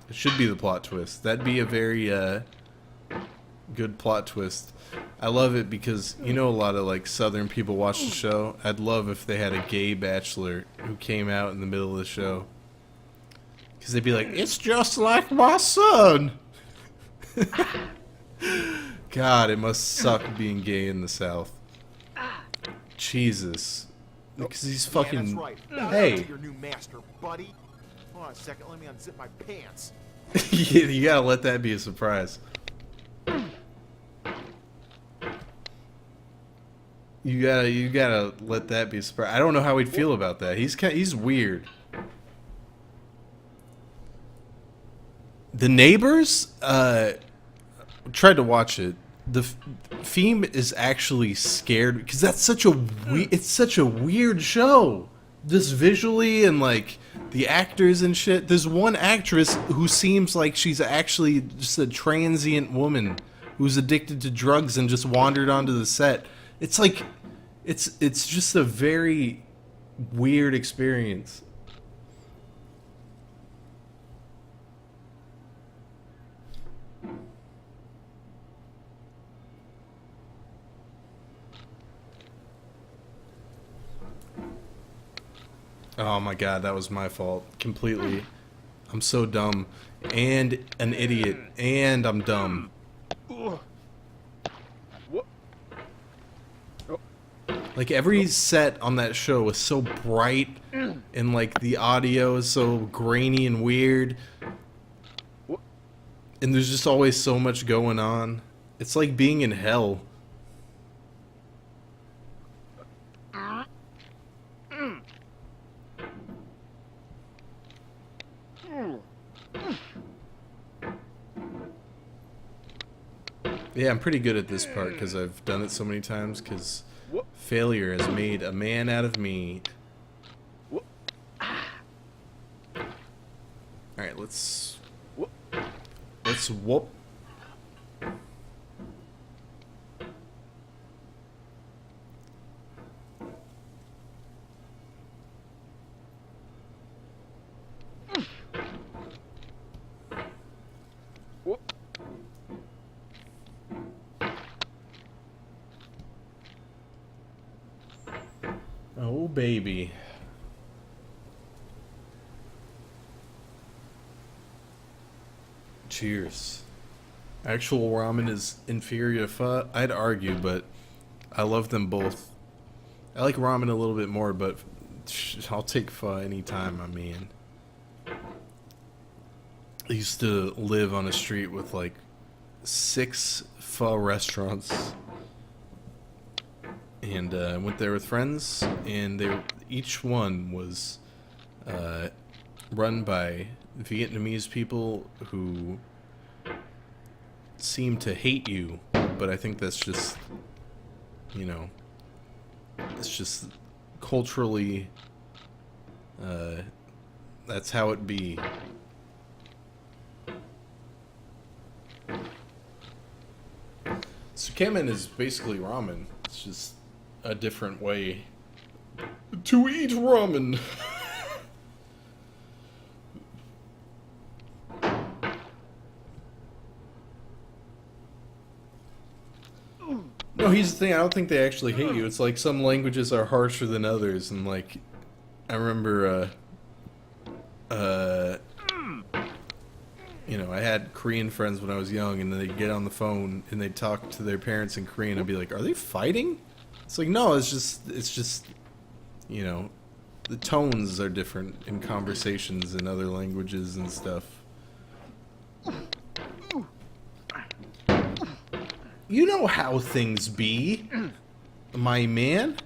It should be the plot twist. That'd be a very good plot twist. I love it because, you know, a lot of like Southern people watch the show. I'd love if they had a gay bachelor who came out in the middle of the show. Because they'd be like, it's just like my son. God, it must suck being gay in the South. Jesus. Because he's fucking... Yeah, that's right. Hey. To your new master, buddy. Hold on a second, let me unzip my pants. You gotta let that be a surprise. You gotta let that be a surprise. I don't know how he'd feel about that. He's weird. The Neighbors, tried to watch it. The theme is actually scared because that's such a it's such a weird show. Just visually and like the actors and shit. There's one actress who seems like she's actually just a transient woman who's addicted to drugs and just wandered onto the set. It's like it's just a very weird experience. Oh my god, that was my fault. Completely. I'm so dumb. And an idiot. And I'm dumb. Like, every set on that show was so bright, and like the audio is so grainy and weird. And there's just always so much going on. It's like being in hell. Yeah, I'm pretty good at this part because I've done it so many times, because failure has made a man out of me. Alright, let's whoop. Oh, baby. Cheers. Actual ramen is inferior to pho. I'd argue, but I love them both. I like ramen a little bit more, but I'll take pho anytime, I mean. I used to live on a street with like 6 pho restaurants. And I went there with friends, and each one was run by Vietnamese people who seem to hate you, but I think that's just, you know, it's just culturally, that's how it be. Sukemen is basically ramen. It's just a different way to eat ramen. No, here's the thing, I don't think they actually hate you. It's like some languages are harsher than others, and like, I remember, you know, I had Korean friends when I was young, and then they'd get on the phone and they'd talk to their parents in Korean. I'd be like, "Are they fighting?" It's like, no, it's just, you know, the tones are different in conversations in other languages and stuff. You know how things be, my man.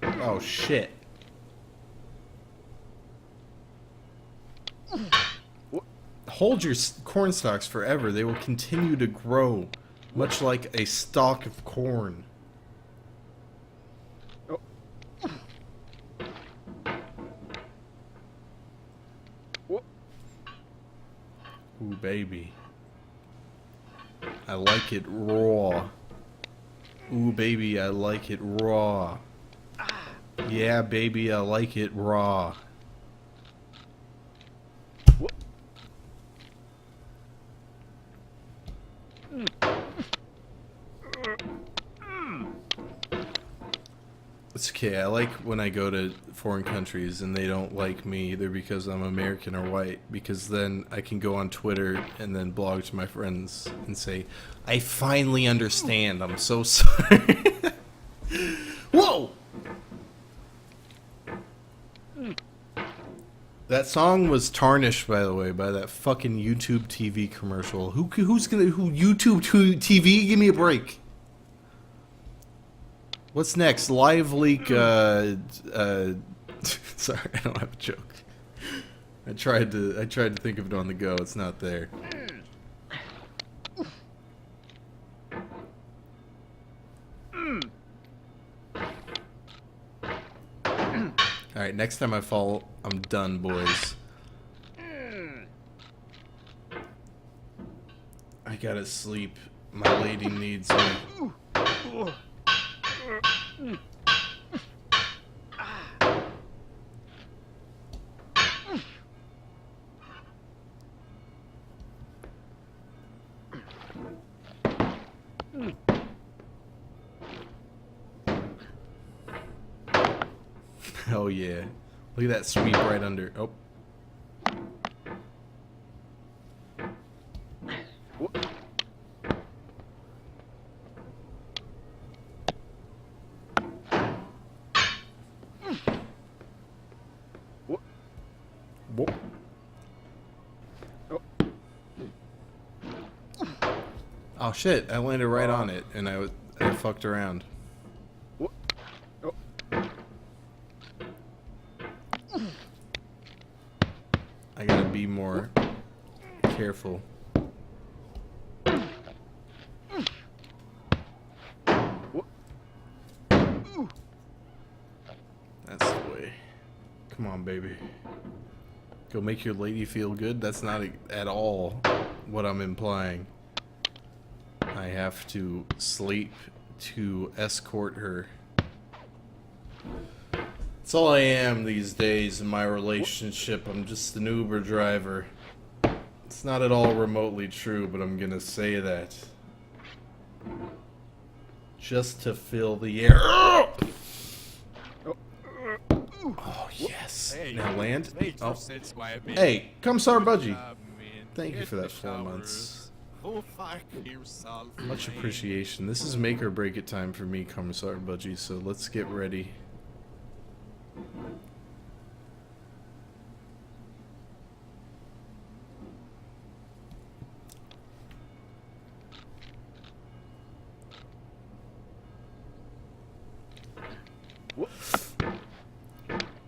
Oh shit. Hold your corn stalks forever. They will continue to grow, much like a stalk of corn. Ooh, baby. I like it raw. Ooh, baby, I like it raw. Yeah, baby, I like it raw. It's okay. I like when I go to foreign countries and they don't like me either because I'm American or white, because then I can go on Twitter and then blog to my friends and say, I finally understand. I'm so sorry. Whoa! That song was tarnished, by the way, by that fucking YouTube TV commercial. Who YouTube TV? Give me a break. What's next? Live leak, sorry, I don't have a joke. I tried to think of it on the go. It's not there. Alright, next time I fall, I'm done, boys. I gotta sleep. My lady needs me. Oh yeah. Look at that sweep right under. Oh. Whoop. Oh shit, I landed right on it and I fucked around. I gotta be more careful. That's the way. Come on, baby. Go make your lady feel good? That's not at all what I'm implying. I have to sleep to escort her. That's all I am these days in my relationship. I'm just an Uber driver. It's not at all remotely true, but I'm gonna say that. Just to fill the air. Oh, yes. Now land. Oh. Hey, come Sar Budgie. Thank you for that 4 months. Much appreciation. This is make or break it time for me, Commissar Budgie, so let's get ready.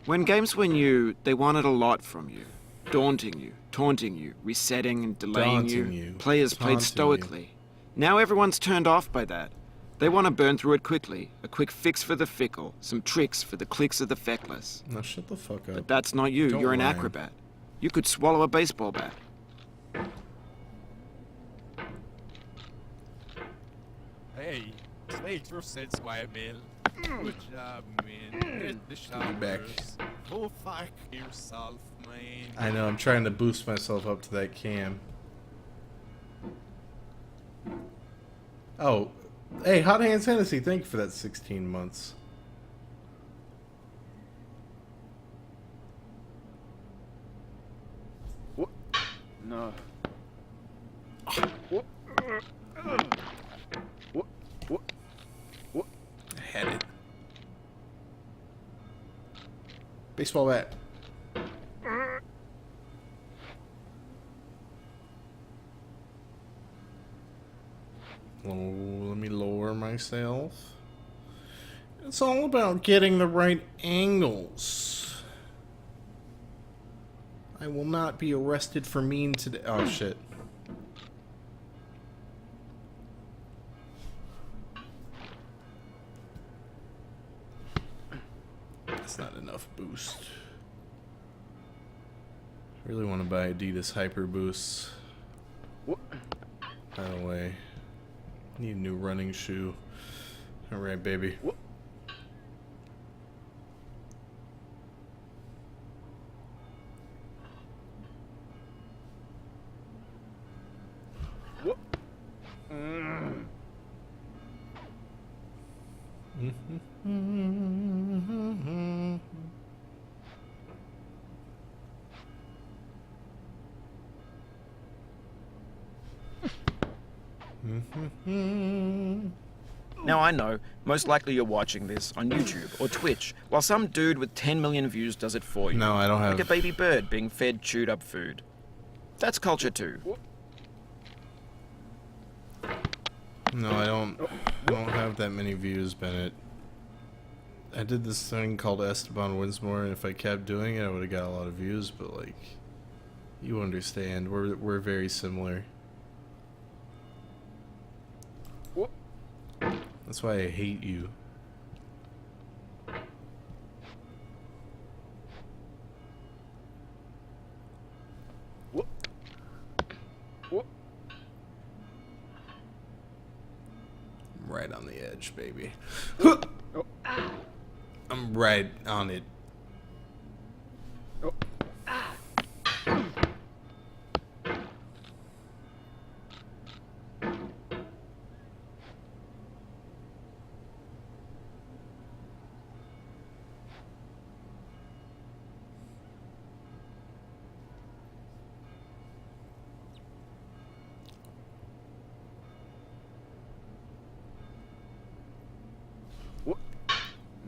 When games were new, they wanted a lot from you. Daunting you, taunting you, resetting and delaying you. Players played stoically. Now everyone's turned off by that. They want to burn through it quickly. A quick fix for the fickle. Some tricks for the clicks of the feckless. Now shut the fuck up. But that's not you. You're an acrobat. You could swallow a baseball bat. Hey, make your sense, Quiet Man. Good job, man. Hit the showers. Go fuck yourself, man. I know, I'm trying to boost myself up to that cam. Oh, hey, Hot Hands Hennessy, thank you for that 16 months. No. Baseball bat. Oh, let me lower myself. It's all about getting the right angles. I will not be arrested for mean today. Oh, shit. That's not enough boost. I really want to buy Adidas Hyper Boosts. By the way, need a new running shoe. Alright, baby. Now I know, most likely you're watching this on YouTube or Twitch, while some dude with 10 million views does it for you. No, I don't have... Like a baby bird being fed chewed up food. That's culture too. No, I don't have that many views, Bennett. I did this thing called CharlieWinsmore, and if I kept doing it, I would have got a lot of views, but, like, you understand, we're very similar. That's why I hate you. Right on the edge, baby. I'm right on it.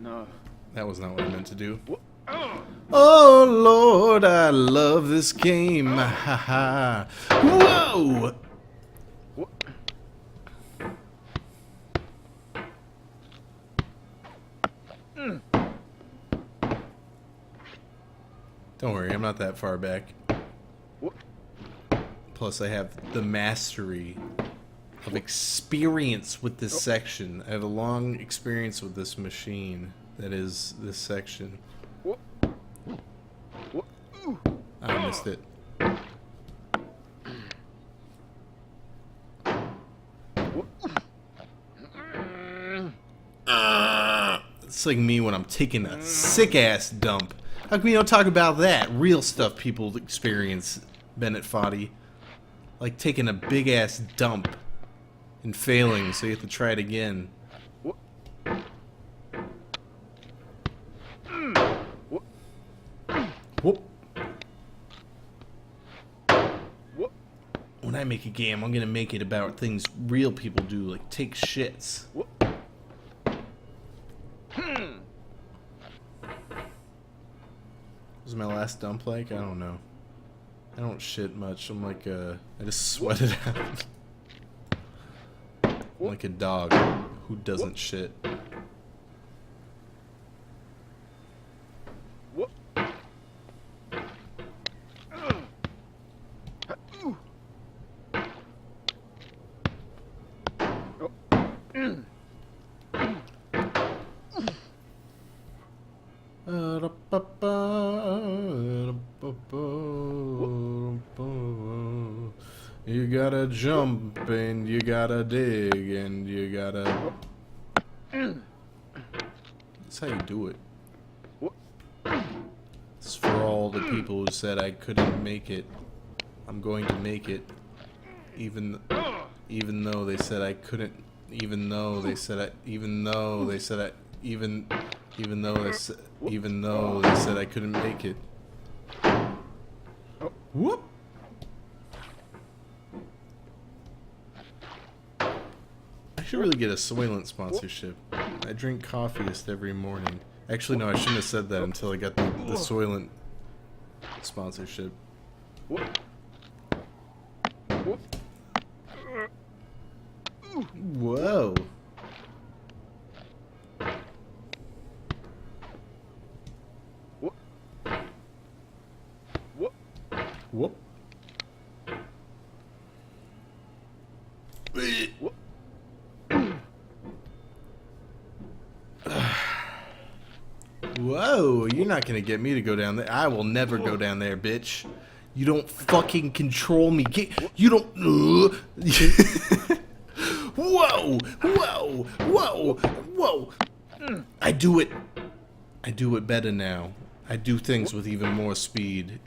No. That was not what I meant to do. Oh Lord, I love this game. Ha ha. Whoa! Don't worry, I'm not that far back. Plus, I have the mastery of experience with this section. I have a long experience with this machine that is this section. I missed it. It's like me when I'm taking a sick-ass dump. How come you don't talk about that? Real stuff people experience, Bennett Foddy. Like taking a big-ass dump and failing, so you have to try it again. Whoop. When I make a game, I'm gonna make it about things real people do, like take shits. What was my last dump like? I don't know. I don't shit much. I'm like I just sweat it out. I'm like a dog who doesn't shit. You gotta jump and you gotta dig and you gotta... That's how you do it. It's for all the people who said I couldn't make it. I'm going to make it. Even though they said I couldn't. Even though they said I couldn't make it. Whoop. I should really get a Soylent sponsorship. I drink coffee just every morning. Actually, no, I shouldn't have said that until I got the Soylent sponsorship. Whoa. Whoop. Whoa, you're not gonna get me to go down there. I will never go down there, bitch. You don't fucking control me. You don't. Whoa, whoa, whoa, whoa. I do it better now. I do things with even more speed.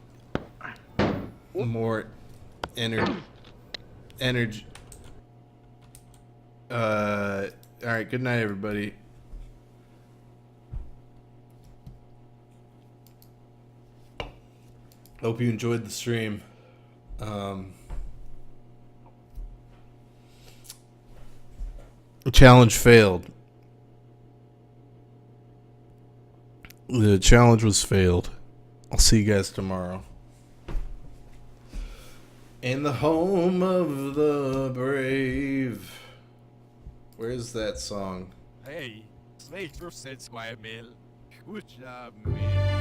More energy. Alright, good night, everybody. Hope you enjoyed the stream. The challenge failed. The challenge was failed. I'll see you guys tomorrow. In the home of the brave. Where's that song? Hey, 2% square mil. Good job, man.